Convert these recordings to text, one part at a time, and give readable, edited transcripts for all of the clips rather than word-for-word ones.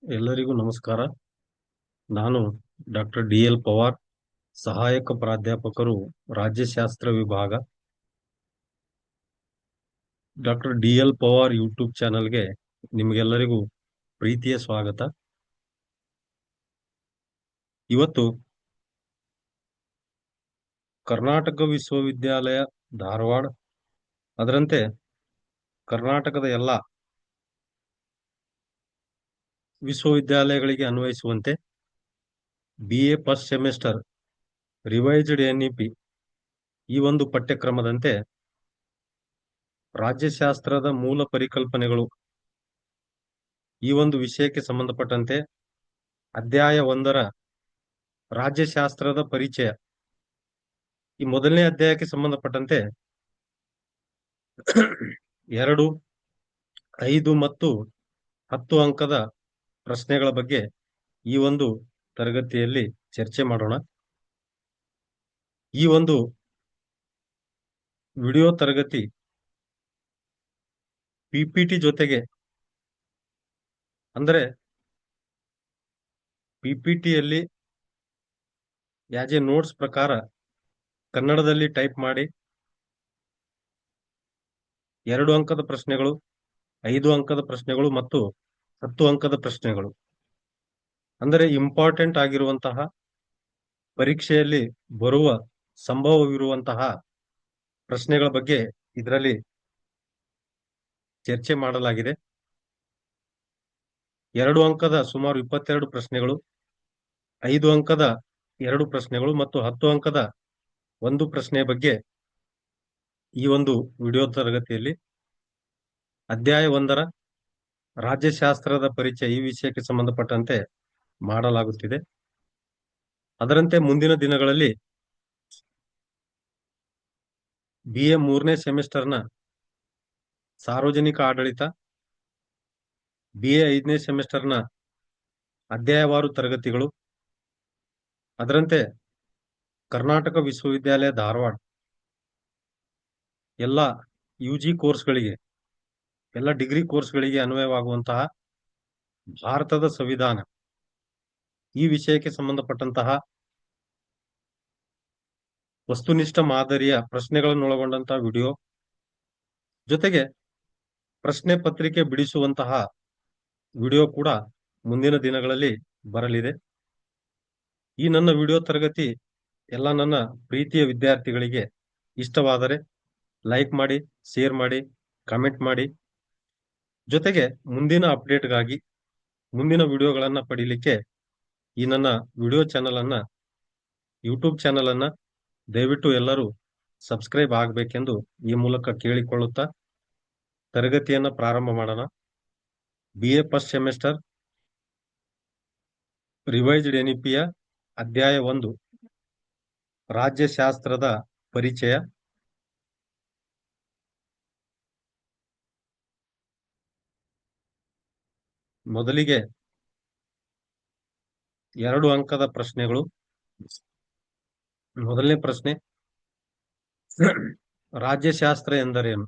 ಎಲ್ಲರಿಗೂ ನಮಸ್ಕಾರ. ನಾನು ಡಾಕ್ಟರ್ ಡಿ.ಎಲ್. ಪವಾರ್, ಸಹಾಯಕ ಪ್ರಾಧ್ಯಾಪಕರು, ರಾಜ್ಯಶಾಸ್ತ್ರ ವಿಭಾಗ. ಡಾಕ್ಟರ್ ಡಿ.ಎಲ್. ಪವಾರ್ ಯೂಟ್ಯೂಬ್ ಚಾನಲ್ಗೆ ನಿಮಗೆಲ್ಲರಿಗೂ ಪ್ರೀತಿಯ ಸ್ವಾಗತ. ಇವತ್ತು ಕರ್ನಾಟಕ ವಿಶ್ವವಿದ್ಯಾಲಯ ಧಾರವಾಡ, ಅದರಂತೆ ಕರ್ನಾಟಕದ ಎಲ್ಲ ವಿಶ್ವವಿದ್ಯಾಲಯಗಳಿಗೆ ಅನ್ವಯಿಸುವಂತೆ BA first semester revised NEP ಈ ಒಂದು ಪಠ್ಯಕ್ರಮದಂತೆ ರಾಜ್ಯಶಾಸ್ತ್ರದ ಮೂಲ ಪರಿಕಲ್ಪನೆಗಳು ಈ ಒಂದು ವಿಷಯಕ್ಕೆ ಸಂಬಂಧಪಟ್ಟಂತೆ ಅಧ್ಯಾಯ 1ರ ರಾಜ್ಯಶಾಸ್ತ್ರದ ಪರಿಚಯ, ಈ ಮೊದಲನೇ ಅಧ್ಯಾಯಕ್ಕೆ ಸಂಬಂಧಪಟ್ಟಂತೆ 2, 5 ಮತ್ತು 10 ಅಂಕದ ಪ್ರಶ್ನೆಗಳ ಬಗ್ಗೆ ಈ ಒಂದು ತರಗತಿಯಲ್ಲಿ ಚರ್ಚೆ ಮಾಡೋಣ. ಈ ಒಂದು ವಿಡಿಯೋ ತರಗತಿ PPT ಜೊತೆಗೆ, ಅಂದರೆ PPTಯಲ್ಲಿ ಆಸ್ ಎ ನೋಟ್ಸ್ ಪ್ರಕಾರ ಕನ್ನಡದಲ್ಲಿ ಟೈಪ್ ಮಾಡಿ 2 ಅಂಕದ ಪ್ರಶ್ನೆಗಳು, 5 ಅಂಕದ ಪ್ರಶ್ನೆಗಳು ಮತ್ತು 10 ಅಂಕದ ಪ್ರಶ್ನೆಗಳು, ಅಂದರೆ ಇಂಪಾರ್ಟೆಂಟ್ ಆಗಿರುವಂತಹ ಪರೀಕ್ಷೆಯಲ್ಲಿ ಬರುವ ಸಂಭವವಿರುವಂತಹ ಪ್ರಶ್ನೆಗಳ ಬಗ್ಗೆ ಇದರಲ್ಲಿ ಚರ್ಚೆ ಮಾಡಲಾಗಿದೆ. 2 ಅಂಕದ ಸುಮಾರು 22 ಪ್ರಶ್ನೆಗಳು, 5 ಅಂಕದ 2 ಪ್ರಶ್ನೆಗಳು ಮತ್ತು 10 ಅಂಕದ 1 ಪ್ರಶ್ನೆಯ ಬಗ್ಗೆ ಈ ಒಂದು ವಿಡಿಯೋ ತರಗತಿಯಲ್ಲಿ ಅಧ್ಯಾಯ 1ರ ರಾಜ್ಯಶಾಸ್ತ್ರದ ಪರಿಚಯ ಈ ವಿಷಯಕ್ಕೆ ಸಂಬಂಧಪಟ್ಟಂತೆ ಮಾಡಲಾಗುತ್ತಿದೆ. ಅದರಂತೆ ಮುಂದಿನ ದಿನಗಳಲ್ಲಿ BA 3ನೇ ಸೆಮಿಸ್ಟರ್ನ ಸಾರ್ವಜನಿಕ ಆಡಳಿತ, BA 5ನೇ ಸೆಮಿಸ್ಟರ್ನ ಅಧ್ಯಾಯವಾರು ತರಗತಿಗಳು, ಅದರಂತೆ ಕರ್ನಾಟಕ ವಿಶ್ವವಿದ್ಯಾಲಯ ಧಾರವಾಡ ಎಲ್ಲ UG ಕೋರ್ಸ್ಗಳಿಗೆ, ಎಲ್ಲ ಡಿಗ್ರಿ ಕೋರ್ಸ್ಗಳಿಗೆ ಅನ್ವಯವಾಗುವಂತಹ ಭಾರತದ ಸಂವಿಧಾನ ಈ ವಿಷಯಕ್ಕೆ ಸಂಬಂಧಪಟ್ಟಂತಹ ವಸ್ತುನಿಷ್ಠ ಮಾದರಿಯ ಪ್ರಶ್ನೆಗಳನ್ನು ಒಳಗೊಂಡಂತಹ ವಿಡಿಯೋ ಜೊತೆಗೆ ಪ್ರಶ್ನೆ ಪತ್ರಿಕೆ ಬಿಡಿಸುವಂತಹ ವಿಡಿಯೋ ಕೂಡ ಮುಂದಿನ ದಿನಗಳಲ್ಲಿ ಬರಲಿದೆ. ಈ ನನ್ನ ವಿಡಿಯೋ ತರಗತಿ ಎಲ್ಲ ನನ್ನ ಪ್ರೀತಿಯ ವಿದ್ಯಾರ್ಥಿಗಳಿಗೆ ಇಷ್ಟವಾದರೆ ಲೈಕ್ ಮಾಡಿ, ಶೇರ್ ಮಾಡಿ, ಕಾಮೆಂಟ್ ಮಾಡಿ. ಜೊತೆಗೆ ಮುಂದಿನ ಅಪ್ಡೇಟ್ಗಾಗಿ, ಮುಂದಿನ ವಿಡಿಯೋಗಳನ್ನ ಪಡೀಲಿಕ್ಕೆ ಈ ನನ್ನ ವಿಡಿಯೋ ಚಾನಲ್ ಅನ್ನ, ಯೂಟ್ಯೂಬ್ ಚಾನಲ್ ಅನ್ನ ದಯವಿಟ್ಟು ಎಲ್ಲರೂ ಸಬ್ಸ್ಕ್ರೈಬ್ ಆಗಬೇಕೆಂದು ಈ ಮೂಲಕ ಕೇಳಿಕೊಳ್ಳುತ್ತಾ ತರಗತಿಯನ್ನ ಪ್ರಾರಂಭ ಮಾಡೋಣ. BA ಫಸ್ಟ್ ಸೆಮಿಸ್ಟರ್ ರಿವೈಸ್ಡ್ NEPಯ ಅಧ್ಯಾಯ 1 ರಾಜ್ಯಶಾಸ್ತ್ರದ ಪರಿಚಯ. ಮೊದಲಿಗೆ 2 ಅಂಕದ ಪ್ರಶ್ನೆಗಳು. ಮೊದಲನೇ ಪ್ರಶ್ನೆ, ರಾಜ್ಯಶಾಸ್ತ್ರ ಎಂದರೇನು?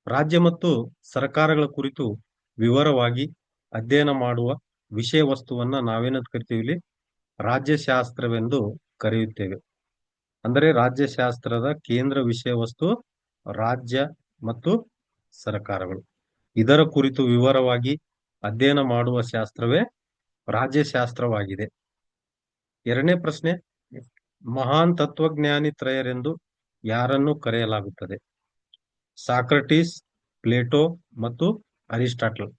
ರಾಜ್ಯ ಮತ್ತು ಸರ್ಕಾರಗಳ ಕುರಿತು ವಿವರವಾಗಿ ಅಧ್ಯಯನ ಮಾಡುವ ವಿಷಯ ವಸ್ತುವನ್ನ ನಾವೇನಂತ ಕರಿತೀವಿ? ಇಲ್ಲಿ ರಾಜ್ಯಶಾಸ್ತ್ರವೆಂದು ಕರೆಯುತ್ತೇವೆ. ಅಂದರೆ ರಾಜ್ಯಶಾಸ್ತ್ರದ ಕೇಂದ್ರ ವಿಷಯ ವಸ್ತು ರಾಜ್ಯ ಮತ್ತು ಸರ್ಕಾರಗಳು. ಇದರ ಕುರಿತು ವಿವರವಾಗಿ ಅಧ್ಯಯನ ಮಾಡುವ ಶಾಸ್ತ್ರವೇ ರಾಜ್ಯಶಾಸ್ತ್ರವಾಗಿದೆ. ಎರಡನೇ ಪ್ರಶ್ನೆ, ಮಹಾನ್ ತತ್ವಜ್ಞಾನಿ ತ್ರಯರೆಂದು ಯಾರನ್ನು ಕರೆಯಲಾಗುತ್ತದೆ? ಸಾಕ್ರಟೀಸ್, ಪ್ಲೇಟೋ ಮತ್ತು ಅರಿಸ್ಟಾಟಲ್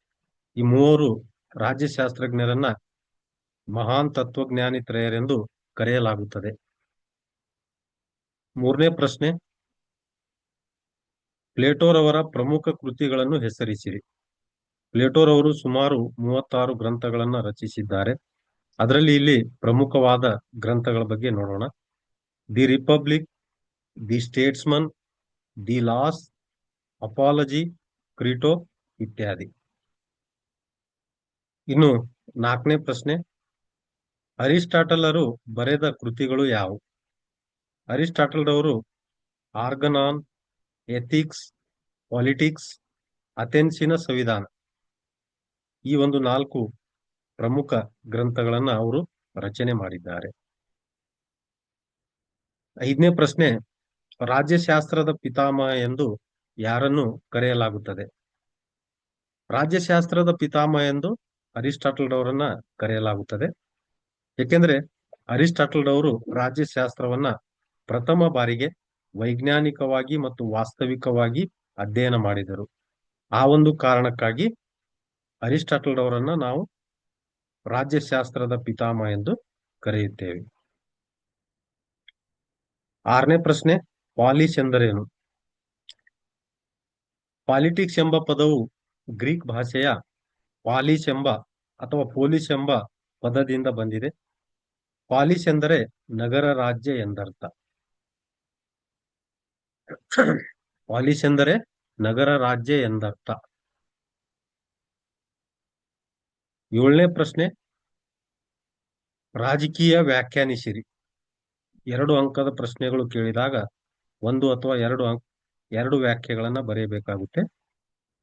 ಈ ಮೂವರು ರಾಜ್ಯಶಾಸ್ತ್ರಜ್ಞರನ್ನ ಮಹಾನ್ ತತ್ವಜ್ಞಾನಿ ತ್ರಯರೆಂದು ಕರೆಯಲಾಗುತ್ತದೆ. ಮೂರನೇ ಪ್ರಶ್ನೆ, ಪ್ಲೇಟೋರವರ ಪ್ರಮುಖ ಕೃತಿಗಳನ್ನು ಹೆಸರಿಸಿರಿ. ಪ್ಲೇಟೋರವರು ಸುಮಾರು 36 ಗ್ರಂಥಗಳನ್ನ ರಚಿಸಿದ್ದಾರೆ. ಅದರಲ್ಲಿ ಇಲ್ಲಿ ಪ್ರಮುಖವಾದ ಗ್ರಂಥಗಳ ಬಗ್ಗೆ ನೋಡೋಣ. The Republic, the Statesman, the Laws, Apology, Crito ಇತ್ಯಾದಿ. ಇನ್ನು 4ನೇ ಪ್ರಶ್ನೆ, ಅರಿಸ್ಟಾಟಲರು ಬರೆದ ಕೃತಿಗಳು ಯಾವುವು? ಅರಿಸ್ಟಾಟಲ್ ರವರು ಆರ್ಗನಾನ್, ಎಥಿಕ್ಸ್, ಪಾಲಿಟಿಕ್ಸ್, ಅಥೆನ್ಸಿನ ಸಂವಿಧಾನ. ಈ ಒಂದು 4 ಪ್ರಮುಖ ಗ್ರಂಥಗಳನ್ನ ಅವರು ರಚನೆ ಮಾಡಿದ್ದಾರೆ. 5ನೇ ಪ್ರಶ್ನೆ, ರಾಜ್ಯಶಾಸ್ತ್ರದ ಪಿತಾಮಹ ಎಂದು ಯಾರನ್ನು ಕರೆಯಲಾಗುತ್ತದೆ? ರಾಜ್ಯಶಾಸ್ತ್ರದ ಪಿತಾಮಹ ಎಂದು ಅರಿಸ್ಟಾಟಲ್ ರವರನ್ನ ಕರೆಯಲಾಗುತ್ತದೆ. ಏಕೆಂದ್ರೆ ಅರಿಸ್ಟಾಟಲ್ ರವರು ರಾಜ್ಯಶಾಸ್ತ್ರವನ್ನ ಪ್ರಥಮ ಬಾರಿಗೆ ವೈಜ್ಞಾನಿಕವಾಗಿ ಮತ್ತು ವಾಸ್ತವಿಕವಾಗಿ ಅಧ್ಯಯನ ಮಾಡಿದರು. ಆ ಒಂದು ಕಾರಣಕ್ಕಾಗಿ ಅರಿಸ್ಟಾಟಲ್ ರವರನ್ನ ನಾವು ರಾಜ್ಯಶಾಸ್ತ್ರದ ಪಿತಾಮಹ ಎಂದು ಕರೆಯುತ್ತೇವೆ. 6ನೇ ಪ್ರಶ್ನೆ, ಪಾಲಿಸ್ ಎಂದರೇನು? ಪಾಲಿಟಿಕ್ಸ್ ಎಂಬ ಪದವು ಗ್ರೀಕ್ ಭಾಷೆಯ ಪಾಲಿಸ್ ಎಂಬ ಅಥವಾ ಪೋಲಿಸ್ ಎಂಬ ಪದದಿಂದ ಬಂದಿದೆ. ಪಾಲಿಸ್ ಎಂದರೆ ನಗರ ರಾಜ್ಯ ಎಂದರ್ಥ. ಪಾಲಿಸ್ ಎಂದರೆ ನಗರ ರಾಜ್ಯ ಎಂದರ್ಥ. 7ನೇ ಪ್ರಶ್ನೆ, ರಾಜಕೀಯ ವ್ಯಾಖ್ಯಾನಿಸಿರಿ. 2 ಅಂಕದ ಪ್ರಶ್ನೆಗಳು ಕೇಳಿದಾಗ 1 ಅಥವಾ 2 ವ್ಯಾಖ್ಯೆಗಳನ್ನ ಬರೆಯಬೇಕಾಗುತ್ತೆ.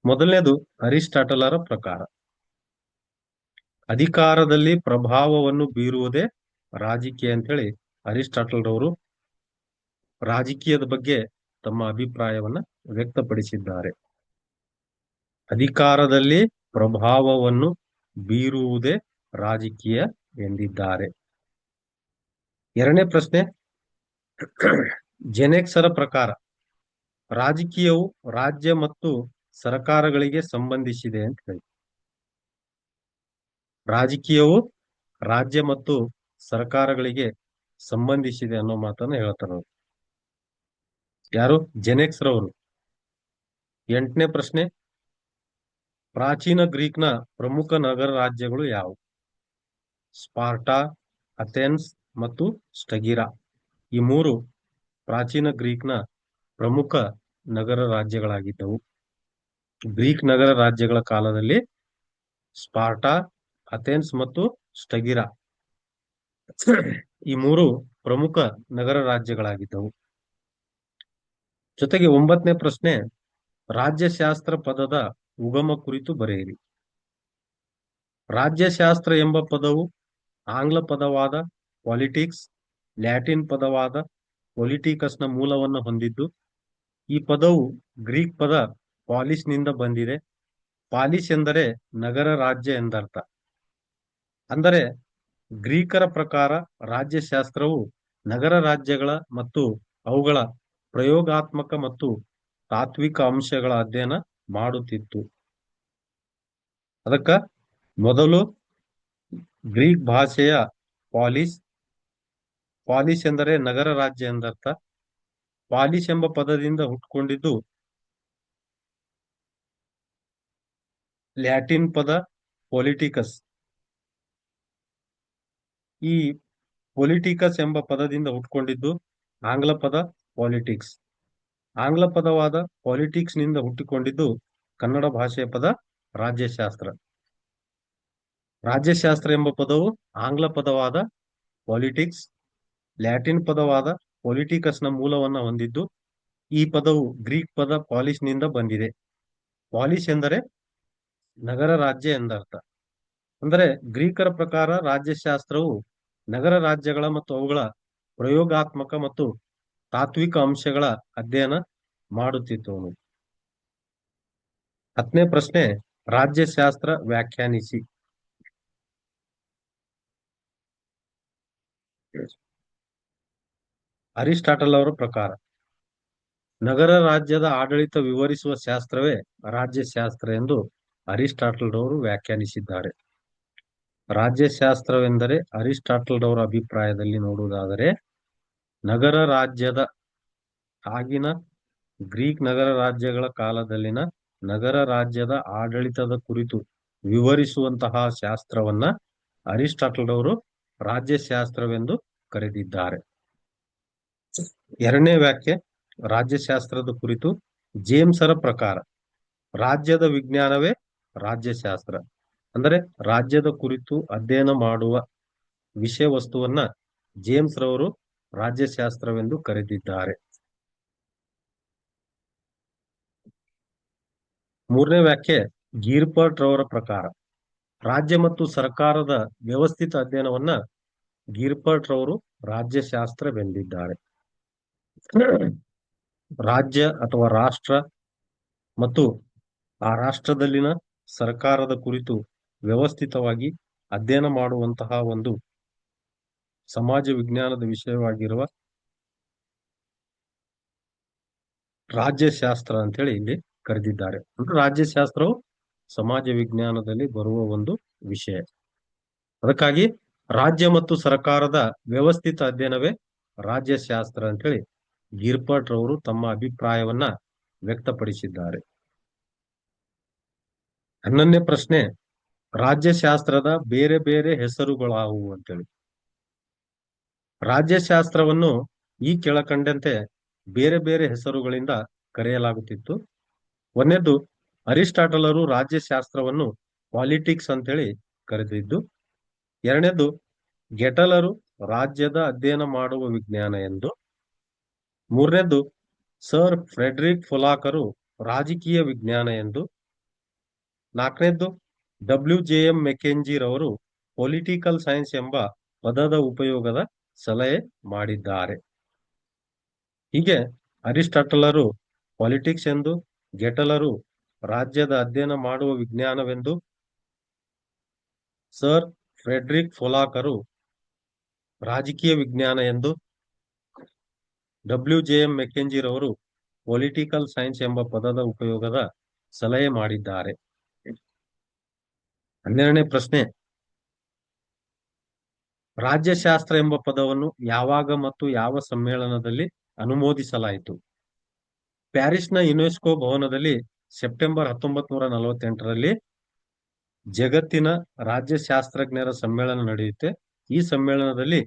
ಮೊದಲನೇದು ಅರಿಸ್ಟಾಟಲರ ಪ್ರಕಾರ ಅಧಿಕಾರದಲ್ಲಿ ಪ್ರಭಾವವನ್ನು ಬೀರುವುದೇ ರಾಜಕೀಯ ಅಂತ ಹೇಳಿ ಅರಿಸ್ಟಾಟಲ್ ರವರು ರಾಜಕೀಯದ ಬಗ್ಗೆ ತಮ್ಮ ಅಭಿಪ್ರಾಯವನ್ನ ವ್ಯಕ್ತಪಡಿಸಿದ್ದಾರೆ. ಅಧಿಕಾರದಲ್ಲಿ ಪ್ರಭಾವವನ್ನು ಬೀರುವುದೇ ರಾಜಕೀಯ ಎಂದಿದ್ದಾರೆ. 2ನೇ ಪ್ರಶ್ನೆ, ಜೆನೆಕ್ಸರ ಪ್ರಕಾರ ರಾಜಕೀಯವು ರಾಜ್ಯ ಮತ್ತು ಸರ್ಕಾರಗಳಿಗೆ ಸಂಬಂಧಿಸಿದೆ ಅಂತ ಹೇಳಿ. ರಾಜಕೀಯವು ರಾಜ್ಯ ಮತ್ತು ಸರ್ಕಾರಗಳಿಗೆ ಸಂಬಂಧಿಸಿದೆ ಅನ್ನೋ ಮಾತನ್ನ ಹೇಳ್ತಾರೆ ಅವರು. ಯಾರು? ಜೆನೆಕ್ಸ್ ರವರು. 8ನೇ ಪ್ರಶ್ನೆ, ಪ್ರಾಚೀನ ಗ್ರೀಕ್ನ ಪ್ರಮುಖ ನಗರ ರಾಜ್ಯಗಳು ಯಾವುವು? ಸ್ಪಾರ್ಟಾ, ಅಥೆನ್ಸ್ ಮತ್ತು ಸ್ಟಗಿರಾ. ಈ 3 ಪ್ರಾಚೀನ ಗ್ರೀಕ್ನ ಪ್ರಮುಖ ನಗರ ರಾಜ್ಯಗಳಾಗಿದ್ದವು. ಗ್ರೀಕ್ ನಗರ ರಾಜ್ಯಗಳ ಕಾಲದಲ್ಲಿ ಸ್ಪಾರ್ಟಾ, ಅಥೆನ್ಸ್ ಮತ್ತು ಸ್ಟಗಿರಾ ಈ 3 ಪ್ರಮುಖ ನಗರ ರಾಜ್ಯಗಳಾಗಿದ್ದವು. ಜೊತೆಗೆ 9ನೇ ಪ್ರಶ್ನೆ, ರಾಜ್ಯಶಾಸ್ತ್ರ ಪದದ ಉಗಮ ಕುರಿತು ಬರೆಯಿರಿ. ರಾಜ್ಯಶಾಸ್ತ್ರ ಎಂಬ ಪದವು ಆಂಗ್ಲ ಪದವಾದ ಪಾಲಿಟಿಕ್ಸ್, ಲ್ಯಾಟಿನ್ ಪದವಾದ ಪೊಲಿಟಿಕಸ್ನ ಮೂಲವನ್ನು ಹೊಂದಿದ್ದು, ಈ ಪದವು ಗ್ರೀಕ್ ಪದ ಪಾಲಿಸ್ ನಿಂದ ಬಂದಿದೆ. ಪಾಲಿಸ್ ಎಂದರೆ ನಗರ ರಾಜ್ಯ ಎಂದರ್ಥ. ಅಂದರೆ ಗ್ರೀಕರ ಪ್ರಕಾರ ರಾಜ್ಯಶಾಸ್ತ್ರವು ನಗರ ರಾಜ್ಯಗಳ ಮತ್ತು ಅವುಗಳ ಪ್ರಯೋಗಾತ್ಮಕ ಮತ್ತು ತಾತ್ವಿಕ ಅಂಶಗಳ ಅಧ್ಯಯನ ಮಾಡುತ್ತಿತ್ತು. ಅದಕ್ಕ ಮೊದಲು ಗ್ರೀಕ್ ಭಾಷೆಯ ಪಾಲಿಸ್, ಪಾಲಿಸ್ ಎಂದರೆ ನಗರ ರಾಜ್ಯ ಎಂದರ್ಥ. ಪಾಲಿಸ್ ಎಂಬ ಪದದಿಂದ ಹುಟ್ಟುಕೊಂಡಿದ್ದು ಲ್ಯಾಟಿನ್ ಪದ ಪೊಲಿಟಿಕಸ್. ಈ ಪೊಲಿಟಿಕಸ್ ಎಂಬ ಪದದಿಂದ ಹುಟ್ಟುಕೊಂಡಿದ್ದು ಆಂಗ್ಲ ಪದ ಪಾಲಿಟಿಕ್ಸ್. ಆಂಗ್ಲ ಪದವಾದ ಪಾಲಿಟಿಕ್ಸ್ ನಿಂದ ಹುಟ್ಟಿಕೊಂಡಿದ್ದು ಕನ್ನಡ ಭಾಷೆಯ ಪದ ರಾಜ್ಯಶಾಸ್ತ್ರ. ರಾಜ್ಯಶಾಸ್ತ್ರ ಎಂಬ ಪದವು ಆಂಗ್ಲ ಪದವಾದ ಪಾಲಿಟಿಕ್ಸ್, ಲ್ಯಾಟಿನ್ ಪದವಾದ ಪೊಲಿಟಿಕಸ್ನ ಮೂಲವನ್ನ ಹೊಂದಿದ್ದು, ಈ ಪದವು ಗ್ರೀಕ್ ಪದ ಪಾಲಿಸ್ ನಿಂದ ಬಂದಿದೆ. ಪಾಲಿಸ್ ಎಂದರೆ ನಗರ ರಾಜ್ಯ ಎಂದರ್ಥ. ಅಂದರೆ ಗ್ರೀಕರ ಪ್ರಕಾರ ರಾಜ್ಯಶಾಸ್ತ್ರವು ನಗರ ರಾಜ್ಯಗಳ ಮತ್ತು ಅವುಗಳ ಪ್ರಯೋಗಾತ್ಮಕ ಮತ್ತು ತಾತ್ವಿಕ ಅಂಶಗಳ ಅಧ್ಯಯನ ಮಾಡುತ್ತಿತ್ತು. 10ನೇ ಪ್ರಶ್ನೆ, ರಾಜ್ಯಶಾಸ್ತ್ರ ವ್ಯಾಖ್ಯಾನಿಸಿ. ಅರಿಸ್ಟಾಟಲ್ ಅವರ ಪ್ರಕಾರ ನಗರ ರಾಜ್ಯದ ಆಡಳಿತ ವಿವರಿಸುವ ಶಾಸ್ತ್ರವೇ ರಾಜ್ಯಶಾಸ್ತ್ರ ಎಂದು ಅರಿಸ್ಟಾಟಲ್ ರವರು ವ್ಯಾಖ್ಯಾನಿಸಿದ್ದಾರೆ. ರಾಜ್ಯಶಾಸ್ತ್ರವೆಂದರೆ ಅರಿಸ್ಟಾಟಲ್ ರವರ ಅಭಿಪ್ರಾಯದಲ್ಲಿ ನೋಡುವುದಾದರೆ ನಗರ ರಾಜ್ಯದ ಆಗಿನ ಗ್ರೀಕ್ ನಗರ ರಾಜ್ಯಗಳ ಕಾಲದಲ್ಲಿನ ನಗರ ರಾಜ್ಯದ ಆಡಳಿತದ ಕುರಿತು ವಿವರಿಸುವಂತಹ ಶಾಸ್ತ್ರವನ್ನ ಅರಿಸ್ಟಾಟಲ್ ರವರು ರಾಜ್ಯಶಾಸ್ತ್ರವೆಂದು ಕರೆದಿದ್ದಾರೆ. 2ನೇ ವ್ಯಾಖ್ಯೆ, ರಾಜ್ಯಶಾಸ್ತ್ರದ ಕುರಿತು ಜೇಮ್ಸರ ಪ್ರಕಾರ ರಾಜ್ಯದ ವಿಜ್ಞಾನವೇ ರಾಜ್ಯಶಾಸ್ತ್ರ. ಅಂದರೆ ರಾಜ್ಯದ ಕುರಿತು ಅಧ್ಯಯನ ಮಾಡುವ ವಿಷಯ ವಸ್ತುವನ್ನ ಜೇಮ್ಸ್ ರವರು ರಾಜ್ಯಶಾಸ್ತ್ರವೆಂದು ಕರೆದಿದ್ದಾರೆ. ಮೂರನೇ ವ್ಯಾಖ್ಯೆ ಗೀರ್ಪಟ್ ರವರ ಪ್ರಕಾರ ರಾಜ್ಯ ಮತ್ತು ಸರ್ಕಾರದ ವ್ಯವಸ್ಥಿತ ಅಧ್ಯಯನವನ್ನ ಗೀರ್ಪಟ್ ರವರು ರಾಜ್ಯಶಾಸ್ತ್ರವೆಂದಿದ್ದಾರೆ. ರಾಜ್ಯ ಅಥವಾ ರಾಷ್ಟ್ರ ಮತ್ತು ಆ ರಾಷ್ಟ್ರದಲ್ಲಿನ ಸರ್ಕಾರದ ಕುರಿತು ವ್ಯವಸ್ಥಿತವಾಗಿ ಅಧ್ಯಯನ ಮಾಡುವಂತಹ ಒಂದು ಸಮಾಜ ವಿಜ್ಞಾನದ ವಿಷಯವಾಗಿರುವ ರಾಜ್ಯಶಾಸ್ತ್ರ ಅಂತೇಳಿ ಇಲ್ಲಿ ಕರೆದಿದ್ದಾರೆ. ರಾಜ್ಯಶಾಸ್ತ್ರವು ಸಮಾಜ ವಿಜ್ಞಾನದಲ್ಲಿ ಬರುವ ಒಂದು ವಿಷಯ. ಅದಕ್ಕಾಗಿ ರಾಜ್ಯ ಮತ್ತು ಸರ್ಕಾರದ ವ್ಯವಸ್ಥಿತ ಅಧ್ಯಯನವೇ ರಾಜ್ಯಶಾಸ್ತ್ರ ಅಂತೇಳಿ ಗೀರ್ಪಟ್ ರವರು ತಮ್ಮ ಅಭಿಪ್ರಾಯವನ್ನ ವ್ಯಕ್ತಪಡಿಸಿದ್ದಾರೆ. 11ನೇ ಪ್ರಶ್ನೆ, ರಾಜ್ಯಶಾಸ್ತ್ರದ ಬೇರೆ ಬೇರೆ ಹೆಸರುಗಳಾವುವು ಅಂತೇಳಿ. ರಾಜ್ಯಶಾಸ್ತ್ರವನ್ನು ಈ ಕೆಳಕಂಡಂತೆ ಬೇರೆ ಬೇರೆ ಹೆಸರುಗಳಿಂದ ಕರೆಯಲಾಗುತ್ತಿತ್ತು. ಒಂದನೇದು, ಅರಿಸ್ಟಾಟಲರು ರಾಜ್ಯಶಾಸ್ತ್ರವನ್ನು ಪಾಲಿಟಿಕ್ಸ್ ಅಂತೇಳಿ ಕರೆದಿದ್ದು. ಎರಡನೇದು, ಗೆಟಲರು ರಾಜ್ಯದ ಅಧ್ಯಯನ ಮಾಡುವ ವಿಜ್ಞಾನ ಎಂದು. ಮೂರನೇದು, ಸರ್ ಫ್ರೆಡರಿಕ್ ಫೊಲಾಕರು ರಾಜಕೀಯ ವಿಜ್ಞಾನ ಎಂದು. ನಾಲ್ಕನೇದ್ದು, WJM ಮೆಕೆಂಜಿ ರವರು ಪೊಲಿಟಿಕಲ್ ಸೈನ್ಸ್ ಎಂಬ ಪದದ ಉಪಯೋಗದ ಸಲಹೆ ಮಾಡಿದ್ದಾರೆ. ಹೀಗೆ ಅರಿಸ್ಟಾಟಲರು ಪಾಲಿಟಿಕ್ಸ್ ಎಂದು, ಗೆಟಲರು ರಾಜ್ಯದ ಅಧ್ಯಯನ ಮಾಡುವ ವಿಜ್ಞಾನವೆಂದು, ಸರ್ ಫ್ರೆಡರಿಕ್ ಫೊಲಾಕರು ರಾಜಕೀಯ ವಿಜ್ಞಾನ ಎಂದು, WJM ಮೆಕೆಂಜಿ ರವರು ಪೊಲಿಟಿಕಲ್ ಸೈನ್ಸ್ ಎಂಬ ಪದದ ಉಪಯೋಗದ ಸಲಹೆ ಮಾಡಿದ್ದಾರೆ. 12ನೇ ಪ್ರಶ್ನೆ, ರಾಜ್ಯಶಾಸ್ತ್ರ ಎಂಬ ಪದವನ್ನು ಯಾವಾಗ ಮತ್ತು ಯಾವ ಸಮ್ಮೇಳನದಲ್ಲಿ ಅನುಮೋದಿಸಲಾಯಿತು? ಪ್ಯಾರಿಸ್ನ ಯುನೆಸ್ಕೋ ಭವನದಲ್ಲಿ ಸೆಪ್ಟೆಂಬರ್ 1948ರಲ್ಲಿ ಜಗತ್ತಿನ ರಾಜ್ಯಶಾಸ್ತ್ರಜ್ಞರ ಸಮ್ಮೇಳನ ನಡೆಯುತ್ತೆ. ಈ ಸಮ್ಮೇಳನದಲ್ಲಿ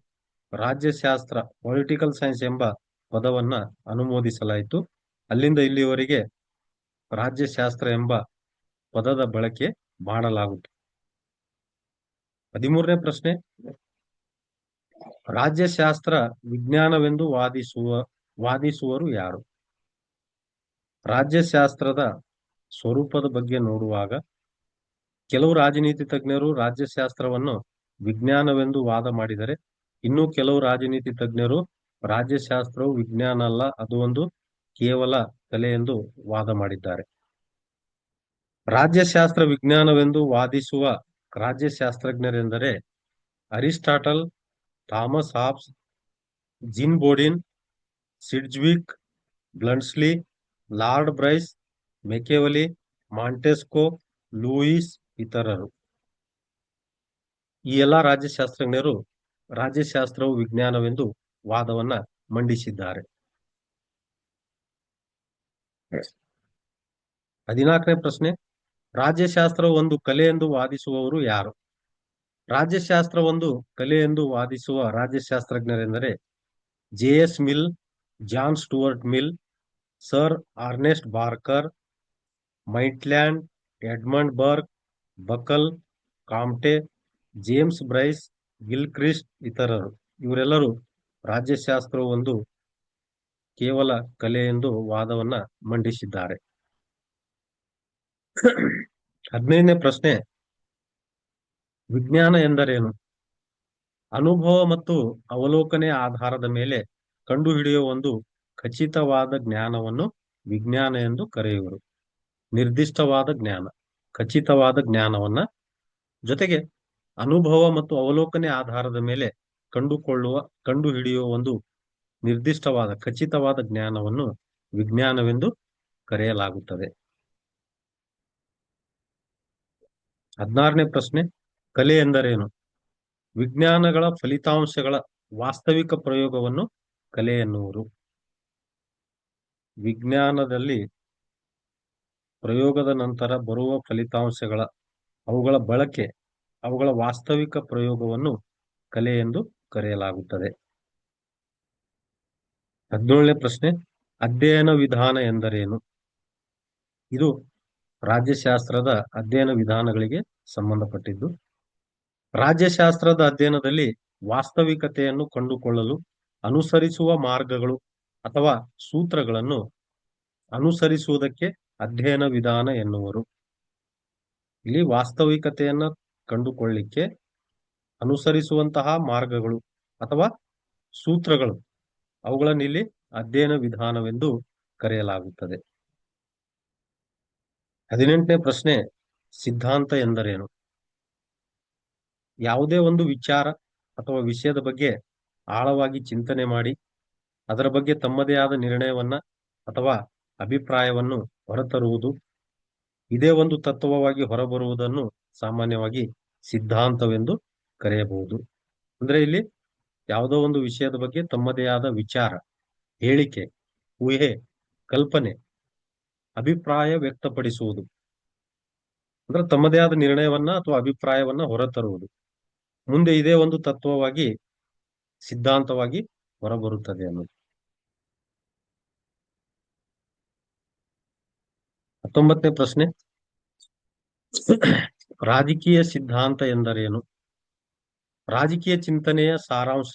ರಾಜ್ಯಶಾಸ್ತ್ರ ಪೊಲಿಟಿಕಲ್ ಸೈನ್ಸ್ ಎಂಬ ಪದವನ್ನ ಅನುಮೋದಿಸಲಾಯಿತು. ಅಲ್ಲಿಂದ ಇಲ್ಲಿಯವರೆಗೆ ರಾಜ್ಯಶಾಸ್ತ್ರ ಎಂಬ ಪದದ ಬಳಕೆ ಮಾಡಲಾಗುತ್ತದೆ. 13ನೇ ಪ್ರಶ್ನೆ, ರಾಜ್ಯಶಾಸ್ತ್ರ ವಿಜ್ಞಾನವೆಂದು ವಾದಿಸುವರು ಯಾರು? ರಾಜ್ಯಶಾಸ್ತ್ರದ ಸ್ವರೂಪದ ಬಗ್ಗೆ ನೋಡುವಾಗ ಕೆಲವು ರಾಜನೀತಿ ತಜ್ಞರು ರಾಜ್ಯಶಾಸ್ತ್ರವನ್ನು ವಿಜ್ಞಾನವೆಂದು ವಾದ ಮಾಡಿದರೆ, ಇನ್ನು ಕೆಲವು ರಾಜನೀತಿ ತಜ್ಞರು ರಾಜ್ಯಶಾಸ್ತ್ರವು ವಿಜ್ಞಾನ ಅಲ್ಲ, ಅದು ಒಂದು ಕೇವಲ ಕಲೆ ಎಂದು ವಾದ ಮಾಡಿದ್ದಾರೆ. ರಾಜ್ಯಶಾಸ್ತ್ರ ವಿಜ್ಞಾನವೆಂದು ವಾದಿಸುವ ರಾಜ್ಯಶಾಸ್ತ್ರಜ್ಞರೆಂದರೆ Aristotle, Thomas Hobbes, Jean Bodin, Sidgwick, Bluntschli, Lord Bryce, Machiavelli, Montesquieu, Lewis ಇತರರು. ಈ ಎಲ್ಲಾ ರಾಜ್ಯಶಾಸ್ತ್ರಜ್ಞರು ರಾಜ್ಯಶಾಸ್ತ್ರವು ವಿಜ್ಞಾನವೆಂದು ವಾದವನ್ನ ಮಂಡಿಸಿದ್ದಾರೆ. 14ನೇ ಪ್ರಶ್ನೆ, ರಾಜ್ಯಶಾಸ್ತ್ರ ಒಂದು ಕಲೆ ಎಂದು ವಾದಿಸುವವರು ಯಾರು? ರಾಜ್ಯಶಾಸ್ತ್ರ ಒಂದು ಕಲೆ ಎಂದು ವಾದಿಸುವ ರಾಜ್ಯಶಾಸ್ತ್ರಜ್ಞರೆಂದರೆ JS Mill, John Stuart Mill, Sir Ernest Barker, Maitland, Edmund Burke, Buckle, Comte, James Bryce, Gilchrist ಇತರರು. ಇವರೆಲ್ಲರೂ ರಾಜ್ಯಶಾಸ್ತ್ರವು ಒಂದು ಕೇವಲ ಕಲೆ ಎಂದು ವಾದವನ್ನ ಮಂಡಿಸಿದ್ದಾರೆ. 15ನೇ ಪ್ರಶ್ನೆ, ವಿಜ್ಞಾನ ಎಂದರೇನು? ಅನುಭವ ಮತ್ತು ಅವಲೋಕನೆಯ ಆಧಾರದ ಮೇಲೆ ಕಂಡುಹಿಡಿಯುವ ಒಂದು ಖಚಿತವಾದ ಜ್ಞಾನವನ್ನು ವಿಜ್ಞಾನ ಎಂದು ಕರೆಯುವರು. ನಿರ್ದಿಷ್ಟವಾದ ಜ್ಞಾನ, ಖಚಿತವಾದ ಜ್ಞಾನವನ್ನ ಜೊತೆಗೆ ಅನುಭವ ಮತ್ತು ಅವಲೋಕನೆಯ ಆಧಾರದ ಮೇಲೆ ಕಂಡುಹಿಡಿಯುವ ಒಂದು ನಿರ್ದಿಷ್ಟವಾದ ಖಚಿತವಾದ ಜ್ಞಾನವನ್ನು ವಿಜ್ಞಾನವೆಂದು ಕರೆಯಲಾಗುತ್ತದೆ. 16ನೇ ಪ್ರಶ್ನೆ, ಕಲೆ ಎಂದರೇನು? ವಿಜ್ಞಾನಗಳ ಫಲಿತಾಂಶಗಳ ವಾಸ್ತವಿಕ ಪ್ರಯೋಗವನ್ನು ಕಲೆ ಎನ್ನುವರು. ವಿಜ್ಞಾನದಲ್ಲಿ ಪ್ರಯೋಗದ ನಂತರ ಬರುವ ಫಲಿತಾಂಶಗಳ ಅವುಗಳ ಬಳಕೆ, ಅವುಗಳ ವಾಸ್ತವಿಕ ಪ್ರಯೋಗವನ್ನು ಕಲೆ ಎಂದು ಕರೆಯಲಾಗುತ್ತದೆ. 17ನೇ ಪ್ರಶ್ನೆ, ಅಧ್ಯಯನ ವಿಧಾನ ಎಂದರೇನು? ಇದು ರಾಜ್ಯಶಾಸ್ತ್ರದ ಅಧ್ಯಯನ ವಿಧಾನಗಳಿಗೆ ಸಂಬಂಧಪಟ್ಟಿದ್ದು. ರಾಜ್ಯಶಾಸ್ತ್ರದ ಅಧ್ಯಯನದಲ್ಲಿ ವಾಸ್ತವಿಕತೆಯನ್ನು ಕಂಡುಕೊಳ್ಳಲು ಅನುಸರಿಸುವ ಮಾರ್ಗಗಳು ಅಥವಾ ಸೂತ್ರಗಳನ್ನು ಅನುಸರಿಸುವುದಕ್ಕೆ ಅಧ್ಯಯನ ವಿಧಾನ ಎನ್ನುವರು. ಇಲ್ಲಿ ವಾಸ್ತವಿಕತೆಯನ್ನ ಕಂಡುಕೊಳ್ಳಿಕ್ಕೆ ಅನುಸರಿಸುವಂತಹ ಮಾರ್ಗಗಳು ಅಥವಾ ಸೂತ್ರಗಳು, ಅವುಗಳನ್ನು ಇಲ್ಲಿ ಅಧ್ಯಯನ ವಿಧಾನವೆಂದು ಕರೆಯಲಾಗುತ್ತದೆ. 18ನೇ ಪ್ರಶ್ನೆ, ಸಿದ್ಧಾಂತ ಎಂದರೇನು? ಯಾವುದೇ ಒಂದು ವಿಚಾರ ಅಥವಾ ವಿಷಯದ ಬಗ್ಗೆ ಆಳವಾಗಿ ಚಿಂತನೆ ಮಾಡಿ ಅದರ ಬಗ್ಗೆ ತಮ್ಮದೇ ಆದ ನಿರ್ಣಯವನ್ನ ಅಥವಾ ಅಭಿಪ್ರಾಯವನ್ನು ಹೊರತರುವುದು, ಇದೇ ಒಂದು ತತ್ವವಾಗಿ ಹೊರಬರುವುದನ್ನು ಸಾಮಾನ್ಯವಾಗಿ ಸಿದ್ಧಾಂತವೆಂದು ಕರೆಯಬಹುದು. ಅಂದ್ರೆ ಇಲ್ಲಿ ಯಾವುದೋ ಒಂದು ವಿಷಯದ ಬಗ್ಗೆ ತಮ್ಮದೇ ಆದ ವಿಚಾರ, ಹೇಳಿಕೆ, ಊಹೆ, ಕಲ್ಪನೆ, ಅಭಿಪ್ರಾಯ ವ್ಯಕ್ತಪಡಿಸುವುದು, ಅಂದ್ರೆ ತಮ್ಮದೇ ಆದ ನಿರ್ಣಯವನ್ನ ಅಥವಾ ಅಭಿಪ್ರಾಯವನ್ನ ಹೊರತರುವುದು, ಮುಂದೆ ಇದೇ ಒಂದು ತತ್ವವಾಗಿ ಸಿದ್ಧಾಂತವಾಗಿ ಹೊರಬರುತ್ತದೆ ಅನ್ನೋದು. 19ನೇ ಪ್ರಶ್ನೆ, ರಾಜಕೀಯ ಸಿದ್ಧಾಂತ ಎಂದರೇನು? ರಾಜಕೀಯ ಚಿಂತನೆಯ ಸಾರಾಂಶ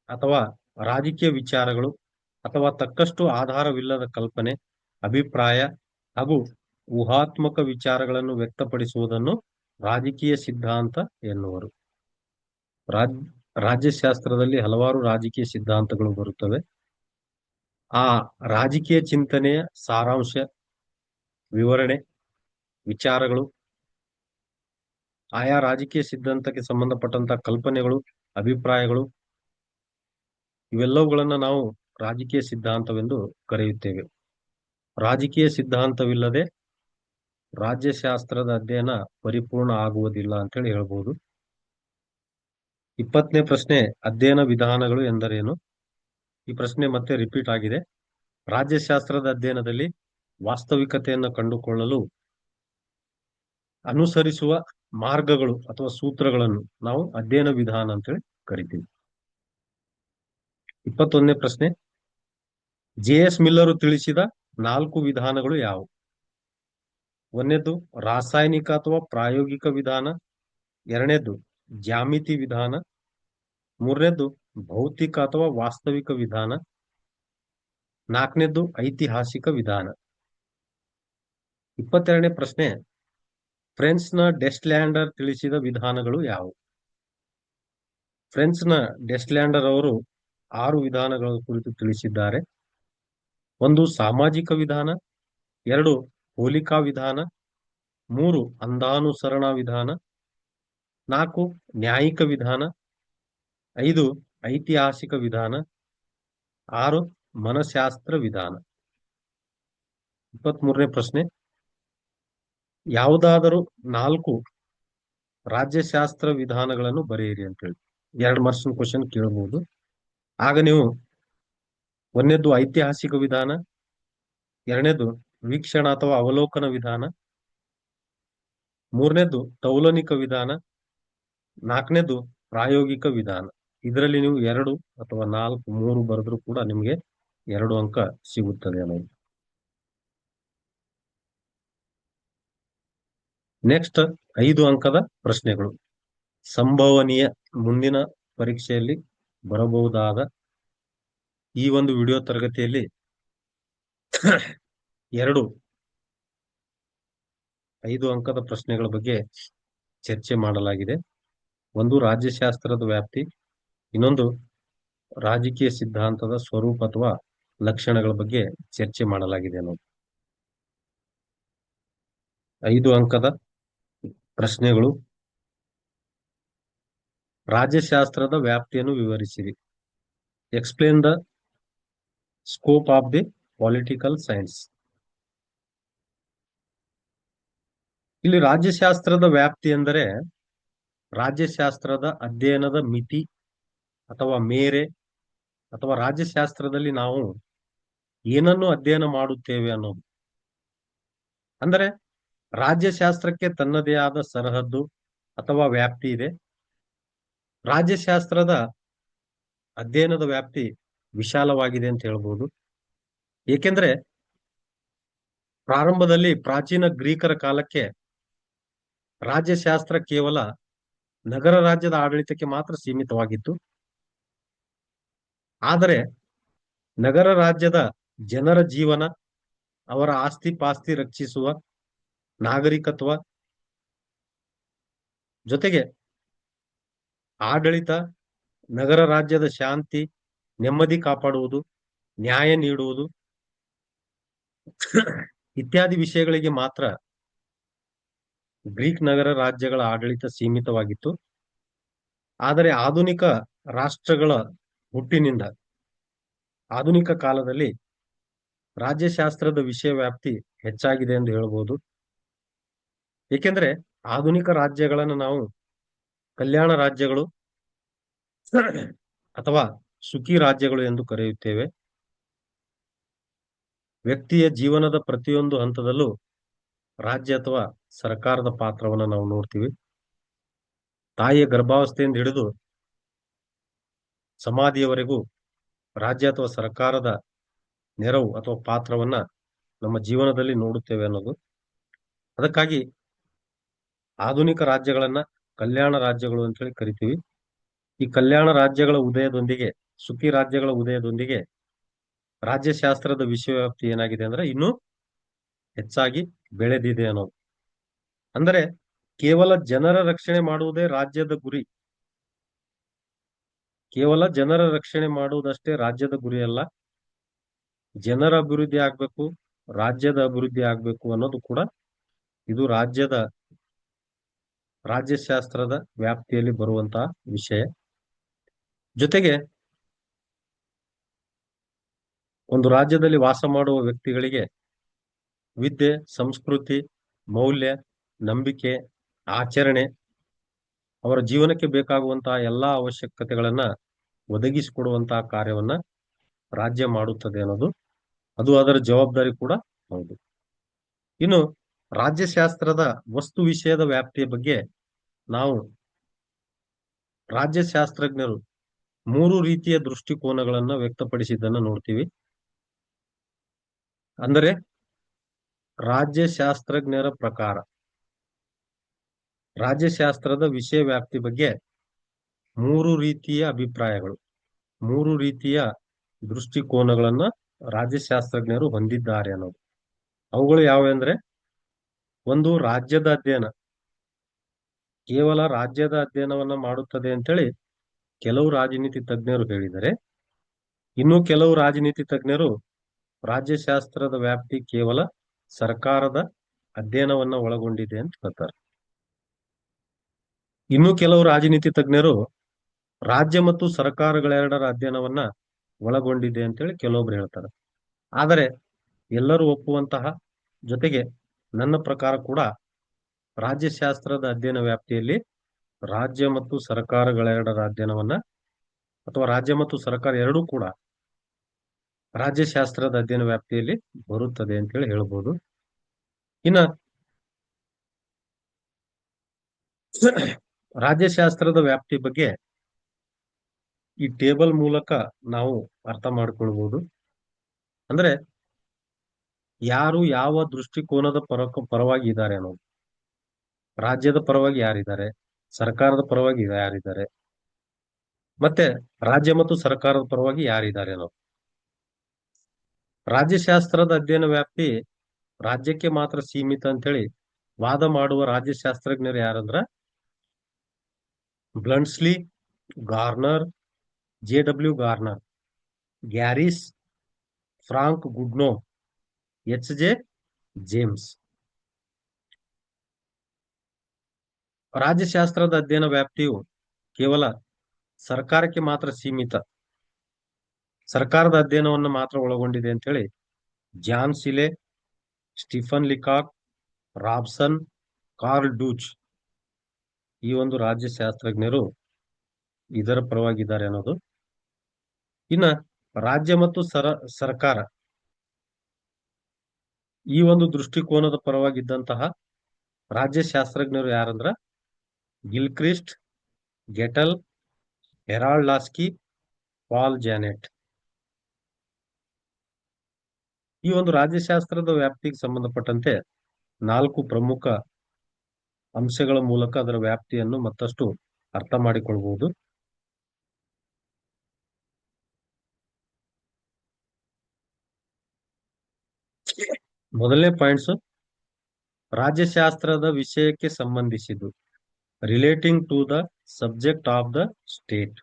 ಅಥವಾ ರಾಜಕೀಯ ವಿಚಾರಗಳು ಅಥವಾ ತಕ್ಕಷ್ಟು ಆಧಾರವಿಲ್ಲದ ಕಲ್ಪನೆ, ಅಭಿಪ್ರಾಯ ಹಾಗೂ ಊಹಾತ್ಮಕ ವಿಚಾರಗಳನ್ನು ವ್ಯಕ್ತಪಡಿಸುವುದನ್ನು ರಾಜಕೀಯ ಸಿದ್ಧಾಂತ ಎನ್ನುವರು. ರಾಜ್ಯಶಾಸ್ತ್ರದಲ್ಲಿ ಹಲವಾರು ರಾಜಕೀಯ ಸಿದ್ಧಾಂತಗಳು ಬರುತ್ತವೆ. ಆ ರಾಜಕೀಯ ಚಿಂತನೆಯ ಸಾರಾಂಶ, ವಿವರಣೆ, ವಿಚಾರಗಳು, ಆಯಾ ರಾಜಕೀಯ ಸಿದ್ಧಾಂತಕ್ಕೆ ಸಂಬಂಧಪಟ್ಟಂತಹ ಕಲ್ಪನೆಗಳು, ಅಭಿಪ್ರಾಯಗಳು, ಇವೆಲ್ಲವುಗಳನ್ನ ನಾವು ರಾಜಕೀಯ ಸಿದ್ಧಾಂತವೆಂದು ಕರೆಯುತ್ತೇವೆ. ರಾಜಕೀಯ ಸಿದ್ಧಾಂತವಿಲ್ಲದೆ ರಾಜ್ಯಶಾಸ್ತ್ರದ ಅಧ್ಯಯನ ಪರಿಪೂರ್ಣ ಆಗುವುದಿಲ್ಲ ಅಂತೇಳಿ ಹೇಳ್ಬೋದು. 20ನೇ ಪ್ರಶ್ನೆ, ಅಧ್ಯಯನ ವಿಧಾನಗಳು ಎಂದರೇನು? ಈ ಪ್ರಶ್ನೆ ಮತ್ತೆ ರಿಪೀಟ್ ಆಗಿದೆ. ರಾಜ್ಯಶಾಸ್ತ್ರದ ಅಧ್ಯಯನದಲ್ಲಿ ವಾಸ್ತವಿಕತೆಯನ್ನು ಕಂಡುಕೊಳ್ಳಲು ಅನುಸರಿಸುವ ಮಾರ್ಗಗಳು ಅಥವಾ ಸೂತ್ರಗಳನ್ನು ನಾವು ಅಧ್ಯಯನ ವಿಧಾನ ಅಂತೇಳಿ ಕರಿತೀವಿ. 21ನೇ ಪ್ರಶ್ನೆ, ಜೆ.ಎಸ್. ಮಿಲ್ಲರು ತಿಳಿಸಿದ 4 ವಿಧಾನಗಳು ಯಾವುವು? 1ನೇದು ರಾಸಾಯನಿಕ ಅಥವಾ ಪ್ರಾಯೋಗಿಕ ವಿಧಾನ, 2ನೇದು ಜ್ಯಾಮಿತಿ ವಿಧಾನ, 3ನೇದು ಭೌತಿಕ ಅಥವಾ ವಾಸ್ತವಿಕ ವಿಧಾನ, 4ನೇದು ಐತಿಹಾಸಿಕ ವಿಧಾನ. 22ನೇ ಪ್ರಶ್ನೆ, ಫ್ರೆಂಚ್ನ ಡೆಸ್ಲ್ಯಾಂಡರ್ ತಿಳಿಸಿದ ವಿಧಾನಗಳು ಯಾವುವು? ಫ್ರೆಂಚ್ನ ಡೆಸ್ಲ್ಯಾಂಡರ್ ಅವರು 6 ವಿಧಾನಗಳ ಕುರಿತು ತಿಳಿಸಿದ್ದಾರೆ. 1 ಸಾಮಾಜಿಕ ವಿಧಾನ, 2 ಹೋಲಿಕಾ ವಿಧಾನ, 3 ಅಂಧಾನುಸರಣ ವಿಧಾನ, 4 ನ್ಯಾಯಿಕ ವಿಧಾನ, 5 ಐತಿಹಾಸಿಕ ವಿಧಾನ, 6 ಮನಶಾಸ್ತ್ರ ವಿಧಾನ. 23ನೇ ಪ್ರಶ್ನೆ, ಯಾವುದಾದರೂ 4 ರಾಜ್ಯಶಾಸ್ತ್ರ ವಿಧಾನಗಳನ್ನು ಬರೆಯಿರಿ ಅಂತ ಹೇಳಿ 2 ಮಾರ್ಕ್ಸ್ ಕ್ವಶನ್ ಕೇಳಬಹುದು. ಆಗ ನೀವು 1ನೇದು ಐತಿಹಾಸಿಕ ವಿಧಾನ, 2ನೇದು ವೀಕ್ಷಣ ಅಥವಾ ಅವಲೋಕನ ವಿಧಾನ, 3ನೇದು ತೌಲನಿಕ ವಿಧಾನ, 4ನೇದು ಪ್ರಾಯೋಗಿಕ ವಿಧಾನ. ಇದರಲ್ಲಿ ನೀವು 2 ಅಥವಾ 4, 3 ಬರೆದ್ರು ಕೂಡ ನಿಮಗೆ 2 ಅಂಕ ಸಿಗುತ್ತದೆ ಅನ್ನೋದು. ನೆಕ್ಸ್ಟ್ 5 ಅಂಕದ ಪ್ರಶ್ನೆಗಳು. ಸಂಭವನೀಯ ಮುಂದಿನ ಪರೀಕ್ಷೆಯಲ್ಲಿ ಬರಬಹುದಾದ ಈ ಒಂದು ವಿಡಿಯೋ ತರಗತಿಯಲ್ಲಿ 2 5 ಅಂಕದ ಪ್ರಶ್ನೆಗಳ ಬಗ್ಗೆ ಚರ್ಚೆ ಮಾಡಲಾಗಿದೆ. 1 ರಾಜ್ಯಶಾಸ್ತ್ರದ ವ್ಯಾಪ್ತಿ, ಇನ್ನೊಂದು ರಾಜಕೀಯ ಸಿದ್ಧಾಂತದ ಸ್ವರೂಪ ಅಥವಾ ಲಕ್ಷಣಗಳ ಬಗ್ಗೆ ಚರ್ಚೆ ಮಾಡಲಾಗಿದೆ ಅನ್ನೋದು. 5 ಅಂಕದ ಪ್ರಶ್ನೆಗಳು. ರಾಜ್ಯಶಾಸ್ತ್ರದ ವ್ಯಾಪ್ತಿಯನ್ನು ವಿವರಿಸಿರಿ. Explain the scope of the political science. ಇಲ್ಲಿ ರಾಜ್ಯಶಾಸ್ತ್ರದ ವ್ಯಾಪ್ತಿ ಎಂದರೆ ರಾಜ್ಯಶಾಸ್ತ್ರದ ಅಧ್ಯಯನದ ಮಿತಿ ಅಥವಾ ಮೇರೆ, ಅಥವಾ ರಾಜ್ಯಶಾಸ್ತ್ರದಲ್ಲಿ ನಾವು ಏನನ್ನು ಅಧ್ಯಯನ ಮಾಡುತ್ತೇವೆ ಅನ್ನೋದು. ಅಂದರೆ ರಾಜ್ಯಶಾಸ್ತ್ರಕ್ಕೆ ತನ್ನದೇ ಆದ ಸರಹದ್ದು ಅಥವಾ ವ್ಯಾಪ್ತಿ ಇದೆ. ರಾಜ್ಯಶಾಸ್ತ್ರದ ಅಧ್ಯಯನದ ವ್ಯಾಪ್ತಿ ವಿಶಾಲವಾಗಿದೆ ಅಂತ ಹೇಳ್ಬೋದು. ಏಕೆಂದ್ರೆ ಪ್ರಾರಂಭದಲ್ಲಿ ಪ್ರಾಚೀನ ಗ್ರೀಕರ ಕಾಲಕ್ಕೆ ರಾಜ್ಯಶಾಸ್ತ್ರ ಕೇವಲ ನಗರ ರಾಜ್ಯದ ಆಡಳಿತಕ್ಕೆ ಮಾತ್ರ ಸೀಮಿತವಾಗಿತ್ತು. ಆದರೆ ನಗರ ರಾಜ್ಯದ ಜನರ ಜೀವನ ಅವರ ಆಸ್ತಿ ಪಾಸ್ತಿ ರಕ್ಷಿಸುವ ನಾಗರಿಕತ್ವ, ಜೊತೆಗೆ ಆಡಳಿತ, ನಗರ ರಾಜ್ಯದ ಶಾಂತಿ ನೆಮ್ಮದಿ ಕಾಪಾಡುವುದು, ನ್ಯಾಯ ನೀಡುವುದು ಇತ್ಯಾದಿ ವಿಷಯಗಳಿಗೆ ಮಾತ್ರ ಗ್ರೀಕ್ ನಗರ ರಾಜ್ಯಗಳ ಆಡಳಿತ ಸೀಮಿತವಾಗಿತ್ತು. ಆದರೆ ಆಧುನಿಕ ರಾಷ್ಟ್ರಗಳ ಹುಟ್ಟಿನಿಂದ ಆಧುನಿಕ ಕಾಲದಲ್ಲಿ ರಾಜ್ಯಶಾಸ್ತ್ರದ ವಿಷಯ ವ್ಯಾಪ್ತಿ ಹೆಚ್ಚಾಗಿದೆ ಎಂದು ಹೇಳಬಹುದು. ಏಕೆಂದ್ರೆ ಆಧುನಿಕ ರಾಜ್ಯಗಳನ್ನು ನಾವು ಕಲ್ಯಾಣ ರಾಜ್ಯಗಳು ಅಥವಾ ಸುಖಿ ರಾಜ್ಯಗಳು ಎಂದು ಕರೆಯುತ್ತೇವೆ. ವ್ಯಕ್ತಿಯ ಜೀವನದ ಪ್ರತಿಯೊಂದು ಹಂತದಲ್ಲೂ ರಾಜ್ಯ ಅಥವಾ ಸರ್ಕಾರದ ಪಾತ್ರವನ್ನು ನಾವು ನೋಡ್ತೀವಿ. ತಾಯಿಯ ಗರ್ಭಾವಸ್ಥೆಯಿಂದ ಹಿಡಿದು ಸಮಾಧಿಯವರೆಗೂ ರಾಜ್ಯ ಅಥವಾ ಸರ್ಕಾರದ ನೆರವು ಅಥವಾ ಪಾತ್ರವನ್ನ ನಮ್ಮ ಜೀವನದಲ್ಲಿ ನೋಡುತ್ತೇವೆ ಅನ್ನೋದು. ಅದಕ್ಕಾಗಿ ಆಧುನಿಕ ರಾಜ್ಯಗಳನ್ನ ಕಲ್ಯಾಣ ರಾಜ್ಯಗಳು ಅಂತೇಳಿ ಕರಿತೀವಿ. ಈ ಕಲ್ಯಾಣ ರಾಜ್ಯಗಳ ಉದಯದೊಂದಿಗೆ, ಸುಖಿ ರಾಜ್ಯಗಳ ಉದಯದೊಂದಿಗೆ ರಾಜ್ಯಶಾಸ್ತ್ರದ ವಿಷಯವ್ಯಾಪ್ತಿ ಏನಾಗಿದೆ ಅಂದ್ರೆ ಇನ್ನೂ ಹೆಚ್ಚಾಗಿ ಬೆಳೆದಿದೆ ಅನ್ನೋದು. ಅಂದರೆ ಕೇವಲ ಜನರ ರಕ್ಷಣೆ ಮಾಡುವುದೇ ರಾಜ್ಯದ ಗುರಿ. ಕೇವಲ ಜನರ ರಕ್ಷಣೆ ಮಾಡುವುದಷ್ಟೇ ರಾಜ್ಯದ ಗುರಿ ಅಲ್ಲ. ಜನರ ಅಭಿವೃದ್ಧಿ ಆಗ್ಬೇಕು, ರಾಜ್ಯದ ಅಭಿವೃದ್ಧಿ ಆಗ್ಬೇಕು ಅನ್ನೋದು ಕೂಡ ಇದು ರಾಜ್ಯಶಾಸ್ತ್ರದ ವ್ಯಾಪ್ತಿಯಲ್ಲಿ ಬರುವಂತಹ ವಿಷಯ. ಜೊತೆಗೆ ಒಂದು ರಾಜ್ಯದಲ್ಲಿ ವಾಸ ಮಾಡುವ ವ್ಯಕ್ತಿಗಳಿಗೆ ವಿದ್ಯೆ, ಸಂಸ್ಕೃತಿ, ಮೌಲ್ಯ, ನಂಬಿಕೆ, ಆಚರಣೆ, ಅವರ ಜೀವನಕ್ಕೆ ಬೇಕಾಗುವಂತಹ ಎಲ್ಲಾ ಅವಶ್ಯಕತೆಗಳನ್ನ ಒದಗಿಸಿಕೊಡುವಂತಹ ಕಾರ್ಯವನ್ನ ರಾಜ್ಯ ಮಾಡುತ್ತದೆ ಅನ್ನೋದು, ಅದು ಅದರ ಜವಾಬ್ದಾರಿ ಕೂಡ ಹೌದು. ಇನ್ನು ರಾಜ್ಯಶಾಸ್ತ್ರದ ವಸ್ತು ವಿಷಯದ ವ್ಯಾಪ್ತಿಯ ಬಗ್ಗೆ ನಾವು ರಾಜ್ಯಶಾಸ್ತ್ರಜ್ಞರು 3 ರೀತಿಯ ದೃಷ್ಟಿಕೋನಗಳನ್ನ ವ್ಯಕ್ತಪಡಿಸಿದ್ದನ್ನು ನೋಡ್ತೀವಿ. ಅಂದರೆ ರಾಜ್ಯಶಾಸ್ತ್ರಜ್ಞರ ಪ್ರಕಾರ ರಾಜ್ಯಶಾಸ್ತ್ರದ ವಿಷಯ ವ್ಯಾಪ್ತಿ ಬಗ್ಗೆ 3 ರೀತಿಯ ಅಭಿಪ್ರಾಯಗಳು, 3 ರೀತಿಯ ದೃಷ್ಟಿಕೋನಗಳನ್ನ ರಾಜ್ಯಶಾಸ್ತ್ರಜ್ಞರು ಹೊಂದಿದ್ದಾರೆ ಅನ್ನೋದು. ಅವುಗಳು ಯಾವೆಂದ್ರೆ, ಒಂದು ರಾಜ್ಯದ ಅಧ್ಯಯನ. ಕೇವಲ ರಾಜ್ಯದ ಅಧ್ಯಯನವನ್ನ ಮಾಡುತ್ತದೆ ಅಂತೇಳಿ ಕೆಲವು ರಾಜನೀತಿ ತಜ್ಞರು ಹೇಳಿದರೆ, ಇನ್ನು ಕೆಲವು ರಾಜನೀತಿ ತಜ್ಞರು ರಾಜ್ಯಶಾಸ್ತ್ರದ ವ್ಯಾಪ್ತಿ ಕೇವಲ ಸರ್ಕಾರದ ಅಧ್ಯಯನವನ್ನ ಒಳಗೊಂಡಿದೆ ಅಂತ ಹೇಳ್ತಾರೆ. ಇನ್ನು ಕೆಲವು ರಾಜನೀತಿ ತಜ್ಞರು ರಾಜ್ಯ ಮತ್ತು ಸರ್ಕಾರಗಳೆರಡರ ಅಧ್ಯಯನವನ್ನ ಒಳಗೊಂಡಿದೆ ಅಂತೇಳಿ ಕೆಲವೊಬ್ರು ಹೇಳ್ತಾರೆ. ಆದರೆ ಎಲ್ಲರೂ ಒಪ್ಪುವಂತಹ, ಜೊತೆಗೆ ನನ್ನ ಪ್ರಕಾರ ಕೂಡ ರಾಜ್ಯಶಾಸ್ತ್ರದ ಅಧ್ಯಯನ ವ್ಯಾಪ್ತಿಯಲ್ಲಿ ರಾಜ್ಯ ಮತ್ತು ಸರ್ಕಾರಗಳೆರಡರ ಅಧ್ಯಯನವನ್ನ ಅಥವಾ ರಾಜ್ಯ ಮತ್ತು ಸರ್ಕಾರ ಎರಡೂ ಕೂಡ ರಾಜ್ಯಶಾಸ್ತ್ರದ ಅಧ್ಯಯನ ವ್ಯಾಪ್ತಿಯಲ್ಲಿ ಬರುತ್ತದೆ ಅಂತೇಳಿ ಹೇಳ್ಬೋದು. ಇನ್ನ ರಾಜ್ಯಶಾಸ್ತ್ರದ ವ್ಯಾಪ್ತಿ ಬಗ್ಗೆ ಈ ಟೇಬಲ್ ಮೂಲಕ ನಾವು ಅರ್ಥ ಮಾಡ್ಕೊಳ್ಬಹುದು. ಅಂದ್ರೆ ಯಾರು ಯಾವ ದೃಷ್ಟಿಕೋನದ ಪರವಾಗಿ ಇದ್ದಾರೆ ಅನ್ನೋದು. ರಾಜ್ಯದ ಪರವಾಗಿ ಯಾರಿದ್ದಾರೆ, ಸರ್ಕಾರದ ಪರವಾಗಿ ಯಾರಿದ್ದಾರೆ, ಮತ್ತೆ ರಾಜ್ಯ ಮತ್ತು ಸರ್ಕಾರದ ಪರವಾಗಿ ಯಾರಿದ್ದಾರೆ ಅನ್ನೋದು. ರಾಜ್ಯಶಾಸ್ತ್ರದ ಅಧ್ಯಯನ ವ್ಯಾಪ್ತಿ ರಾಜ್ಯಕ್ಕೆ ಮಾತ್ರ ಸೀಮಿತ ಅಂತೇಳಿ ವಾದ ಮಾಡುವ ರಾಜ್ಯಶಾಸ್ತ್ರಜ್ಞರು ಯಾರಂದ್ರ Bluntschli, Garner, J W. Garner, Garris, Frank Goodnow, H J. James. ರಾಜ್ಯಶಾಸ್ತ್ರದ ಅಧ್ಯಯನ ವ್ಯಾಪ್ತಿಯು ಕೇವಲ ಸರ್ಕಾರಕ್ಕೆ ಮಾತ್ರ ಸೀಮಿತ, ಸರ್ಕಾರದ ಅಧ್ಯಯನವನ್ನು ಮಾತ್ರ ಒಳಗೊಂಡಿದೆ ಅಂತೇಳಿ John Seeley, Stephen Leacock, Robson, Karl ಡೂಚ್ ಈ ಒಂದು ರಾಜ್ಯಶಾಸ್ತ್ರಜ್ಞರು ಇದರ ಪರವಾಗಿದ್ದಾರೆ ಅನ್ನೋದು. ಇನ್ನ ರಾಜ್ಯ ಮತ್ತು ಸರ್ಕಾರ ಈ ಒಂದು ದೃಷ್ಟಿಕೋನದ ಪರವಾಗಿದ್ದಂತಹ ರಾಜ್ಯಶಾಸ್ತ್ರಜ್ಞರು ಯಾರಂದ್ರ Gilchrist, Gettell, Harold Laski, Paul Janet. ಈ ಒಂದು ರಾಜ್ಯಶಾಸ್ತ್ರದ ವ್ಯಾಪ್ತಿಗೆ ಸಂಬಂಧಪಟ್ಟಂತೆ 4 ಪ್ರಮುಖ ಅಂಶಗಳ ಮೂಲಕ ಅದರ ವ್ಯಾಪ್ತಿಯನ್ನು ಮತ್ತಷ್ಟು ಅರ್ಥ ಮಾಡಿಕೊಳ್ಬಹುದು. ಮೊದಲನೇ ಪಾಯಿಂಟ್ಸ್ ರಾಜ್ಯಶಾಸ್ತ್ರದ ವಿಷಯಕ್ಕೆ ಸಂಬಂಧಿಸಿದ್ದು, relating to the subject of the state.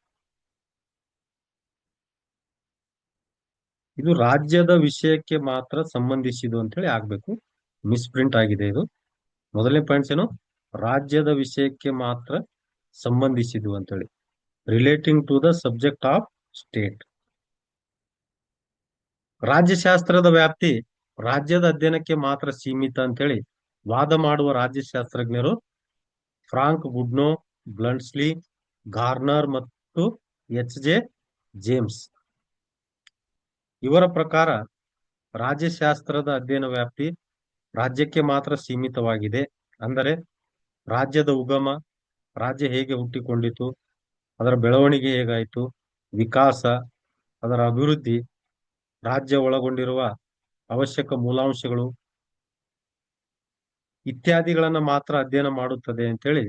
ಇದು ರಾಜ್ಯದ ವಿಷಯಕ್ಕೆ ಮಾತ್ರ ಸಂಬಂಧಿಸಿದ್ದು ಅಂತ ಹೇಳಿ ಆಗ್ಬೇಕು, ಮಿಸ್ಪ್ರಿಂಟ್ ಆಗಿದೆ ಇದು. ಮೊದಲನೇ ಪಾಯಿಂಟ್ಸ್ ಏನು, ರಾಜ್ಯದ ವಿಷಯಕ್ಕೆ ಮಾತ್ರ ಸಂಬಂಧಿಸಿದ್ದು ಅಂತೇಳಿ, relating to the subject of state. ರಾಜ್ಯಶಾಸ್ತ್ರದ ವ್ಯಾಪ್ತಿ ರಾಜ್ಯದ ಅಧ್ಯಯನಕ್ಕೆ ಮಾತ್ರ ಸೀಮಿತ ಅಂತೇಳಿ ವಾದ ಮಾಡುವ ರಾಜ್ಯಶಾಸ್ತ್ರಜ್ಞರು ಫ್ರಾಂಕ್ ಗುಡ್ನೋ, ಬ್ಲಂಟ್ಸ್ಲಿ, ಗಾರ್ನರ್ ಮತ್ತು ಎಚ್.ಜೆ. ಜೇಮ್ಸ್. ಇವರ ಪ್ರಕಾರ ರಾಜ್ಯಶಾಸ್ತ್ರದ ಅಧ್ಯಯನ ವ್ಯಾಪ್ತಿ ರಾಜ್ಯಕ್ಕೆ ಮಾತ್ರ ಸೀಮಿತವಾಗಿದೆ. ಅಂದರೆ ರಾಜ್ಯದ ಉಗಮ, ರಾಜ್ಯ ಹೇಗೆ ಹುಟ್ಟಿಕೊಂಡಿತು, ಅದರ ಬೆಳವಣಿಗೆ ಹೇಗಾಯಿತು, ವಿಕಾಸ, ಅದರ ಅಭಿವೃದ್ಧಿ, ರಾಜ್ಯ ಒಳಗೊಂಡಿರುವ ಅವಶ್ಯಕ ಮೂಲಾಂಶಗಳು ಇತ್ಯಾದಿಗಳನ್ನ ಮಾತ್ರ ಅಧ್ಯಯನ ಮಾಡುತ್ತದೆ ಅಂತೇಳಿ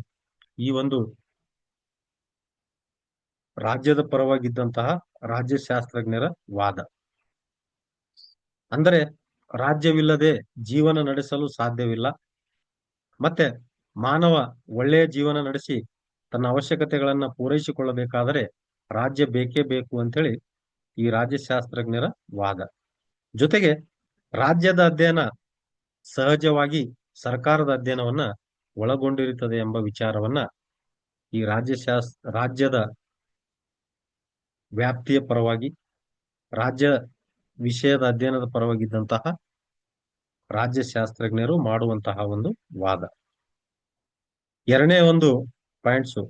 ಈ ಒಂದು ರಾಜ್ಯದ ಪರವಾಗಿದ್ದಂತಹ ರಾಜ್ಯಶಾಸ್ತ್ರಜ್ಞರ ವಾದ. ಅಂದರೆ ರಾಜ್ಯವಿಲ್ಲದೆ ಜೀವನ ನಡೆಸಲು ಸಾಧ್ಯವಿಲ್ಲ, ಮತ್ತೆ ಮಾನವ ಒಳ್ಳೆಯ ಜೀವನ ನಡೆಸಿ ತನ್ನ ಅವಶ್ಯಕತೆಗಳನ್ನ ಪೂರೈಸಿಕೊಳ್ಳಬೇಕಾದರೆ ರಾಜ್ಯ ಬೇಕೇ ಬೇಕು ಅಂತೇಳಿ ಈ ರಾಜ್ಯಶಾಸ್ತ್ರಜ್ಞರ ವಾದ. ಜೊತೆಗೆ ರಾಜ್ಯದ ಅಧ್ಯಯನ ಸಹಜವಾಗಿ ಸರ್ಕಾರದ ಅಧ್ಯಯನವನ್ನ ಒಳಗೊಂಡಿರುತ್ತದೆ ಎಂಬ ವಿಚಾರವನ್ನ ಈ ರಾಜ್ಯದ ವ್ಯಾಪ್ತಿಯ ಪರವಾಗಿ, ರಾಜ್ಯ ವಿಷಯದ ಅಧ್ಯಯನದ ಪರವಾಗಿದ್ದಂತಹ ರಾಜ್ಯಶಾಸ್ತ್ರಜ್ಞರು ಮಾಡುವಂತಹ ಒಂದು ವಾದ. ಎರಡನೇ ಒಂದು ಪಾಯಿಂಟ್ಸು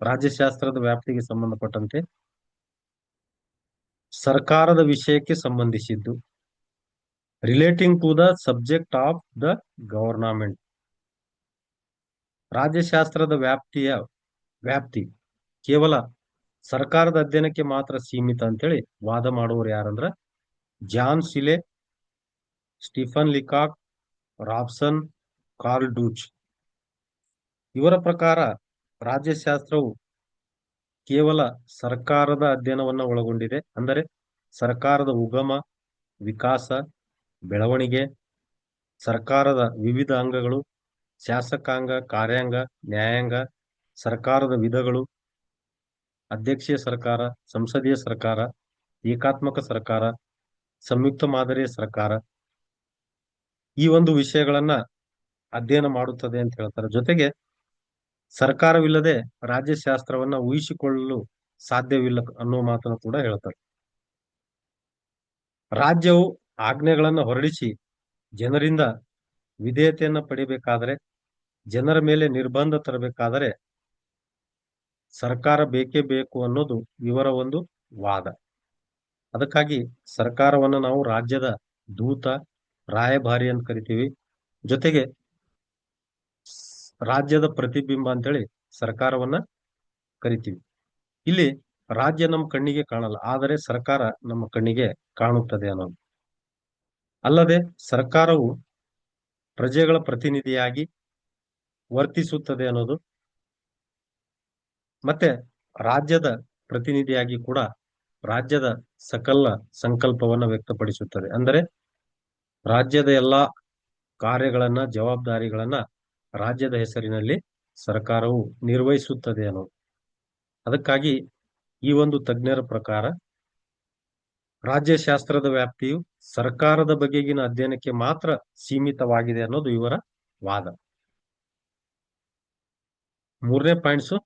ರಾಜ್ಯಶಾಸ್ತ್ರದ ವ್ಯಾಪ್ತಿಗೆ ಸಂಬಂಧಪಟ್ಟಂತೆ ಸರ್ಕಾರದ ವಿಷಯಕ್ಕೆ ಸಂಬಂಧಿಸಿದ್ದು, relating to the subject of the government. ರಾಜ್ಯಶಾಸ್ತ್ರದ ವ್ಯಾಪ್ತಿ ಕೇವಲ ಸರ್ಕಾರದ ಅಧ್ಯಯನಕ್ಕೆ ಮಾತ್ರ ಸೀಮಿತ ಅಂತೇಳಿ ವಾದ ಮಾಡುವವರು ಯಾರಂದ್ರ John Seeley, Stephen Leacock, Robson, Karl Deutsch. ಇವರ ಪ್ರಕಾರ ರಾಜ್ಯಶಾಸ್ತ್ರವು ಕೇವಲ ಸರ್ಕಾರದ ಅಧ್ಯಯನವನ್ನ ಒಳಗೊಂಡಿದೆ. ಅಂದರೆ ಸರ್ಕಾರದ ಉಗಮ, ವಿಕಾಸ, ಬೆಳವಣಿಗೆ, ಸರ್ಕಾರದ ವಿವಿಧ ಅಂಗಗಳು, ಶಾಸಕಾಂಗ, ಕಾರ್ಯಾಂಗ, ನ್ಯಾಯಾಂಗ, ಸರ್ಕಾರದ ವಿಧಗಳು, ಅಧ್ಯಕ್ಷೀಯ ಸರ್ಕಾರ, ಸಂಸದೀಯ ಸರ್ಕಾರ, ಏಕಾತ್ಮಕ ಸರ್ಕಾರ, ಸಂಯುಕ್ತ ಮಾದರಿಯ ಸರ್ಕಾರ, ಈ ಒಂದು ವಿಷಯಗಳನ್ನ ಅಧ್ಯಯನ ಮಾಡುತ್ತದೆ ಅಂತ ಹೇಳ್ತಾರೆ. ಜೊತೆಗೆ ಸರ್ಕಾರವಿಲ್ಲದೆ ರಾಜ್ಯಶಾಸ್ತ್ರವನ್ನ ಊಹಿಸಿಕೊಳ್ಳಲು ಸಾಧ್ಯವಿಲ್ಲ ಅನ್ನೋ ಮಾತನ್ನು ಕೂಡ ಹೇಳ್ತಾರೆ. ರಾಜ್ಯವು ಆಜ್ಞೆಗಳನ್ನ ಹೊರಡಿಸಿ ಜನರಿಂದ ವಿಧೇಯತೆಯನ್ನ ಪಡಿಬೇಕಾದರೆ, ಜನರ ಮೇಲೆ ನಿರ್ಬಂಧ ತರಬೇಕಾದರೆ ಸರ್ಕಾರ ಬೇಕೇ ಬೇಕು ಅನ್ನೋದು ಇವರ ಒಂದು ವಾದ. ಅದಕ್ಕಾಗಿ ಸರ್ಕಾರವನ್ನ ನಾವು ರಾಜ್ಯದ ದೂತ, ರಾಯಭಾರಿ ಅಂತ ಕರಿತೀವಿ. ಜೊತೆಗೆ ರಾಜ್ಯದ ಪ್ರತಿಬಿಂಬ ಅಂತೇಳಿ ಸರ್ಕಾರವನ್ನ ಕರಿತೀವಿ. ಇಲ್ಲಿ ರಾಜ್ಯ ನಮ್ಮ ಕಣ್ಣಿಗೆ ಕಾಣಲ್ಲ, ಆದರೆ ಸರ್ಕಾರ ನಮ್ಮ ಕಣ್ಣಿಗೆ ಕಾಣುತ್ತದೆ ಅನ್ನೋದು. ಅಲ್ಲದೆ ಸರ್ಕಾರವು ಪ್ರಜೆಗಳ ಪ್ರತಿನಿಧಿಯಾಗಿ ವರ್ತಿಸುತ್ತದೆ ಅನ್ನೋದು, ಮತ್ತೆ ರಾಜ್ಯದ ಪ್ರತಿನಿಧಿಯಾಗಿ ಕೂಡ ರಾಜ್ಯದ ಸಕಲ ಸಂಕಲ್ಪವನ್ನ ವ್ಯಕ್ತಪಡಿಸುತ್ತದೆ. ಅಂದರೆ ರಾಜ್ಯದ ಎಲ್ಲಾ ಕಾರ್ಯಗಳನ್ನ, ಜವಾಬ್ದಾರಿಗಳನ್ನ ರಾಜ್ಯದ ಹೆಸರಿನಲ್ಲಿ ಸರ್ಕಾರವು ನಿರ್ವಹಿಸುತ್ತದೆ ಅನ್ನೋದು. ಅದಕ್ಕಾಗಿ ಈ ಒಂದು ತಜ್ಞರ ಪ್ರಕಾರ ರಾಜ್ಯಶಾಸ್ತ್ರದ ವ್ಯಾಪ್ತಿಯು ಸರ್ಕಾರದ ಬಗೆಗಿನ ಅಧ್ಯಯನಕ್ಕೆ ಮಾತ್ರ ಸೀಮಿತವಾಗಿದೆ ಅನ್ನೋದು ಇವರ ವಾದ. ಮೂರನೇ ಪಾಯಿಂಟ್ಸು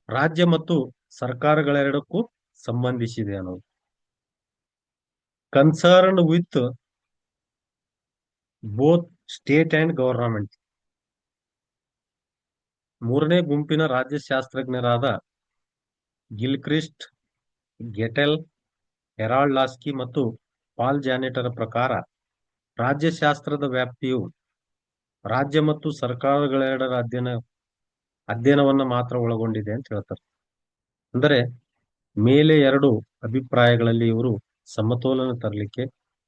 ರಾಜ್ಯ ಮತ್ತು ಸರ್ಕಾರಗಳೆರಡಕ್ಕೂ ಸಂಬಂಧಿಸಿದೆ ಅನ್ನೋದು. Concern with both state and government. ಮೂರನೇ ಗುಂಪಿನ ರಾಜ್ಯಶಾಸ್ತ್ರಜ್ಞರಾದ ಗಿಲ್ಕ್ರಿಸ್ಟ್, ಗೆಟೆಲ್, ಹೆರಾಲ್ಡ್ ಲಾಸ್ಕಿ ಮತ್ತು ಪಾಲ್ ಜಾನೆಟರ ಪ್ರಕಾರ ರಾಜ್ಯಶಾಸ್ತ್ರದ ವ್ಯಾಪ್ತಿಯು ರಾಜ್ಯ ಮತ್ತು ಸರ್ಕಾರಗಳೆರಡರ ಅಧ್ಯಯನವನ್ನ ಮಾತ್ರ ಒಳಗೊಂಡಿದೆ ಅಂತ ಹೇಳ್ತಾರೆ. ಅಂದರೆ ಮೇಲೆ ಎರಡು ಅಭಿಪ್ರಾಯಗಳಲ್ಲಿ ಇವರು ಸಮತೋಲನ ತರಲಿಕ್ಕೆ,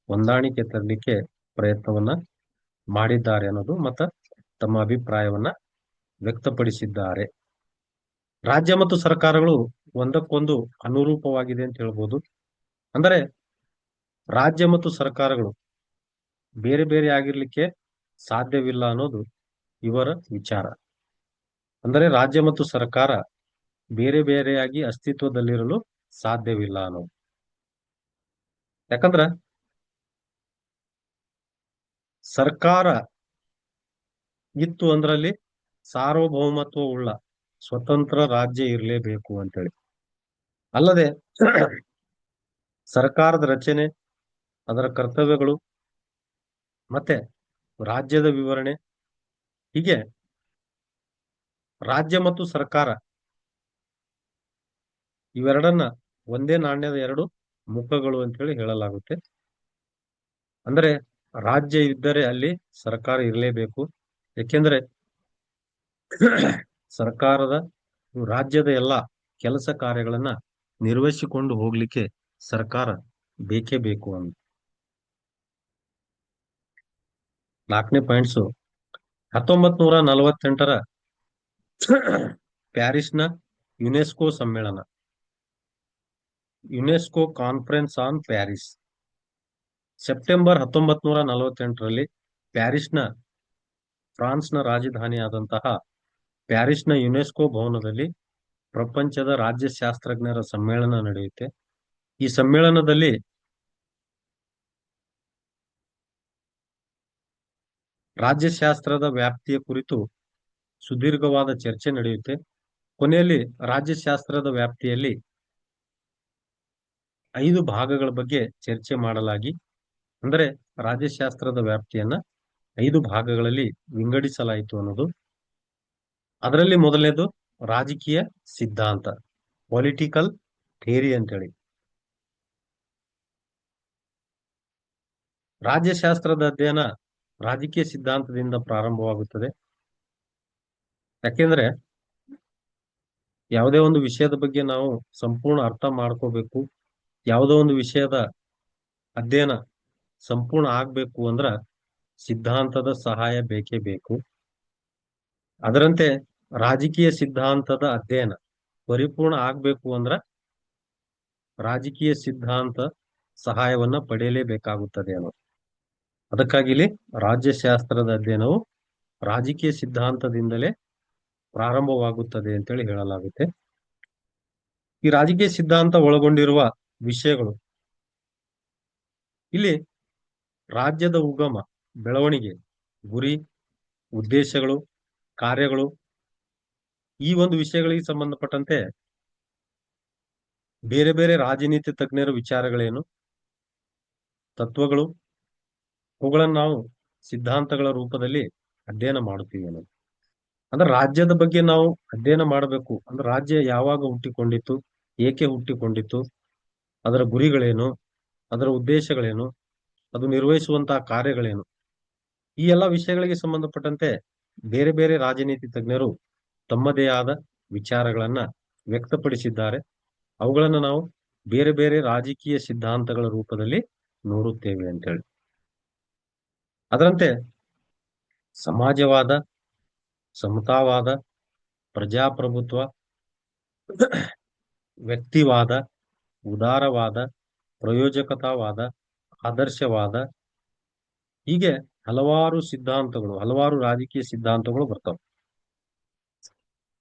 ಹೊಂದಾಣಿಕೆ ತರಲಿಕ್ಕೆ ಪ್ರಯತ್ನವನ್ನ ಮಾಡಿದ್ದಾರೆ ಅನ್ನೋದು ಮತ್ತ ತಮ್ಮ ಅಭಿಪ್ರಾಯವನ್ನ ವ್ಯಕ್ತಪಡಿಸಿದ್ದಾರೆ. ರಾಜ್ಯ ಮತ್ತು ಸರ್ಕಾರಗಳು ಒಂದಕ್ಕೊಂದು ಅನುರೂಪವಾಗಿದೆ ಅಂತ ಹೇಳ್ಬೋದು. ಅಂದರೆ ರಾಜ್ಯ ಮತ್ತು ಸರ್ಕಾರಗಳು ಬೇರೆ ಬೇರೆ ಆಗಿರ್ಲಿಕ್ಕೆ ಸಾಧ್ಯವಿಲ್ಲ ಅನ್ನೋದು ಇವರ ವಿಚಾರ. ಅಂದರೆ ರಾಜ್ಯ ಮತ್ತು ಸರ್ಕಾರ ಬೇರೆ ಬೇರೆಯಾಗಿ ಅಸ್ತಿತ್ವದಲ್ಲಿರಲು ಸಾಧ್ಯವಿಲ್ಲ ಅನ್ನೋದು. ಯಾಕಂದ್ರ ಸರ್ಕಾರ ಇತ್ತು ಅಂದ್ರಲ್ಲಿ ಸಾರ್ವಭೌಮತ್ವ ಉಳ್ಳ ಸ್ವತಂತ್ರ ರಾಜ್ಯ ಇರಲೇಬೇಕು ಅಂತೇಳಿ. ಅಲ್ಲದೆ ಸರ್ಕಾರದ ರಚನೆ, ಅದರ ಕರ್ತವ್ಯಗಳು, ಮತ್ತೆ ರಾಜ್ಯದ ವಿವರಣೆ, ಹೀಗೆ ರಾಜ್ಯ ಮತ್ತು ಸರ್ಕಾರ ಇವೆರಡನ್ನ ಒಂದೇ ನಾಣ್ಯದ ಎರಡು ಮುಖಗಳು ಅಂತ ಹೇಳಿ ಹೇಳಲಾಗುತ್ತೆ. ಅಂದ್ರೆ ರಾಜ್ಯ ಇದ್ದರೆ ಅಲ್ಲಿ ಸರ್ಕಾರ ಇರಲೇಬೇಕು. ಯಾಕೆಂದ್ರೆ ಸರ್ಕಾರದ ರಾಜ್ಯದ ಎಲ್ಲಾ ಕೆಲಸ ಕಾರ್ಯಗಳನ್ನ ನಿರ್ವಹಿಸಿಕೊಂಡು ಹೋಗ್ಲಿಕ್ಕೆ ಸರ್ಕಾರ ಬೇಕೇ ಬೇಕು ಅಂತ. 4ನೇ ಪಾಯಿಂಟ್ಸು 1948ರ ಪ್ಯಾರಿಸ್ನ ಯುನೆಸ್ಕೋ ಸಮ್ಮೇಳನ, UNESCO conference on Paris, September 1948ರಲ್ಲಿ ಪ್ಯಾರಿಸ್ನ ಫ್ರಾನ್ಸ್ನ ರಾಜಧಾನಿಯಾದಂತಹ ಪ್ಯಾರಿಸ್ನ ಯುನೆಸ್ಕೋ ಭವನದಲ್ಲಿ ಪ್ರಪಂಚದ ರಾಜ್ಯಶಾಸ್ತ್ರಜ್ಞರ ಸಮ್ಮೇಳನ ನಡೆಯುತ್ತೆ. ಈ ಸಮ್ಮೇಳನದಲ್ಲಿ ರಾಜ್ಯಶಾಸ್ತ್ರದ ವ್ಯಾಪ್ತಿಯ ಕುರಿತು ಸುದೀರ್ಘವಾದ ಚರ್ಚೆ ನಡೆಯುತ್ತೆ. ಕೊನೆಯಲ್ಲಿ ರಾಜ್ಯಶಾಸ್ತ್ರದ ವ್ಯಾಪ್ತಿಯಲ್ಲಿ 5 ಭಾಗಗಳ ಬಗ್ಗೆ ಚರ್ಚೆ ಮಾಡಲಾಗಿ, ಅಂದರೆ ರಾಜ್ಯಶಾಸ್ತ್ರದ ವ್ಯಾಪ್ತಿಯನ್ನ 5 ಭಾಗಗಳಲ್ಲಿ ವಿಂಗಡಿಸಲಾಯಿತು ಅನ್ನೋದು. ಅದರಲ್ಲಿ ಮೊದಲನೇದು ರಾಜಕೀಯ ಸಿದ್ಧಾಂತ, ಪೊಲಿಟಿಕಲ್ ಥಿಯರಿ ಅಂತೇಳಿ. ರಾಜ್ಯಶಾಸ್ತ್ರದ ಅಧ್ಯಯನ ರಾಜಕೀಯ ಸಿದ್ಧಾಂತದಿಂದ ಪ್ರಾರಂಭವಾಗುತ್ತದೆ. ಯಾಕೆಂದ್ರೆ ಯಾವುದೇ ಒಂದು ವಿಷಯದ ಬಗ್ಗೆ ನಾವು ಸಂಪೂರ್ಣ ಅರ್ಥ ಮಾಡ್ಕೋಬೇಕು, ಯಾವುದೋ ಒಂದು ವಿಷಯದ ಅಧ್ಯಯನ ಸಂಪೂರ್ಣ ಆಗ್ಬೇಕು ಅಂದ್ರ ಸಿದ್ಧಾಂತದ ಸಹಾಯ ಬೇಕೇ ಬೇಕು. ಅದರಂತೆ ರಾಜಕೀಯ ಸಿದ್ಧಾಂತದ ಅಧ್ಯಯನ ಪರಿಪೂರ್ಣ ಆಗ್ಬೇಕು ಅಂದ್ರ ರಾಜಕೀಯ ಸಿದ್ಧಾಂತ ಸಹಾಯವನ್ನ ಪಡೆಯಲೇಬೇಕಾಗುತ್ತದೆ ಅನ್ನೋದು. ಅದಕ್ಕಾಗಿ ಇಲ್ಲಿ ರಾಜ್ಯಶಾಸ್ತ್ರದ ಅಧ್ಯಯನವು ರಾಜಕೀಯ ಸಿದ್ಧಾಂತದಿಂದಲೇ ಪ್ರಾರಂಭವಾಗುತ್ತದೆ ಅಂತೇಳಿ ಹೇಳಲಾಗುತ್ತೆ. ಈ ರಾಜಕೀಯ ಸಿದ್ಧಾಂತ ಒಳಗೊಂಡಿರುವ ವಿಷಯಗಳು ಇಲ್ಲಿ ರಾಜ್ಯದ ಉಗಮ, ಬೆಳವಣಿಗೆ, ಗುರಿ, ಉದ್ದೇಶಗಳು, ಕಾರ್ಯಗಳು, ಈ ಒಂದು ವಿಷಯಗಳಿಗೆ ಸಂಬಂಧಪಟ್ಟಂತೆ ಬೇರೆ ಬೇರೆ ರಾಜನೀತಿ ತಜ್ಞರ ವಿಚಾರಗಳೇನು, ತತ್ವಗಳು, ಅವುಗಳನ್ನು ನಾವು ಸಿದ್ಧಾಂತಗಳ ರೂಪದಲ್ಲಿ ಅಧ್ಯಯನ ಮಾಡುತ್ತೀವಿ ಅನ್ನೋದು. ಅಂದ್ರೆ ರಾಜ್ಯದ ಬಗ್ಗೆ ನಾವು ಅಧ್ಯಯನ ಮಾಡಬೇಕು ಅಂದ್ರೆ ರಾಜ್ಯ ಯಾವಾಗ ಹುಟ್ಟಿಕೊಂಡಿತ್ತು, ಏಕೆ ಹುಟ್ಟಿಕೊಂಡಿತ್ತು, ಅದರ ಗುರಿಗಳೇನು, ಅದರ ಉದ್ದೇಶಗಳೇನು, ಅದು ನಿರ್ವಹಿಸುವಂತಹ ಕಾರ್ಯಗಳೇನು, ಈ ಎಲ್ಲ ವಿಷಯಗಳಿಗೆ ಸಂಬಂಧಪಟ್ಟಂತೆ ಬೇರೆ ಬೇರೆ ರಾಜನೀತಿ ತಜ್ಞರು ತಮ್ಮದೇ ಆದ ವಿಚಾರಗಳನ್ನ ವ್ಯಕ್ತಪಡಿಸಿದ್ದಾರೆ. ಅವುಗಳನ್ನು ನಾವು ಬೇರೆ ಬೇರೆ ರಾಜಕೀಯ ಸಿದ್ಧಾಂತಗಳ ರೂಪದಲ್ಲಿ ನೋಡುತ್ತೇವೆ ಅಂತೇಳಿ. ಅದರಂತೆ ಸಮಾಜವಾದ, ಸಮತಾವಾದ, ಪ್ರಜಾಪ್ರಭುತ್ವ, ವ್ಯಕ್ತಿವಾದ, ಉದಾರವಾದ, ಪ್ರಯೋಜಕತಾವಾದ, ಆದರ್ಶವಾದ, ಹೀಗೆ ಹಲವಾರು ಸಿದ್ಧಾಂತಗಳು, ಹಲವಾರು ರಾಜಕೀಯ ಸಿದ್ಧಾಂತಗಳು ಬರ್ತವೆ.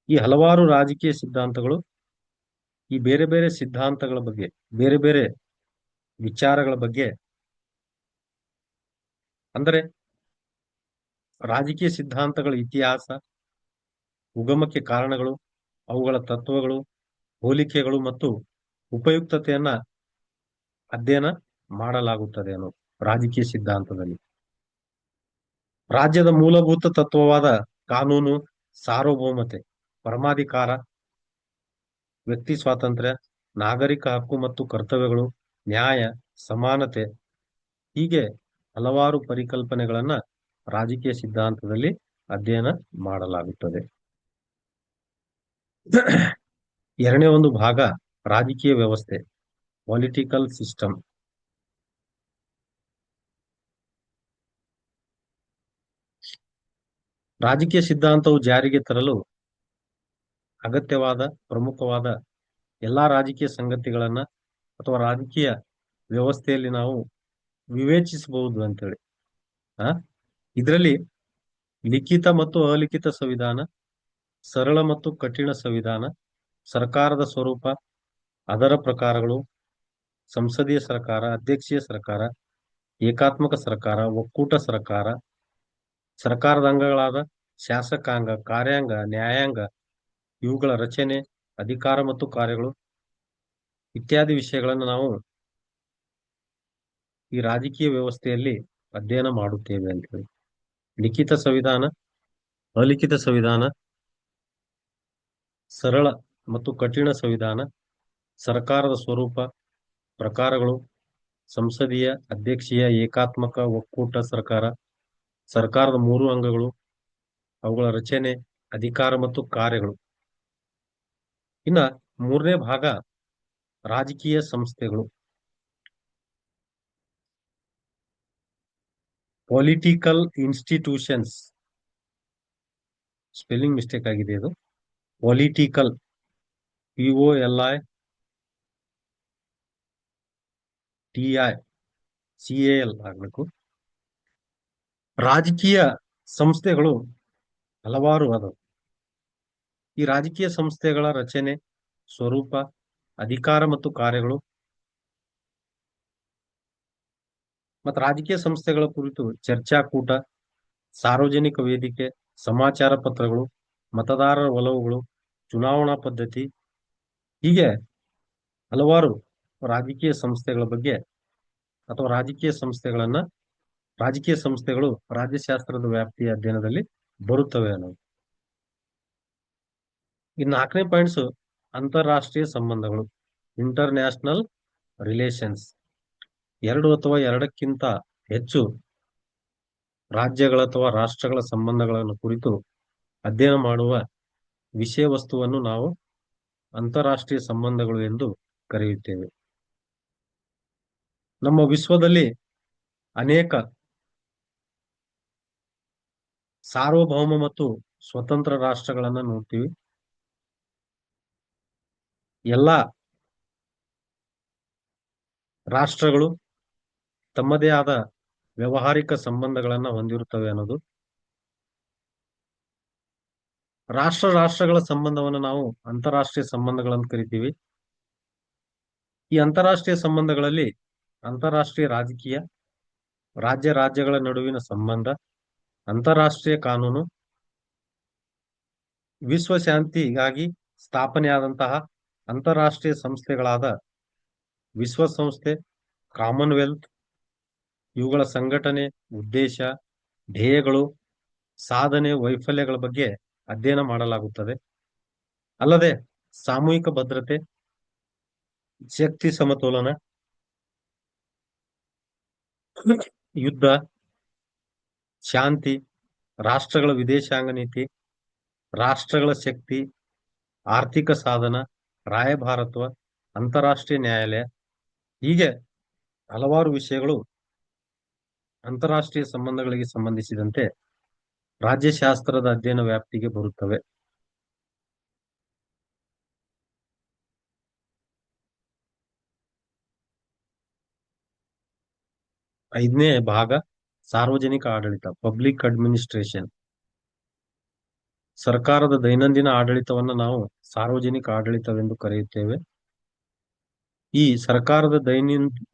ಈ ಹಲವಾರು ರಾಜಕೀಯ ಸಿದ್ಧಾಂತಗಳು ಈ ಬೇರೆ ಬೇರೆ ಸಿದ್ಧಾಂತಗಳ ಬಗ್ಗೆ, ಬೇರೆ ಬೇರೆ ವಿಚಾರಗಳ ಬಗ್ಗೆ, ಅಂದರೆ ರಾಜಕೀಯ ಸಿದ್ಧಾಂತಗಳ ಇತಿಹಾಸ, ಉಗಮಕ್ಕೆ ಕಾರಣಗಳು, ಅವುಗಳ ತತ್ವಗಳು, ಹೋಲಿಕೆಗಳು ಮತ್ತು ಉಪಯುಕ್ತತೆಯನ್ನ ಅಧ್ಯಯನ ಮಾಡಲಾಗುತ್ತದೆ ಅನ್ನೋದು ರಾಜಕೀಯ ಸಿದ್ಧಾಂತದಲ್ಲಿ. ರಾಜ್ಯದ ಮೂಲಭೂತ ತತ್ವವಾದ ಕಾನೂನು, ಸಾರ್ವಭೌಮತೆ, ಪರಮಾಧಿಕಾರ, ವ್ಯಕ್ತಿ ಸ್ವಾತಂತ್ರ್ಯ, ನಾಗರಿಕ ಹಕ್ಕು ಮತ್ತು ಕರ್ತವ್ಯಗಳು, ನ್ಯಾಯ, ಸಮಾನತೆ, ಹೀಗೆ ಹಲವಾರು ಪರಿಕಲ್ಪನೆಗಳನ್ನ ರಾಜಕೀಯ ಸಿದ್ಧಾಂತದಲ್ಲಿ ಅಧ್ಯಯನ ಮಾಡಲಾಗುತ್ತದೆ. ಎರಡನೇ ಒಂದು ಭಾಗ ರಾಜಕೀಯ ವ್ಯವಸ್ಥೆ, ಪೊಲಿಟಿಕಲ್ ಸಿಸ್ಟಮ್. ರಾಜಕೀಯ ಸಿದ್ಧಾಂತವು ಜಾರಿಗೆ ತರಲು ಅಗತ್ಯವಾದ ಪ್ರಮುಖವಾದ ಎಲ್ಲಾ ರಾಜಕೀಯ ಸಂಗತಿಗಳನ್ನ ಅಥವಾ ರಾಜಕೀಯ ವ್ಯವಸ್ಥೆಯಲ್ಲಿ ನಾವು ವಿವೇಚಿಸಬಹುದು ಅಂತೇಳಿ. ಆ ಇದರಲ್ಲಿ ಲಿಖಿತ ಮತ್ತು ಅಲಿಖಿತ ಸಂವಿಧಾನ, ಸರಳ ಮತ್ತು ಕಠಿಣ ಸಂವಿಧಾನ, ಸರ್ಕಾರದ ಸ್ವರೂಪ, ಅದರ ಪ್ರಕಾರಗಳು, ಸಂಸದೀಯ ಸರ್ಕಾರ, ಅಧ್ಯಕ್ಷೀಯ ಸರ್ಕಾರ, ಏಕಾತ್ಮಕ ಸರ್ಕಾರ, ಒಕ್ಕೂಟ ಸರ್ಕಾರ, ಸರ್ಕಾರದ ಅಂಗಗಳಾದ ಶಾಸಕಾಂಗ, ಕಾರ್ಯಾಂಗ, ನ್ಯಾಯಾಂಗ, ಇವುಗಳ ರಚನೆ, ಅಧಿಕಾರ ಮತ್ತು ಕಾರ್ಯಗಳು ಇತ್ಯಾದಿ ವಿಷಯಗಳನ್ನು ನಾವು ಈ ರಾಜಕೀಯ ವ್ಯವಸ್ಥೆಯಲ್ಲಿ ಅಧ್ಯಯನ ಮಾಡುತ್ತೇವೆ ಅಂತ ಹೇಳಿ. ಲಿಖಿತ ಸಂವಿಧಾನ, ಅಲಿಖಿತ ಸಂವಿಧಾನ, ಸರಳ ಮತ್ತು ಕಠಿಣ ಸಂವಿಧಾನ, ಸರ್ಕಾರದ ಸ್ವರೂಪ, ಪ್ರಕಾರಗಳು, ಸಂಸದೀಯ, ಅಧ್ಯಕ್ಷೀಯ, ಏಕಾತ್ಮಕ, ಒಕ್ಕೂಟ ಸರ್ಕಾರ, ಸರ್ಕಾರದ ಮೂರು ಅಂಗಗಳು, ಅವುಗಳ ರಚನೆ, ಅಧಿಕಾರ ಮತ್ತು ಕಾರ್ಯಗಳು. ಇನ್ನ ಮೂರನೇ ಭಾಗ ರಾಜಕೀಯ ಸಂಸ್ಥೆಗಳು. ಪೊಲಿಟಿಕಲ್ ಇನ್ಸ್ಟಿಟ್ಯೂಷನ್ಸ್, ಸ್ಪೆಲ್ಲಿಂಗ್ ಮಿಸ್ಟೇಕ್ ಆಗಿದೆ ಇದು. ಪೊಲಿಟಿಕಲ್, POLITICAL ಆಗ್ಬೇಕು. ರಾಜಕೀಯ ಸಂಸ್ಥೆಗಳು ಹಲವಾರು ಅದಾವ. ಈ ರಾಜಕೀಯ ಸಂಸ್ಥೆಗಳ ರಚನೆ, ಸ್ವರೂಪ, ಅಧಿಕಾರ ಮತ್ತು ಕಾರ್ಯಗಳು ಮತ್ತು ರಾಜಕೀಯ ಸಂಸ್ಥೆಗಳ ಕುರಿತು ಚರ್ಚಾಕೂಟ, ಸಾರ್ವಜನಿಕ ವೇದಿಕೆ, ಸಮಾಚಾರ ಪತ್ರಗಳು, ಮತದಾರರ ಒಲವುಗಳು, ಚುನಾವಣಾ ಪದ್ಧತಿ, ಹೀಗೆ ಹಲವಾರು ರಾಜಕೀಯ ಸಂಸ್ಥೆಗಳ ಬಗ್ಗೆ ಅಥವಾ ರಾಜಕೀಯ ಸಂಸ್ಥೆಗಳು ರಾಜ್ಯಶಾಸ್ತ್ರದ ವ್ಯಾಪ್ತಿಯ ಅಧ್ಯಯನದಲ್ಲಿ ಬರುತ್ತವೆ ಅನ್ನೋದು. ಈ 4ನೇ ಪಾಯಿಂಟ್ಸ್ ಅಂತಾರಾಷ್ಟ್ರೀಯ ಸಂಬಂಧಗಳು, ಇಂಟರ್ನ್ಯಾಷನಲ್ ರಿಲೇಷನ್ಸ್. 2 ಅಥವಾ 2ಕ್ಕಿಂತ ಹೆಚ್ಚು ರಾಜ್ಯಗಳ ಅಥವಾ ರಾಷ್ಟ್ರಗಳ ಸಂಬಂಧಗಳನ್ನು ಕುರಿತು ಅಧ್ಯಯನ ಮಾಡುವ ವಿಷಯ ವಸ್ತುವನ್ನು ನಾವು ಅಂತಾರಾಷ್ಟ್ರೀಯ ಸಂಬಂಧಗಳು ಎಂದು ಕರೆಯುತ್ತೇವೆ. ನಮ್ಮ ವಿಶ್ವದಲ್ಲಿ ಅನೇಕ ಸಾರ್ವಭೌಮ ಮತ್ತು ಸ್ವತಂತ್ರ ರಾಷ್ಟ್ರಗಳನ್ನ ನೋಡ್ತೀವಿ. ಎಲ್ಲ ರಾಷ್ಟ್ರಗಳು ತಮ್ಮದೇ ಆದ ವ್ಯಾವಹಾರಿಕ ಸಂಬಂಧಗಳನ್ನ ಹೊಂದಿರುತ್ತವೆ ಅನ್ನೋದು. ರಾಷ್ಟ್ರಗಳ ಸಂಬಂಧವನ್ನು ನಾವು ಅಂತಾರಾಷ್ಟ್ರೀಯ ಸಂಬಂಧಗಳನ್ನು ಕರಿತೀವಿ. ಈ ಅಂತಾರಾಷ್ಟ್ರೀಯ ಸಂಬಂಧಗಳಲ್ಲಿ ಅಂತಾರಾಷ್ಟ್ರೀಯ ರಾಜಕೀಯ, ರಾಜ್ಯಗಳ ನಡುವಿನ ಸಂಬಂಧ, ಅಂತಾರಾಷ್ಟ್ರೀಯ ಕಾನೂನು, ವಿಶ್ವಶಾಂತಿಗಾಗಿ ಸ್ಥಾಪನೆಯಾದಂತಹ ಅಂತಾರಾಷ್ಟ್ರೀಯ ಸಂಸ್ಥೆಗಳಾದ ವಿಶ್ವಸಂಸ್ಥೆ, ಕಾಮನ್ವೆಲ್ತ್, ಇವುಗಳ ಸಂಘಟನೆ, ಉದ್ದೇಶ, ಧ್ಯೇಯಗಳು, ಸಾಧನೆ, ವೈಫಲ್ಯಗಳ ಬಗ್ಗೆ ಅಧ್ಯಯನ ಮಾಡಲಾಗುತ್ತದೆ. ಅಲ್ಲದೆ ಸಾಮೂಹಿಕ ಭದ್ರತೆ, ಶಕ್ತಿ ಸಮತೋಲನ, ಯುದ್ಧ, ಶಾಂತಿ, ರಾಷ್ಟ್ರಗಳ ವಿದೇಶಾಂಗ ನೀತಿ, ರಾಷ್ಟ್ರಗಳ ಶಕ್ತಿ, ಆರ್ಥಿಕ ಸಾಧನ, ರಾಯಭಾರತ್ವ, ಅಂತಾರಾಷ್ಟ್ರೀಯ ನ್ಯಾಯಾಲಯ, ಹೀಗೆ ಹಲವಾರು ವಿಷಯಗಳು ಅಂತಾರಾಷ್ಟ್ರೀಯ ಸಂಬಂಧಗಳಿಗೆ ಸಂಬಂಧಿಸಿದಂತೆ ರಾಜ್ಯಶಾಸ್ತ್ರದ ಅಧ್ಯಯನ ವ್ಯಾಪ್ತಿಗೆ ಬರುತ್ತವೆ. ಐದನೇ ಭಾಗ ಸಾರ್ವಜನಿಕ ಆಡಳಿತ, ಪಬ್ಲಿಕ್ ಅಡ್ಮಿನಿಸ್ಟ್ರೇಷನ್. ಸರ್ಕಾರದ ದೈನಂದಿನ ಆಡಳಿತವನ್ನು ನಾವು ಸಾರ್ವಜನಿಕ ಆಡಳಿತವೆಂದು ಕರೆಯುತ್ತೇವೆ. ಈ ಸರ್ಕಾರದ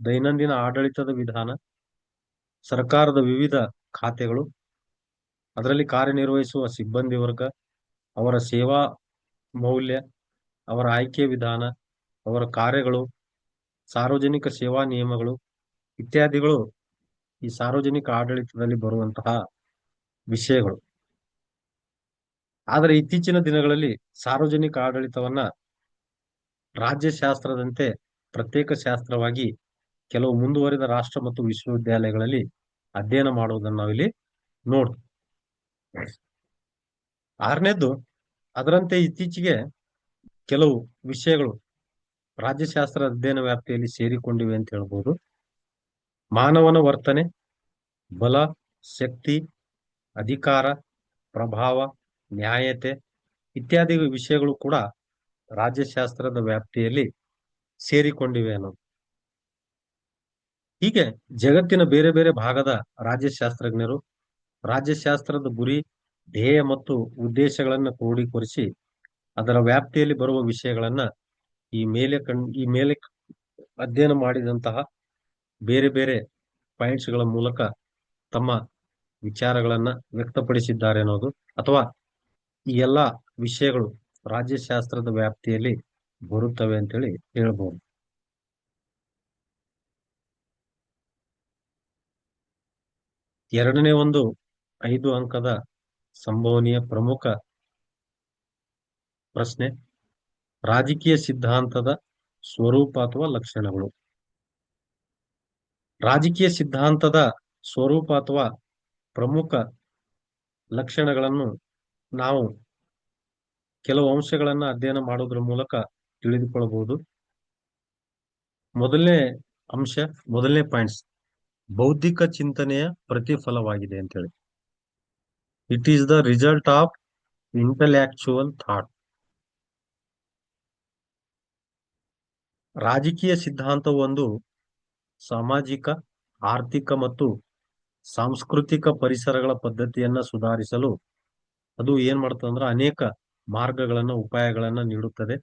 ದೈನಂದಿನ ಆಡಳಿತದ ವಿಧಾನ, ಸರ್ಕಾರದ ವಿವಿಧ ಖಾತೆಗಳು, ಅದರಲ್ಲಿ ಕಾರ್ಯನಿರ್ವಹಿಸುವ ಸಿಬ್ಬಂದಿ ವರ್ಗ, ಅವರ ಸೇವಾ ಮೌಲ್ಯ, ಅವರ ಆಯ್ಕೆ ವಿಧಾನ, ಅವರ ಕಾರ್ಯಗಳು, ಸಾರ್ವಜನಿಕ ಸೇವಾ ನಿಯಮಗಳು ಇತ್ಯಾದಿಗಳು ಈ ಸಾರ್ವಜನಿಕ ಆಡಳಿತದಲ್ಲಿ ಬರುವಂತಹ ವಿಷಯಗಳು. ಆದರೆ ಇತ್ತೀಚಿನ ದಿನಗಳಲ್ಲಿ ಸಾರ್ವಜನಿಕ ಆಡಳಿತವನ್ನ ರಾಜ್ಯಶಾಸ್ತ್ರದಂತೆ ಪ್ರತ್ಯೇಕ ಶಾಸ್ತ್ರವಾಗಿ ಕೆಲವು ಮುಂದುವರಿದ ರಾಷ್ಟ್ರ ಮತ್ತು ವಿಶ್ವವಿದ್ಯಾಲಯಗಳಲ್ಲಿ ಅಧ್ಯಯನ ಮಾಡುವುದನ್ನು ನಾವಿಲ್ಲಿ ನೋಡ್ತೀವಿ. 6ನೇದ್ದು, ಅದರಂತೆ ಇತ್ತೀಚೆಗೆ ಕೆಲವು ವಿಷಯಗಳು ರಾಜ್ಯಶಾಸ್ತ್ರ ಅಧ್ಯಯನ ವ್ಯಾಪ್ತಿಯಲ್ಲಿ ಸೇರಿಕೊಂಡಿವೆ ಅಂತ ಹೇಳ್ಬೋದು. ಮಾನವನ ವರ್ತನೆ, ಬಲ, ಶಕ್ತಿ, ಅಧಿಕಾರ, ಪ್ರಭಾವ, ನ್ಯಾಯತೆ ಇತ್ಯಾದಿ ವಿಷಯಗಳು ಕೂಡ ರಾಜ್ಯಶಾಸ್ತ್ರದ ವ್ಯಾಪ್ತಿಯಲ್ಲಿ ಸೇರಿಕೊಂಡಿವೆ ಅನ್ನೋದು. ಹೀಗೆ ಜಗತ್ತಿನ ಬೇರೆ ಬೇರೆ ಭಾಗದ ರಾಜ್ಯಶಾಸ್ತ್ರಜ್ಞರು ರಾಜ್ಯಶಾಸ್ತ್ರದ ಗುರಿ, ಧ್ಯೇಯ ಮತ್ತು ಉದ್ದೇಶಗಳನ್ನು ಕ್ರೋಢೀಕರಿಸಿ ಅದರ ವ್ಯಾಪ್ತಿಯಲ್ಲಿ ಬರುವ ವಿಷಯಗಳನ್ನ ಈ ಮೇಲೆ ಅಧ್ಯಯನ ಮಾಡಿದಂತಹ ಬೇರೆ ಬೇರೆ ಪಾಯಿಂಟ್ಸ್ ಗಳ ಮೂಲಕ ತಮ್ಮ ವಿಚಾರಗಳನ್ನ ವ್ಯಕ್ತಪಡಿಸಿದ್ದಾರೆ ಅನ್ನೋದು, ಅಥವಾ ಈ ಎಲ್ಲಾ ವಿಷಯಗಳು ರಾಜ್ಯಶಾಸ್ತ್ರದ ವ್ಯಾಪ್ತಿಯಲ್ಲಿ ಬರುತ್ತವೆ ಅಂತೇಳಿ ಹೇಳ್ಬೋದು. ಎರಡನೇ ಒಂದು 5 ಅಂಕದ ಸಂಭವನೀಯ ಪ್ರಮುಖ ಪ್ರಶ್ನೆ, ರಾಜಕೀಯ ಸಿದ್ಧಾಂತದ ಸ್ವರೂಪ ಅಥವಾ ಲಕ್ಷಣಗಳು. ರಾಜಕೀಯ ಸಿದ್ಧಾಂತದ ಸ್ವರೂಪ ಅಥವಾ ಪ್ರಮುಖ ಲಕ್ಷಣಗಳನ್ನು ನಾವು ಕೆಲವು ಅಂಶಗಳನ್ನ ಅಧ್ಯಯನ ಮಾಡೋದ್ರ ಮೂಲಕ ತಿಳಿದುಕೊಳ್ಳಬಹುದು. ಮೊದಲನೇ ಅಂಶ, ಮೊದಲನೇ ಪಾಯಿಂಟ್ಸ್, ಬೌದ್ಧಿಕ ಚಿಂತನೆಯ ಪ್ರತಿಫಲವಾಗಿದೆ ಅಂತೇಳಿ. It is the result of intellectual thought. ರಾಜಕೀಯ ಸಿದ್ಧಾಂತವು ಒಂದು ಸಾಮಾಜಿಕ, ಆರ್ಥಿಕ ಮತ್ತು ಸಾಂಸ್ಕೃತಿಕ ಪರಿಸರಗಳ ಪದ್ಧತಿಯನ್ನ ಸುಧಾರಿಸಲು ಅದು ಏನ್ ಮಾಡ್ತದೆ ಅಂದ್ರೆ ಅನೇಕ ಮಾರ್ಗಗಳನ್ನ, ಉಪಾಯಗಳನ್ನ ನೀಡುತ್ತದೆ.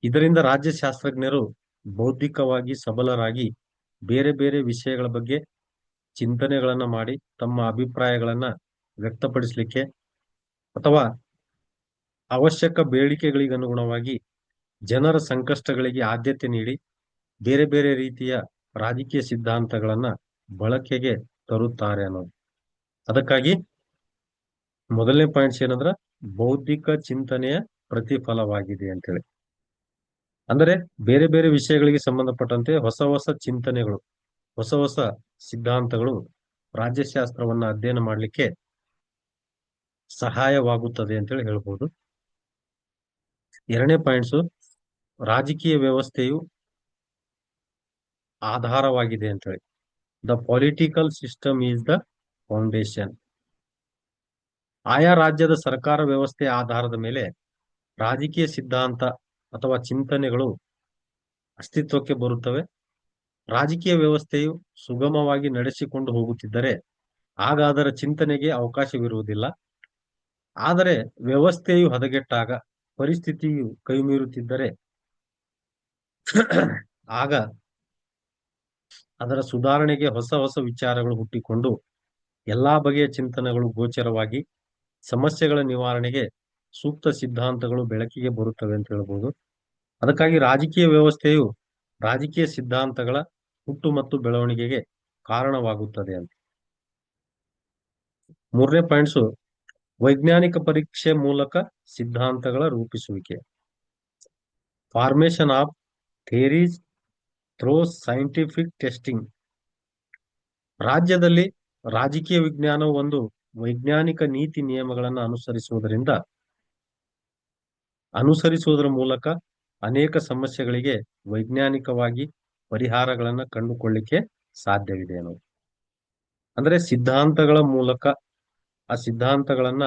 ಇದರಿಂದ ರಾಜ್ಯಶಾಸ್ತ್ರಜ್ಞರು ಬೌದ್ಧಿಕವಾಗಿ ಸಬಲರಾಗಿ ಬೇರೆ ಬೇರೆ ವಿಷಯಗಳ ಬಗ್ಗೆ ಚಿಂತನೆಗಳನ್ನ ಮಾಡಿ ತಮ್ಮ ಅಭಿಪ್ರಾಯಗಳನ್ನ ವ್ಯಕ್ತಪಡಿಸಲಿಕ್ಕೆ ಅಥವಾ ಅವಶ್ಯಕ ಬೇಡಿಕೆಗಳಿಗೆ ಅನುಗುಣವಾಗಿ ಜನರ ಸಂಕಷ್ಟಗಳಿಗೆ ಆದ್ಯತೆ ನೀಡಿ ಬೇರೆ ಬೇರೆ ರೀತಿಯ ರಾಜಕೀಯ ಸಿದ್ಧಾಂತಗಳನ್ನ ಬಳಕೆಗೆ ತರುತ್ತಾರೆ ಅನ್ನೋದು. ಅದಕ್ಕಾಗಿ ಮೊದಲನೇ ಪಾಯಿಂಟ್ಸ್ ಏನಂದ್ರ ಬೌದ್ಧಿಕ ಚಿಂತನೆಯ ಪ್ರತಿಫಲವಾಗಿದೆ ಅಂತೇಳಿ. ಅಂದರೆ ಬೇರೆ ಬೇರೆ ವಿಷಯಗಳಿಗೆ ಸಂಬಂಧಪಟ್ಟಂತೆ ಹೊಸ ಹೊಸ ಚಿಂತನೆಗಳು, ಹೊಸ ಹೊಸ ಸಿದ್ಧಾಂತಗಳು ರಾಜ್ಯಶಾಸ್ತ್ರವನ್ನ ಅಧ್ಯಯನ ಮಾಡಲಿಕ್ಕೆ ಸಹಾಯವಾಗುತ್ತದೆ ಅಂತೇಳಿ ಹೇಳ್ಬೋದು. ಎರಡನೇ ಪಾಯಿಂಟ್ಸು, ರಾಜಕೀಯ ವ್ಯವಸ್ಥೆಯು ಆಧಾರವಾಗಿದೆ ಅಂತೇಳಿ. The political system is the foundation. ಆಯಾ ರಾಜ್ಯದ ಸರ್ಕಾರ ವ್ಯವಸ್ಥೆಯ ಆಧಾರದ ಮೇಲೆ ರಾಜಕೀಯ ಸಿದ್ಧಾಂತ ಅಥವಾ ಚಿಂತನೆಗಳು ಅಸ್ತಿತ್ವಕ್ಕೆ ಬರುತ್ತವೆ. ರಾಜಕೀಯ ವ್ಯವಸ್ಥೆಯು ಸುಗಮವಾಗಿ ನಡೆಸಿಕೊಂಡು ಹೋಗುತ್ತಿದ್ದರೆ ಆಗ ಅದರ ಚಿಂತನೆಗೆ ಅವಕಾಶವಿರುವುದಿಲ್ಲ. ಆದರೆ ವ್ಯವಸ್ಥೆಯು ಹದಗೆಟ್ಟಾಗ, ಪರಿಸ್ಥಿತಿಯು ಕೈಮೀರುತ್ತಿದ್ದರೆ ಆಗ ಅದರ ಸುಧಾರಣೆಗೆ ಹೊಸ ಹೊಸ ವಿಚಾರಗಳು ಹುಟ್ಟಿಕೊಂಡು ಎಲ್ಲಾ ಬಗೆಯ ಚಿಂತನೆಗಳು ಗೋಚರವಾಗಿ ಸಮಸ್ಯೆಗಳ ನಿವಾರಣೆಗೆ ಸೂಕ್ತ ಸಿದ್ಧಾಂತಗಳು ಬೆಳಕಿಗೆ ಬರುತ್ತವೆ ಅಂತ ಹೇಳ್ಬೋದು. ಅದಕ್ಕಾಗಿ ರಾಜಕೀಯ ವ್ಯವಸ್ಥೆಯು ರಾಜಕೀಯ ಸಿದ್ಧಾಂತಗಳ ಹುಟ್ಟು ಮತ್ತು ಬೆಳವಣಿಗೆಗೆ ಕಾರಣವಾಗುತ್ತದೆ ಅಂತ. ಮೂರನೇ ಪಾಯಿಂಟ್ಸು, ವೈಜ್ಞಾನಿಕ ಪರೀಕ್ಷೆ ಮೂಲಕ ಸಿದ್ಧಾಂತಗಳ ರೂಪಿಸುವಿಕೆ. Formation of theories through scientific testing. ರಾಜ್ಯದಲ್ಲಿ ರಾಜಕೀಯ ವಿಜ್ಞಾನವು ಒಂದು ವೈಜ್ಞಾನಿಕ ನೀತಿ ನಿಯಮಗಳನ್ನು ಅನುಸರಿಸುವುದರ ಮೂಲಕ ಅನೇಕ ಸಮಸ್ಯೆಗಳಿಗೆ ವೈಜ್ಞಾನಿಕವಾಗಿ ಪರಿಹಾರಗಳನ್ನ ಕಂಡುಕೊಳ್ಳಿಕ್ಕೆ ಸಾಧ್ಯವಿದೆ ಅನ್ನೋದು. ಅಂದ್ರೆ ಸಿದ್ಧಾಂತಗಳ ಮೂಲಕ ಆ ಸಿದ್ಧಾಂತಗಳನ್ನ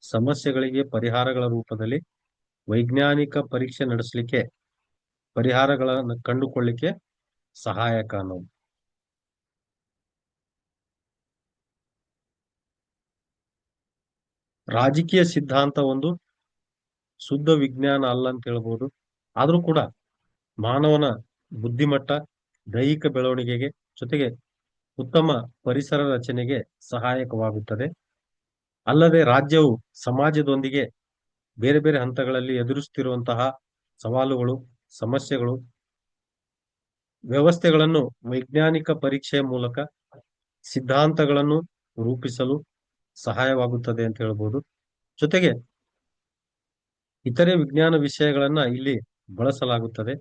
ಸಮಸ್ಯೆಗಳಿಗೆ ಪರಿಹಾರಗಳ ರೂಪದಲ್ಲಿ ವೈಜ್ಞಾನಿಕ ಪರೀಕ್ಷೆ ನಡೆಸಲಿಕ್ಕೆ, ಪರಿಹಾರಗಳನ್ನು ಕಂಡುಕೊಳ್ಳಿಕ್ಕೆ ಸಹಾಯಕ ಅನ್ನೋದು. ರಾಜಕೀಯ ಸಿದ್ಧಾಂತ ಒಂದು ಶುದ್ಧ ವಿಜ್ಞಾನ ಅಲ್ಲ ಅಂತ ಹೇಳ್ಬೋದು. ಆದ್ರೂ ಕೂಡ ಮಾನವನ ಬುದ್ಧಿಮಟ್ಟ, ದೈಹಿಕ ಬೆಳವಣಿಗೆಗೆ ಜೊತೆಗೆ ಉತ್ತಮ ಪರಿಸರ ರಚನೆಗೆ ಸಹಾಯಕವಾಗುತ್ತದೆ. ಅಲ್ಲದೆ ರಾಜ್ಯವು ಸಮಾಜದೊಂದಿಗೆ ಬೇರೆ ಬೇರೆ ಹಂತಗಳಲ್ಲಿ ಎದುರಿಸುತ್ತಿರುವಂತಹ ಸವಾಲುಗಳು, ಸಮಸ್ಯೆಗಳು, ವ್ಯವಸ್ಥೆಗಳನ್ನು ವೈಜ್ಞಾನಿಕ ಪರೀಕ್ಷೆಯ ಮೂಲಕ ಸಿದ್ಧಾಂತಗಳನ್ನು ರೂಪಿಸಲು ಸಹಾಯವಾಗುತ್ತದೆ ಅಂತ ಹೇಳ್ಬೋದು. ಜೊತೆಗೆ ಇತರೆ ವಿಜ್ಞಾನ ವಿಷಯಗಳನ್ನ ಇಲ್ಲಿ ಬಳಸಲಾಗುತ್ತದೆ.